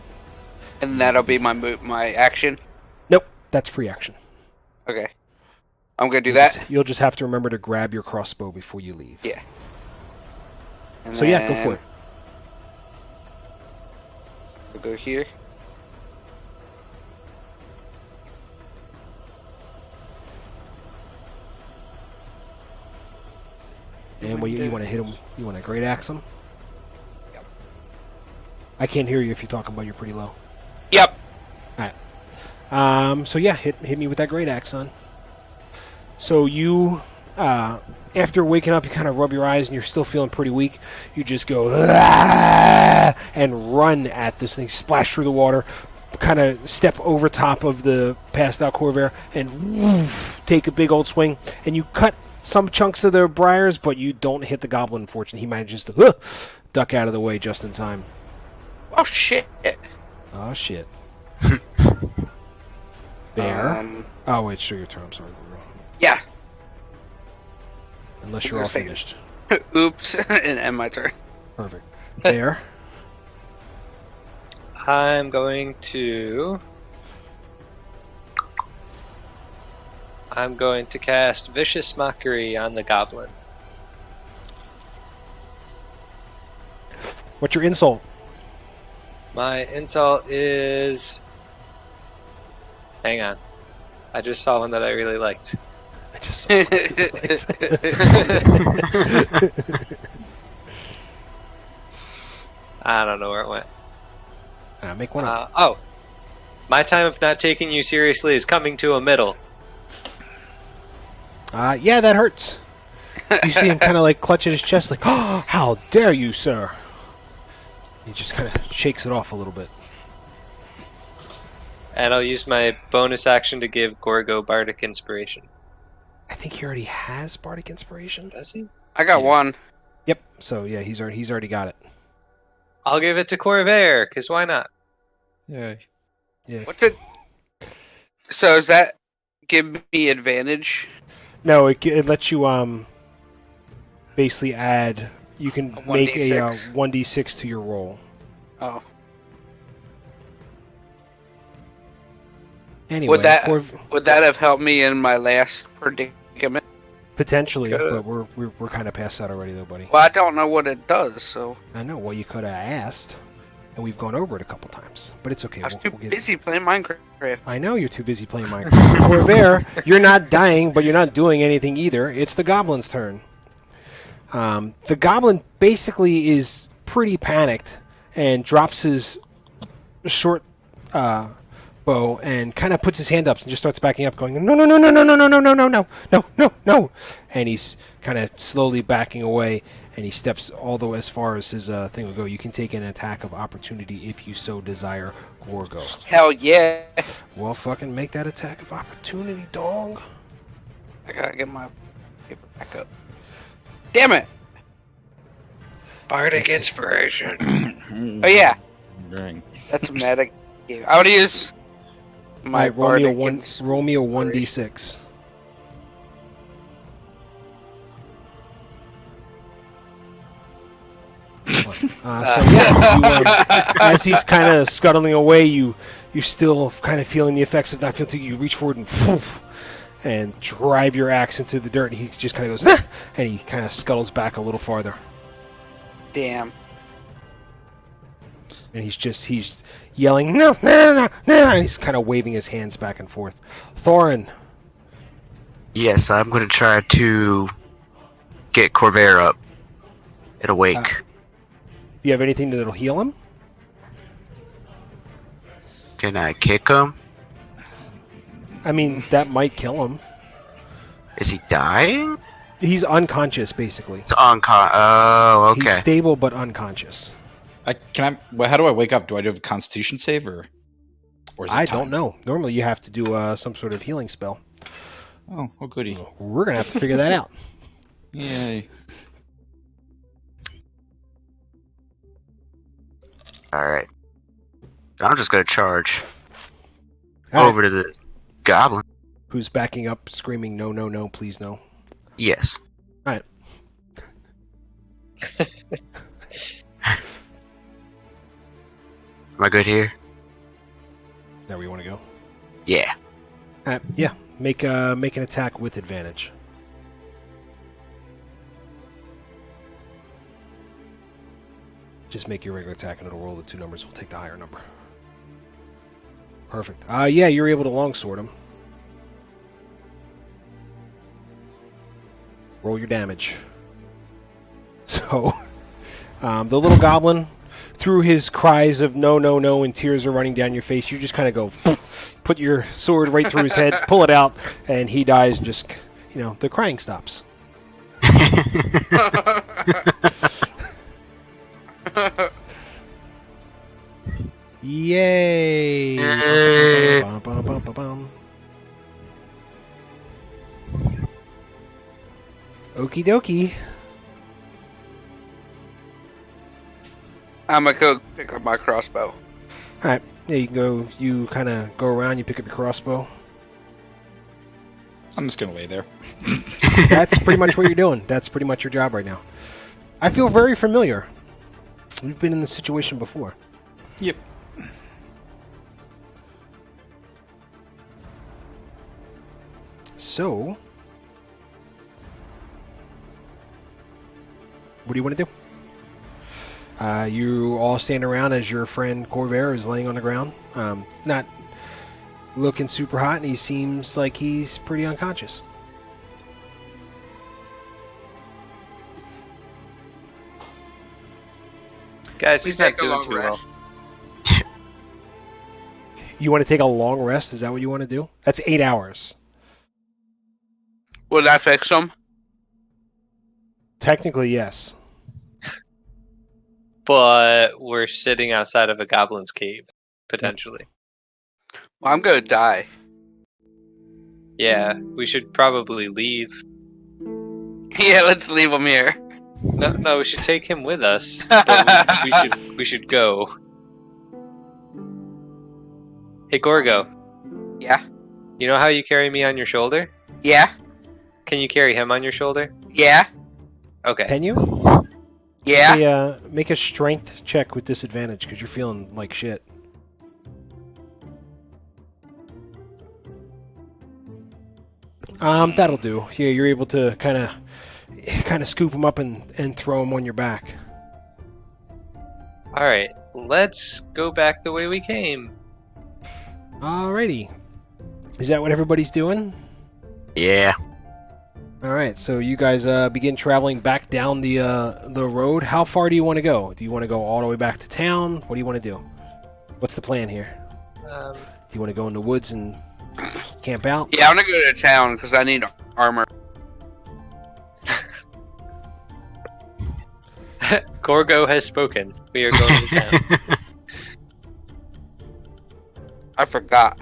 and that'll be my action. nope, that's free action. Okay, I'm gonna do that. You'll just have to remember to grab your crossbow before you leave. Yeah. And So yeah, go then for it. We'll go here. And what you want to hit him? You want to great axe him? Yep. I can't hear you if you're talking about. You're pretty low. Yep. So yeah, hit me with that great axe, son. So you, after waking up, you kind of rub your eyes and you're still feeling pretty weak. You just go "Ah!" and run at this thing, splash through the water, kind of step over top of the passed out Corvair, and woof, take a big old swing. And you cut some chunks of their briars, but you don't hit the goblin. Unfortunately, he manages to duck out of the way just in time. Oh shit. Oh shit. Bear. Oh wait, sure, your turn. I'm sorry. Yeah. Unless you're all finished. Oops. And end my turn. Perfect. Bear. I'm going to cast Vicious Mockery on the goblin. What's your insult? My insult is... Hang on. I just saw one that I really liked. I just I don't know where it went. make one up. Oh. My time of not taking you seriously is coming to a middle. Yeah, that hurts. You see him kind of like clutch at his chest, like, "Oh, how dare you, sir!" He just kind of shakes it off a little bit. And I'll use my bonus action to give Gorgo Bardic Inspiration. I think he already has Bardic Inspiration. Does he? I got one. Yep. So yeah, he's already got it. I'll give it to Corvair, because why not? Yay. Yeah. What's it? So does that give me advantage? No, it lets you basically add. You can A make a 1d6. 1d6 to your roll. Oh. Anyway, Would that have helped me in my last predicament? potentially, Good. but we're kind of past that already, though, buddy. Well, I don't know what it does, so I know. Well, you could have asked, and we've gone over it a couple times, but it's okay. I was We'll too get busy playing Minecraft. I know you're too busy playing Minecraft. Corvair, you're not dying, but you're not doing anything either. It's the goblin's turn. The goblin basically is pretty panicked and drops his short bow and kind of puts his hand up and just starts backing up, going, "No, no, no, no, no, no, no, no, no, no, no, no, no, no!" And he's kind of slowly backing away, and he steps all the way as far as his thing will go. You can take an attack of opportunity if you so desire, Gorgo. Hell yeah! Well, fucking make that attack of opportunity, dog. I gotta get my paper back up. Damn it! Bardic Inspiration. Oh yeah, Dang. that's a meta game. I would use my Alright, roll me a Bardic one. Ins- Roll me a 1d6. So yeah, as he's kind of scuttling away, you're still kind of feeling the effects of not feeling. Till you reach forward and drive your axe into the dirt, and he just kind of goes, "Ah!" And he kind of scuttles back a little farther. Damn. and he's yelling no, no, no, no, and he's kind of waving his hands back and forth. Thorin. Yes, I'm going to try to get Corvair up and awake. Do you have anything that'll heal him? Can I kick him? I mean, that might kill him. Is he dying? He's unconscious, basically. It's Oh, okay. He's stable but unconscious. Well, how do I wake up? Do I do a Constitution save or is it I time? don't know. Normally, you have to do some sort of healing spell. Oh, goody. We're gonna have to figure that out. Yay. Alright. I'm just going to charge All right. over to the goblin. Who's backing up, screaming, "No, no, no! Please, no!" Yes. All right. Am I good here? Now where you want to go? Yeah. Yeah. Make an attack with advantage. Just make your regular attack and it'll roll the two numbers. We'll take the higher number. Perfect. Yeah, you're able to longsword him. Roll your damage. So, the little goblin, through his cries of no, no, no, and tears are running down your face, you just kind of go, put your sword right through his head, pull it out, and he dies. Just, the crying stops. Yay! Yay. Bum, bum, bum, bum, bum. Okie dokie. I'm gonna go pick up my crossbow. Alright, yeah, you can go, you kind of go around, you pick up your crossbow. I'm just going to lay there. That's pretty much what you're doing. That's pretty much your job right now. I feel very familiar. We've been in this situation before. Yep. So, what do you want to do? You all stand around as your friend Corvair is laying on the ground. Not looking super hot, and he seems like he's pretty unconscious. Guys, he's not take a doing long too well. rest. You want to take a long rest? Is that what you want to do? That's 8 hours. Will that fix him? Technically, yes. But we're sitting outside of a goblin's cave, potentially. Well, I'm gonna die. Yeah, we should probably leave. Yeah, let's leave him here. No, we should take him with us. But we should go. Hey, Gorgo. Yeah. You know how you carry me on your shoulder? Yeah. Can you carry him on your shoulder? Yeah. Okay. Can you? Yeah. Make a strength check with disadvantage because you're feeling like shit. That'll do. Yeah, you're able to kind of scoop him up and throw him on your back. All right. Let's go back the way we came. Alrighty. Is that what everybody's doing? Yeah. Alright, so you guys begin traveling back down the road. How far do you want to go? Do you want to go all the way back to town? What do you want to do? What's the plan here? Do you want to go in the woods and camp out? Yeah, I'm gonna go to town because I need armor. Gorgo has spoken. We are going to town. I forgot.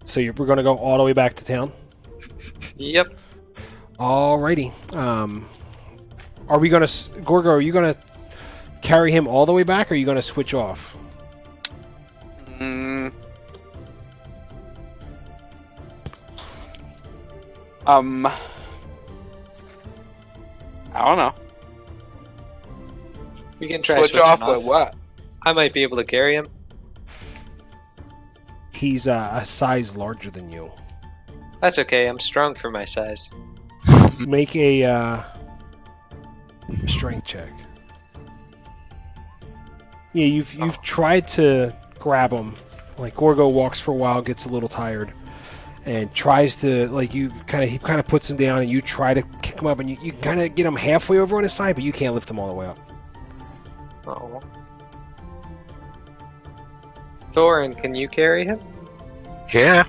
So we're going to go all the way back to town? Yep. Alrighty. Are we going to... Gorgo, are you going to carry him all the way back, or are you going to switch off? I don't know. We can try Switch switching off with what? I might be able to carry him. He's a size larger than you. That's okay. I'm strong for my size. Make a strength check. Yeah, you've tried to grab him. Like Gorgo walks for a while, gets a little tired, and tries to he kind of puts him down, and you try to kick him up, and you kind of get him halfway over on his side, but you can't lift him all the way up. Oh. Thorin, can you carry him? Yeah,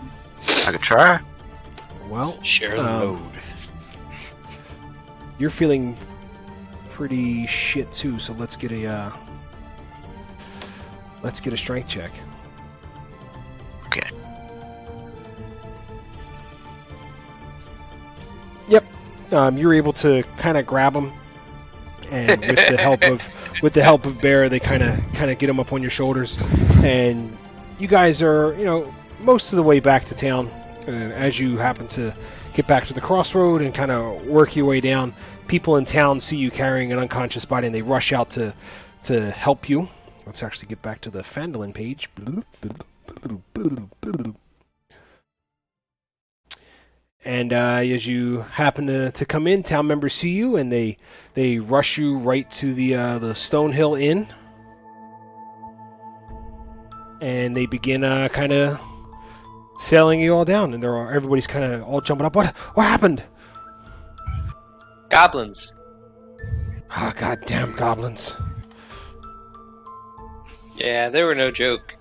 I could try. Well, Share the load. you're feeling pretty shit too, so let's get a strength check. Okay. Yep. You're able to kind of grab him, and with the help of Bear, they kind of get him up on your shoulders, and you guys are most of the way back to town. As you happen to get back to the crossroad and kind of work your way down, people in town see you carrying an unconscious body, and they rush out to help you. Let's actually get back to the Fandolin page. And as you happen to come in, town members see you, and they rush you right to the Stonehill Inn, and they begin kind of sailing you all down. And everybody's kind of all jumping up. What happened? Goblins. Ah, goddamn goblins! Yeah, they were no joke.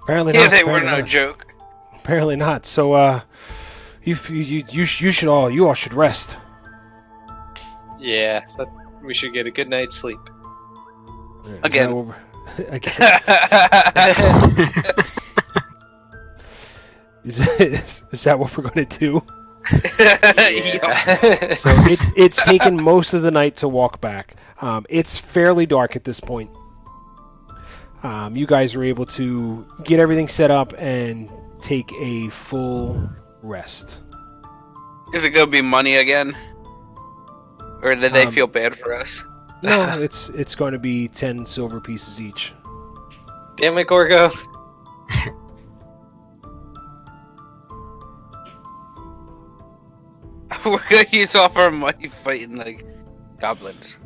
Apparently Yeah, not. they were no joke. Apparently not. So you all should rest. Yeah, but we should get a good night's sleep. Again. Again. Yeah. Is that what we're going to do? Yeah. So it's taken most of the night to walk back. It's fairly dark at this point. You guys are able to get everything set up and take a full rest. Is it gonna be money again? Or did they feel bad for us? No, it's going to be 10 silver pieces each. Damn it, Gorgo. We're gonna use off our money fighting like goblins.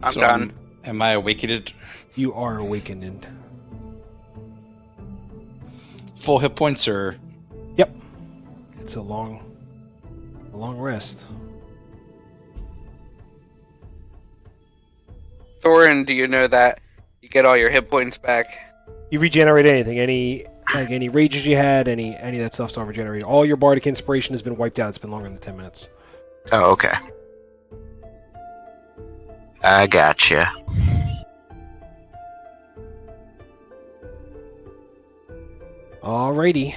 I'm done. Am I awakened? You are awakened. Full hit points, or Yep. It's a long rest. Thorin, do you know that you get all your hit points back? You regenerate anything, any rages you had, any of that stuff's not regenerated. All your bardic inspiration has been wiped out. It's been longer than 10 minutes. Oh, okay. I gotcha. Alrighty.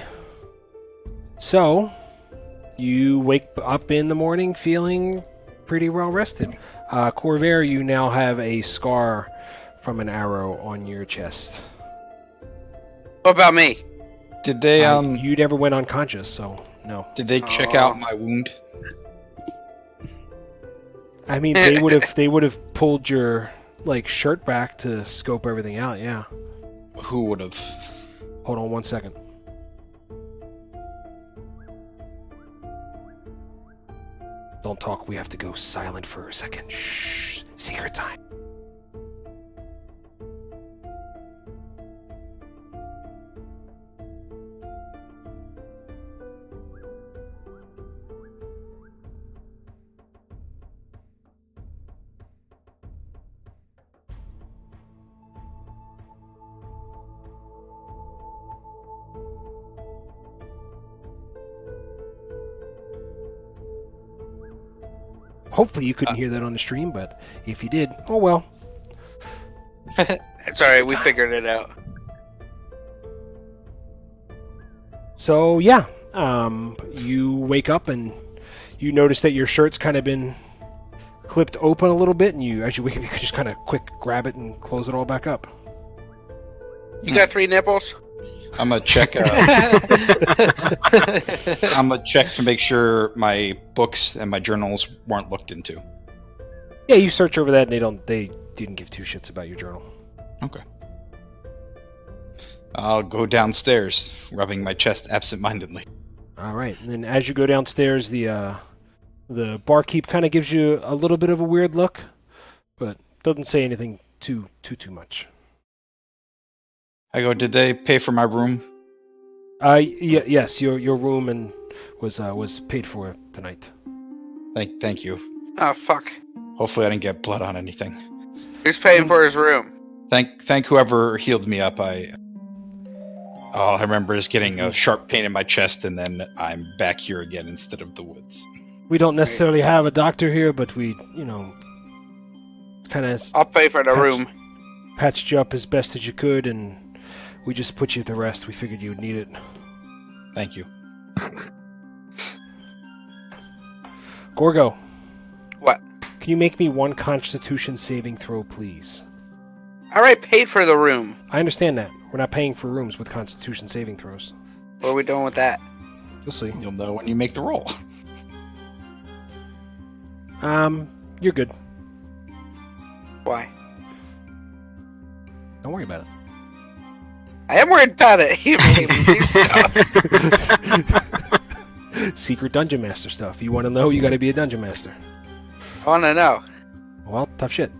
So, you wake up in the morning feeling pretty well rested. Corvair, you now have a scar from an arrow on your chest. What about me? did they You never went unconscious, so no. did they check out my wound? I mean, they would have pulled your shirt back to scope everything out. Yeah. Who would have? Hold on 1 second. Don't talk. We have to go silent for a second. Shh. Secret time. Hopefully you couldn't hear that on the stream, but if you did, oh well. It's alright, we figured it out. So yeah, you wake up and you notice that your shirt's kind of been clipped open a little bit, and as you wake up, you can just kind of quick grab it and close it all back up. You got 3 nipples? I'm gonna check. I'm gonna check to make sure my books and my journals weren't looked into. Yeah, you search over that, and they didn't give 2 shits about your journal. Okay. I'll go downstairs, rubbing my chest absentmindedly. All right, and then as you go downstairs, the barkeep kind of gives you a little bit of a weird look, but doesn't say anything too much. I go, did they pay for my room? Yes, your room and was paid for tonight. Thank you. Oh, fuck. Hopefully I didn't get blood on anything. Who's paying for his room? Thank whoever healed me up. All I remember is getting a sharp pain in my chest, and then I'm back here again instead of the woods. We don't necessarily have a doctor here, but we, kind of I'll pay for the room. patched you up as best as you could, and we just put you to rest. We figured you would need it. Thank you. Gorgo. What? Can you make me one Constitution saving throw, please? I already paid for the room. I understand that. We're not paying for rooms with Constitution saving throws. What are we doing with that? You'll see. You'll know when you make the roll. You're good. Why? Don't worry about it. I am worried about it. You made me do stuff. Secret Dungeon Master stuff. You want to know, you got to be a Dungeon Master. I want to know. Well, tough shit.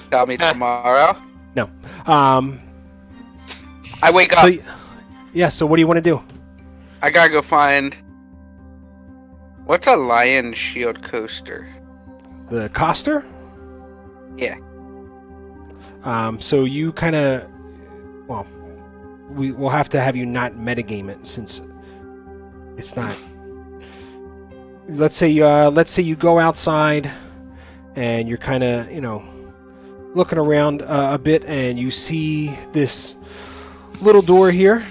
Tell me tomorrow. No. I wake up. So what do you want to do? I gotta go find... What's a lion shield coaster? The Coster? Yeah. So you kind of... Well, we'll have to have you not metagame it, since it's not... Let's say you go outside, and you're kind of, looking around a bit, and you see this little door here,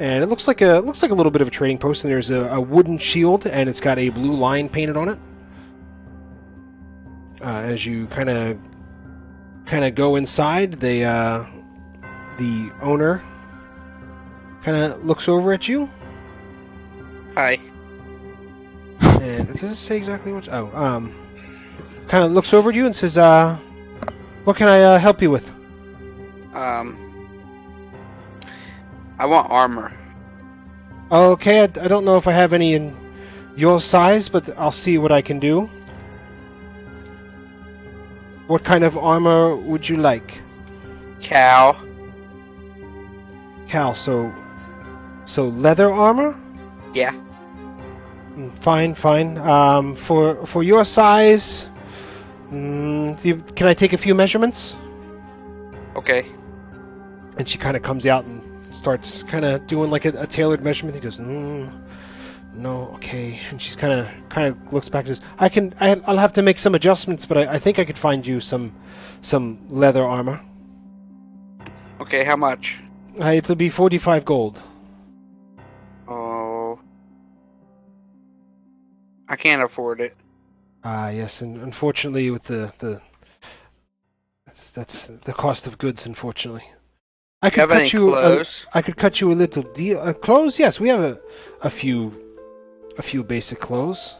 and it looks like a little bit of a trading post. And there's a wooden shield, and it's got a blue line painted on it. As you kind of go inside, the owner kind of looks over at you. Hi. And does it say exactly what? Kind of looks over at you and says, "What can I help you with?" I want armor. Okay, I don't know if I have any in your size, but I'll see what I can do. What kind of armor would you like? Cow. Cal, so leather armor? Yeah. Fine. For your size, can I take a few measurements? Okay. And she kind of comes out and starts kind of doing like a tailored measurement. He goes, no, okay. And she's kind of looks back and says, I'll have to make some adjustments, but I think I could find you some leather armor. Okay, how much? It'll be 45 gold. Oh. I can't afford it. Yes, and unfortunately with that's the cost of goods, unfortunately. I could Have any cut you clothes? I could cut you a little deal. Clothes? Yes, we have a few basic clothes.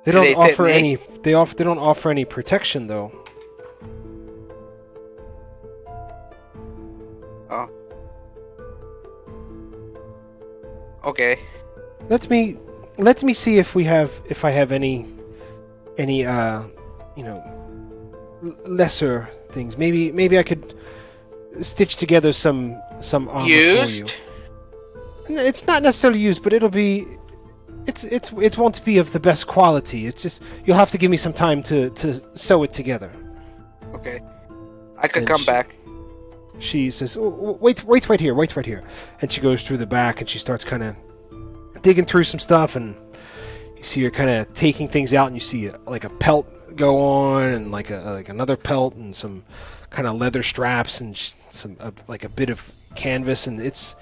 They Do don't they fit offer me? any. They don't offer any protection, though. Oh. Okay. Let me see if I have any lesser things. Maybe I could stitch together some armor Used? for you. It's not necessarily used, but it'll be. It won't be of the best quality. It's just you'll have to give me some time to sew it together. Okay. I could And come back. She says, oh, wait right here. And she goes through the back and she starts kind of digging through some stuff, and you see her kind of taking things out, and you see like a pelt go on, and like another pelt, and some kind of leather straps, and some like a bit of canvas, and it's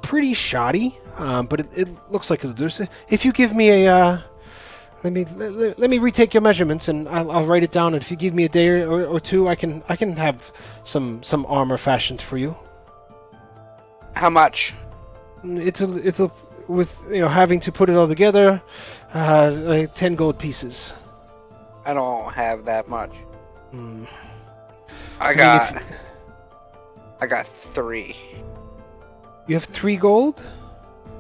pretty shoddy, but it looks like it'll do. So if you give me a let me retake your measurements, and I'll write it down. And if you give me a day or two, I can have some armor fashioned for you. How much? It's a with having to put it all together, like 10 gold pieces. I don't have that much. Mm. I got I got 3. You have 3 gold?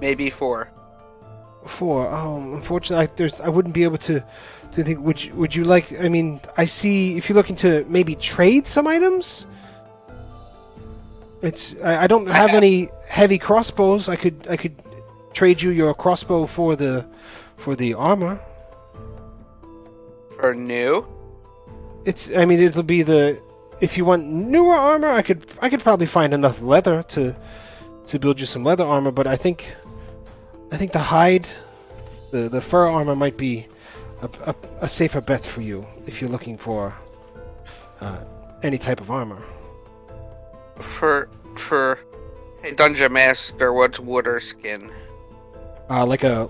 Maybe 4. 4. Oh, unfortunately, I wouldn't be able to think. Would you like? I mean, I see. If you're looking to maybe trade some items, I don't have any heavy crossbows. I could trade you your crossbow for the armor. For new? It'll be the. If you want newer armor, I could probably find enough leather to build you some leather armor. But I think the hide, the fur armor might be a safer bet for you if you're looking for any type of armor. For hey, Dungeon Master, what's water skin? Like a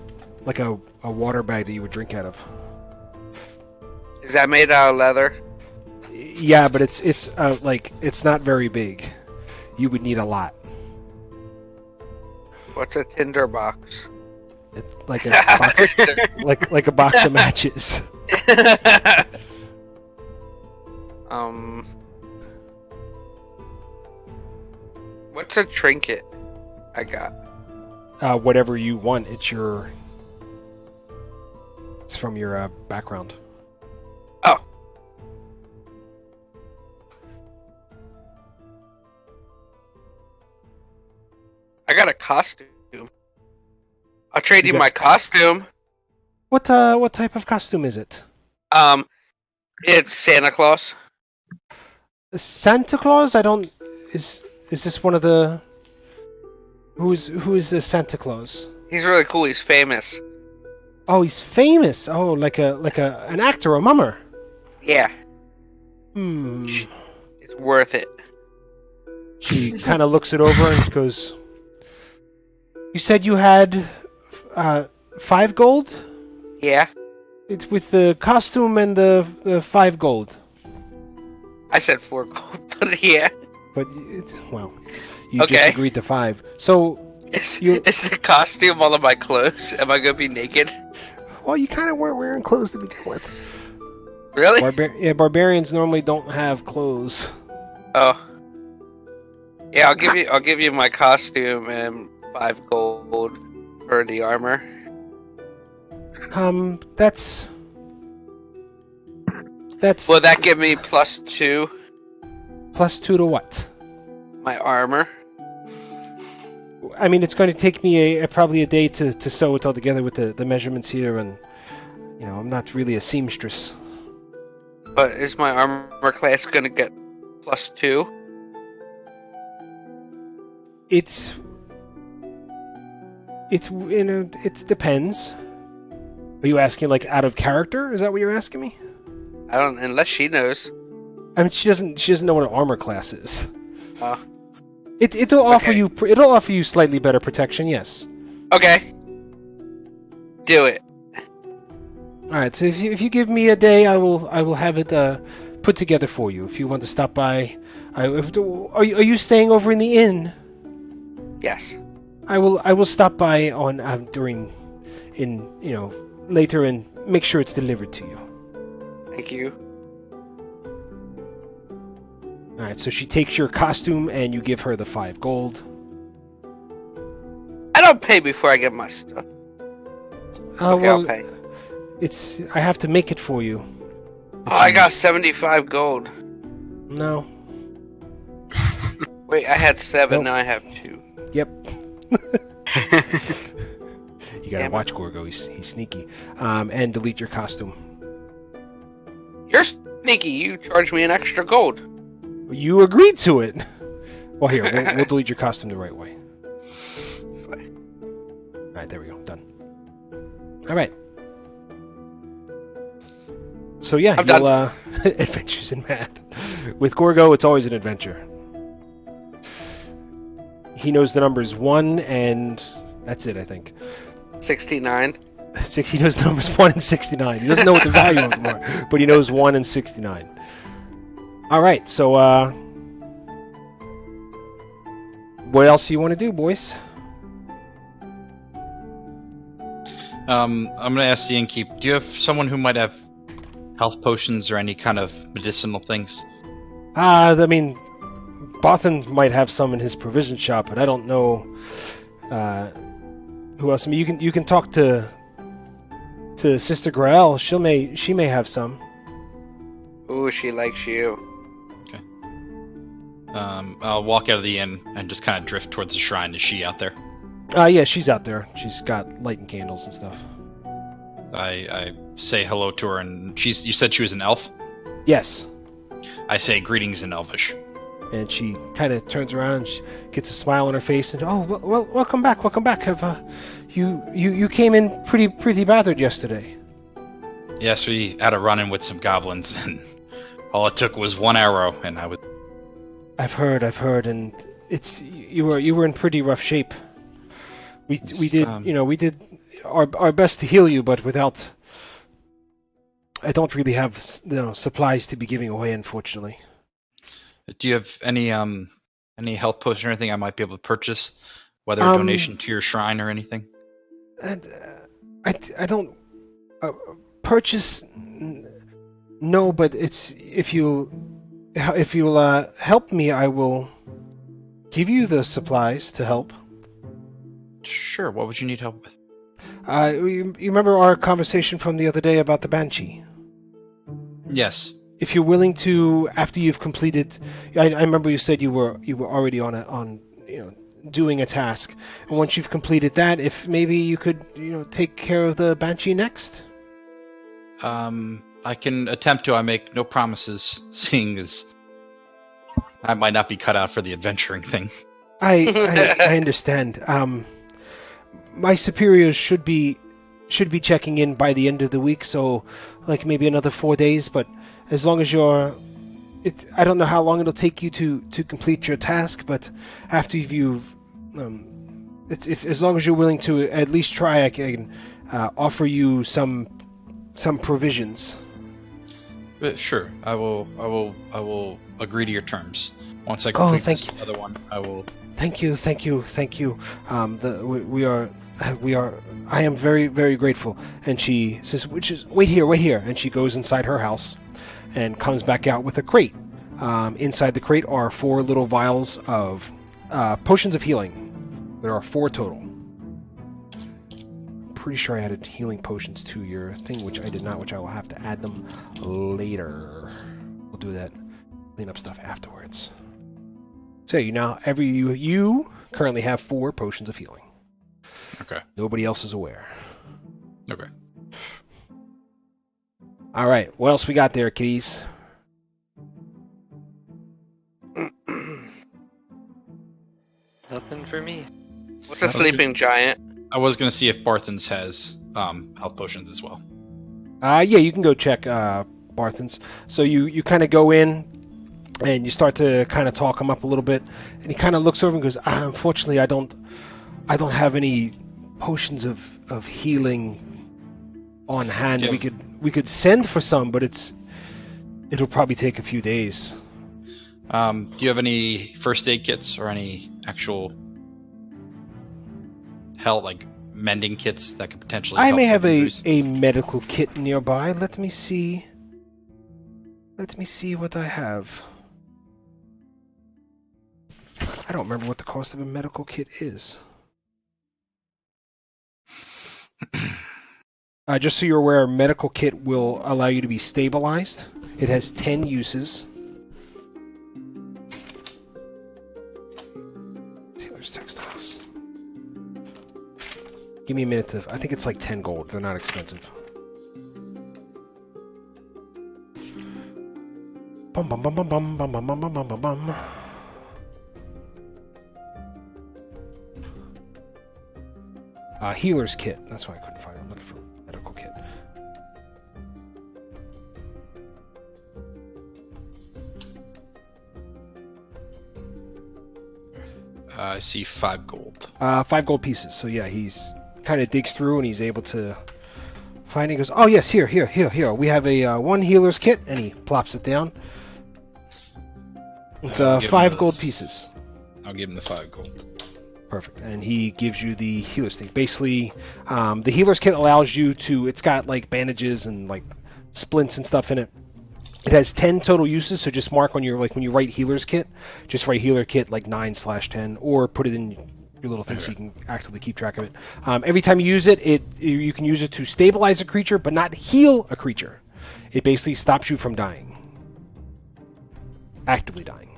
water bag that you would drink out of. Is that made out of leather? Yeah, but it's not very big. You would need a lot. What's a tinder box? It's like a box, like a box of matches. What's a trinket? I got. Whatever you want. It's from your background. Oh. I got a costume. I'll trade you my costume. What type of costume is it? It's Santa Claus. Santa Claus? Is this one of the? Who is the Santa Claus? He's really cool. He's famous. Oh, he's famous. Oh, like an actor, a mummer. Yeah. It's worth it. She kind of looks it over and goes, "You said you had 5 gold? Yeah. It's with the costume and the 5 gold." I said 4 gold, but yeah. But you just agreed to 5. So Is the costume all of my clothes? Am I gonna be naked? Well, you kind of weren't wearing clothes to begin with. Really? Barbarians normally don't have clothes. Oh. Yeah, I'll give you my costume and 5 gold for the armor. That's. Will that give me +2? +2 to what? My armor. I mean, it's going to take me probably a day to sew it all together with the measurements here, and I'm not really a seamstress. But is my armor class gonna get +2? It depends. Are you asking like out of character? Is that what you're asking me? I don't, unless she knows. I mean, she doesn't know what an armor class is. It'll Okay. offer you slightly better protection. Yes. Okay. Do it. All right. So if you give me a day, I will have it put together for you. If you want to stop by, are you staying over in the inn? Yes. I will stop by on later and make sure it's delivered to you. Thank you. All right. So she takes your costume and you give her the 5 gold. I don't pay before I get my stuff. Okay, I'll pay. I have to make it for you. Oh, I got 75 gold. No. Wait, I had 7, Nope. now I have 2. Yep. You gotta watch Gorgo. He's sneaky. And delete your costume. You're sneaky, you charged me an extra gold. You agreed to it. Well, here we'll delete your costume the right way. All right, there we go. Done. All right. So yeah, I'm done. Adventures in Math. With Gorgo, it's always an adventure. He knows the numbers 1 and that's it, I think. 69. He knows the numbers 1 and 69. He doesn't know what the value of them are, but he knows 1 and 69. All right, so what else do you want to do, boys? I'm gonna ask the innkeep. Do you have someone who might have health potions or any kind of medicinal things? I mean, Barthen might have some in his provision shop, but I don't know who else. I mean, you can talk to Sister Grael. She may have some. Ooh, she likes you. I'll walk out of the inn and just kind of drift towards the shrine. Is she out there? Yeah, she's out there. She's got lighting candles and stuff. I say hello to her, and you said she was an elf? Yes. I say greetings in Elvish. And she kind of turns around and she gets a smile on her face and, well, welcome back. Have you came in pretty bothered yesterday? Yes, we had a run-in with some goblins, and all it took was one arrow, and I was... I've heard, and you were in pretty rough shape. We did our best to heal you, but without... I don't really have supplies to be giving away, unfortunately. Do you have any health potions or anything I might be able to purchase, whether a donation to your shrine or anything? I don't purchase. No, but it's if you'll help me, I will give you the supplies to help. Sure. What would you need help with? You remember our conversation from the other day about the Banshee? Yes. If you're willing to, after you've completed, I remember you said you were already on doing a task, and once you've completed that, if maybe you could take care of the Banshee next. I can attempt to. I make no promises, seeing as I might not be cut out for the adventuring thing. I understand. My superiors should be checking in by the end of the week, so like maybe another 4 days. But as long as I don't know how long it'll take you to complete your task. But after as long as you're willing to at least try, I can offer you some provisions. Sure, I will agree to your terms. Once I complete this other one, I will. Thank you. I am very, very grateful. And she says, wait here. And she goes inside her house and comes back out with a crate. Inside the crate are 4 little vials of potions of healing. There are 4 total. I'm pretty sure I added healing potions to your thing, which I did not, which I will have to add them later. We'll do that. Clean up stuff afterwards. So you currently have 4 potions of healing. Okay. Nobody else is aware. Okay. All right. What else we got there, kiddies? Nothing for me. What's a sleeping giant? I was going to see if Barthen's has health potions as well. Yeah, you can go check Barthen's. So you kind of go in and you start to kind of talk him up a little bit, and he kind of looks over and goes, "Unfortunately, I don't have any potions of healing on hand. Yeah. We could send for some, but it'll probably take a few days." Do you have any first aid kits or any actual health, like mending kits that could potentially I help may have injuries? a medical kit nearby. Let me see what I have. I don't remember what the cost of a medical kit is. Just so you're aware, a medical kit will allow you to be stabilized. It has 10 uses. Taylor's Textiles. Give me a minute to... I think it's like 10 gold. They're not expensive. Bum bum bum bum bum bum bum bum bum bum bum. Healer's kit. That's why I couldn't find it. I'm looking for a medical kit. I see 5 gold. 5 gold pieces. So yeah, he's kind of digs through and he's able to find it. He goes, "Oh yes, here. We have a 1 healer's kit," and he plops it down. It's 5 gold pieces. I'll give him the 5 gold. Perfect. And he gives you the healer's thing. Basically, the healer's kit allows you to... It's got, like, bandages and, like, splints and stuff in it. It has 10 total uses, so just mark on your, like when you write healer's kit, just write healer kit like 9/10, or put it in your little thing so you can actively keep track of it. Every time you use it, you can use it to stabilize a creature, but not heal a creature. It basically stops you from dying. Actively dying.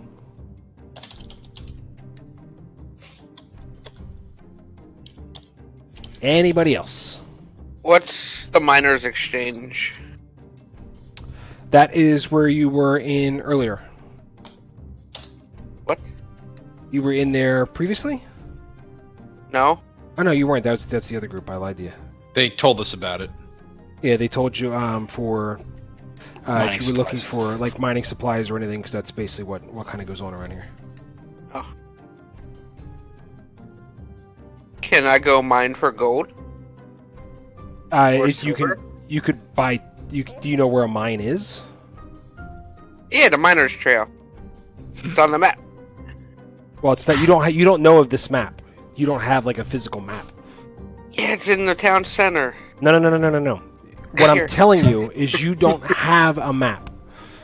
Anybody else? What's the Miners Exchange? That is where you were in earlier. What? You were in there previously? No? Oh no, you weren't. That's the other group. I lied to you. They told us about it. Yeah, they told you for Mining if you were looking supplies. for like mining supplies or anything, because that's basically what kind of goes on around here. Oh. Can I go mine for gold? Or You could buy. Do you know where a mine is? Yeah, the Miners Trail. It's on the map. Well, it's that you don't know of this map. You don't have like a physical map. Yeah, it's in the town center. No. What Here. I'm telling you is you don't have a map.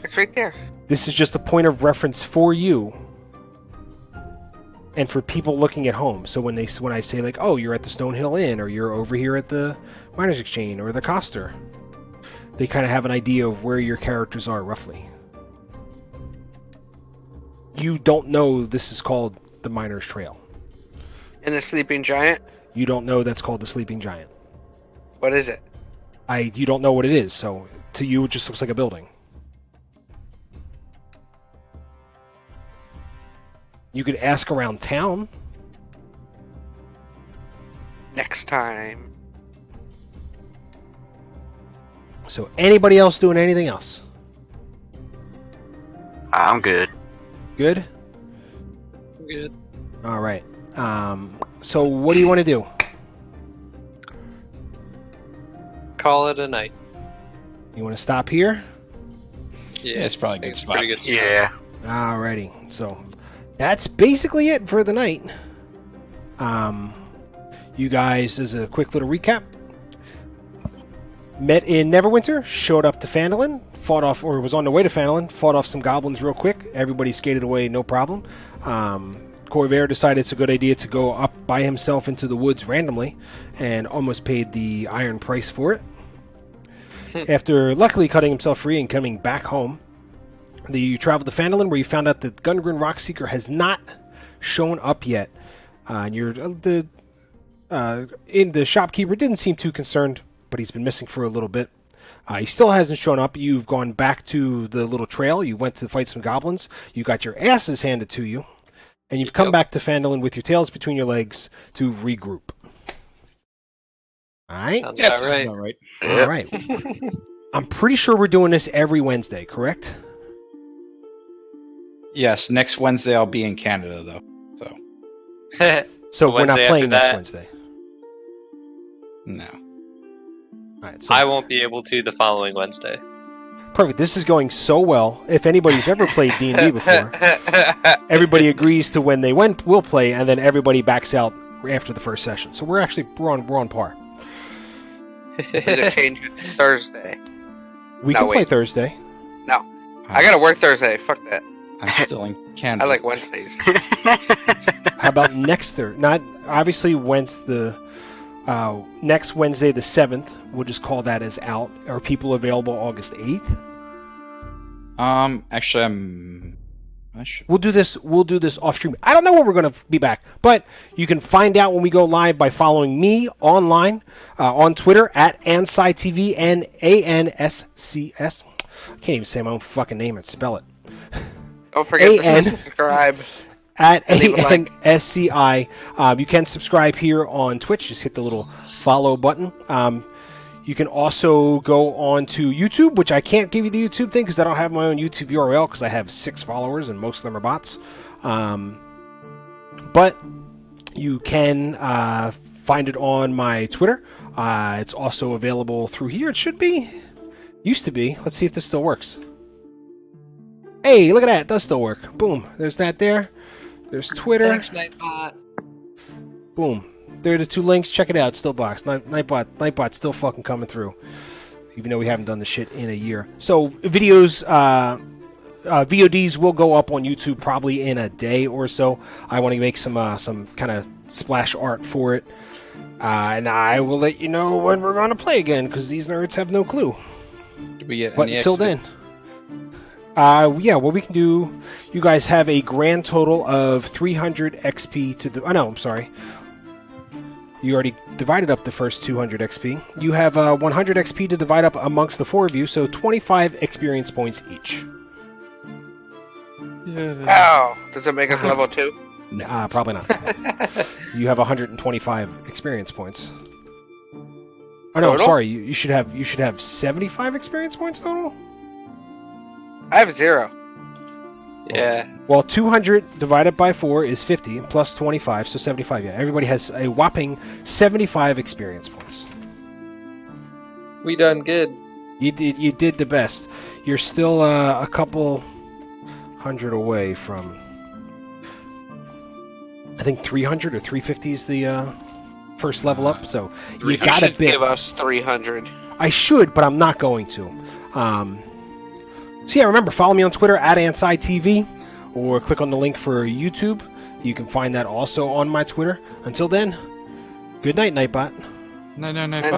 It's right there. This is just a point of reference for you and for people looking at home. So when I say like, oh, you're at the Stonehill Inn, or you're over here at the Miners Exchange or the Coster, they kind of have an idea of where your characters are roughly. You don't know this is called the Miners Trail. And the Sleeping Giant? You don't know that's called the Sleeping Giant. What is it? You don't know what it is, so to you it just looks like a building. You could ask around town. Next time. So anybody else doing anything else? I'm good. Good? Good. All right. So what do you want to do? Call it a night. You want to stop here? Yeah, it's probably a good It's spot. pretty good spot. Yeah. Alrighty. So that's basically it for the night. You guys, as a quick little recap, met in Neverwinter, showed up to Phandalin, fought off, or was on the way to Phandalin, fought off some goblins real quick. Everybody skated away, no problem. Corvair decided it's a good idea to go up by himself into the woods randomly, and almost paid the iron price for it. After luckily cutting himself free and coming back home, you traveled to Phandalin, where you found out that Gungren Rockseeker has not shown up yet. And the shopkeeper didn't seem too concerned, but he's been missing for a little bit. He still hasn't shown up. You've gone back to the little trail. You went to fight some goblins. You got your asses handed to you, and you've come back to Phandalin with your tails between your legs to regroup. All right. Sounds Yeah, about sounds right. about right. All right. I'm pretty sure we're doing this every Wednesday, correct? Yes, next Wednesday I'll be in Canada though. So So we're not Wednesday playing after next that? Wednesday. no. All right. So I won't be able to the following Wednesday. perfect. This is going so well. If anybody's ever played D&D before, everybody agrees to when they will play, and then everybody backs out after the first session. So we're on par. Did change it to Thursday? We No, can play wait. Thursday. No. I gotta work Thursday. Fuck that. I'm still in Canada. I like Wednesdays. How about next Thursday? Not obviously next Wednesday the 7th. We'll just call that as out. Are people available August 8th? Actually, I should. We'll do this off stream. I don't know when we're going to be back, but you can find out when we go live by following me online on Twitter at AnsciTV, ANSCS. I can't even say my own fucking name and spell it. Don't forget AN. to subscribe. At And leave a like. ANSCI. You can subscribe here on Twitch. Just hit the little follow button. You can also go on to YouTube, which I can't give you the YouTube thing because I don't have my own YouTube URL because I have 6 followers and most of them are bots. But you can find it on my Twitter. It's also available through here. It should be. Used to be. Let's see if this still works. Hey, look at that. It does still work. Boom. There's that there. There's Twitter. Thanks, Nightbot. Boom. There are the 2 links. Check it out. It's still boxed. Nightbot's still fucking coming through. even though we haven't done the shit in a year. So videos, VODs will go up on YouTube probably in a day or so. I want to make some kind of splash art for it, and I will let you know when we're going to play again because these nerds have no clue. Did we get But any until XP? then, what we can do, you guys have a grand total of 300 XP to the. Oh no, I'm sorry. You already divided up the first 200 XP. You have 100 XP to divide up amongst the four of you, so 25 experience points each. Ow! Does it make us level 2? Probably not. You have 125 experience points. Oh no, I'm Total? sorry. You should have 75 experience points total. I have 0. Yeah. Well, 200 divided by 4 is 50, plus 25, so 75. Yeah, everybody has a whopping 75 experience points. We done good. You did the best. You're still a couple hundred away from. I think 300 or 350 is the first level up. So you got a should bit. give us 300. I should, but I'm not going to. So yeah, remember, follow me on Twitter @AnsciTV, or click on the link for YouTube. You can find that also on my Twitter. Until then, good night, Nightbot. No, Night,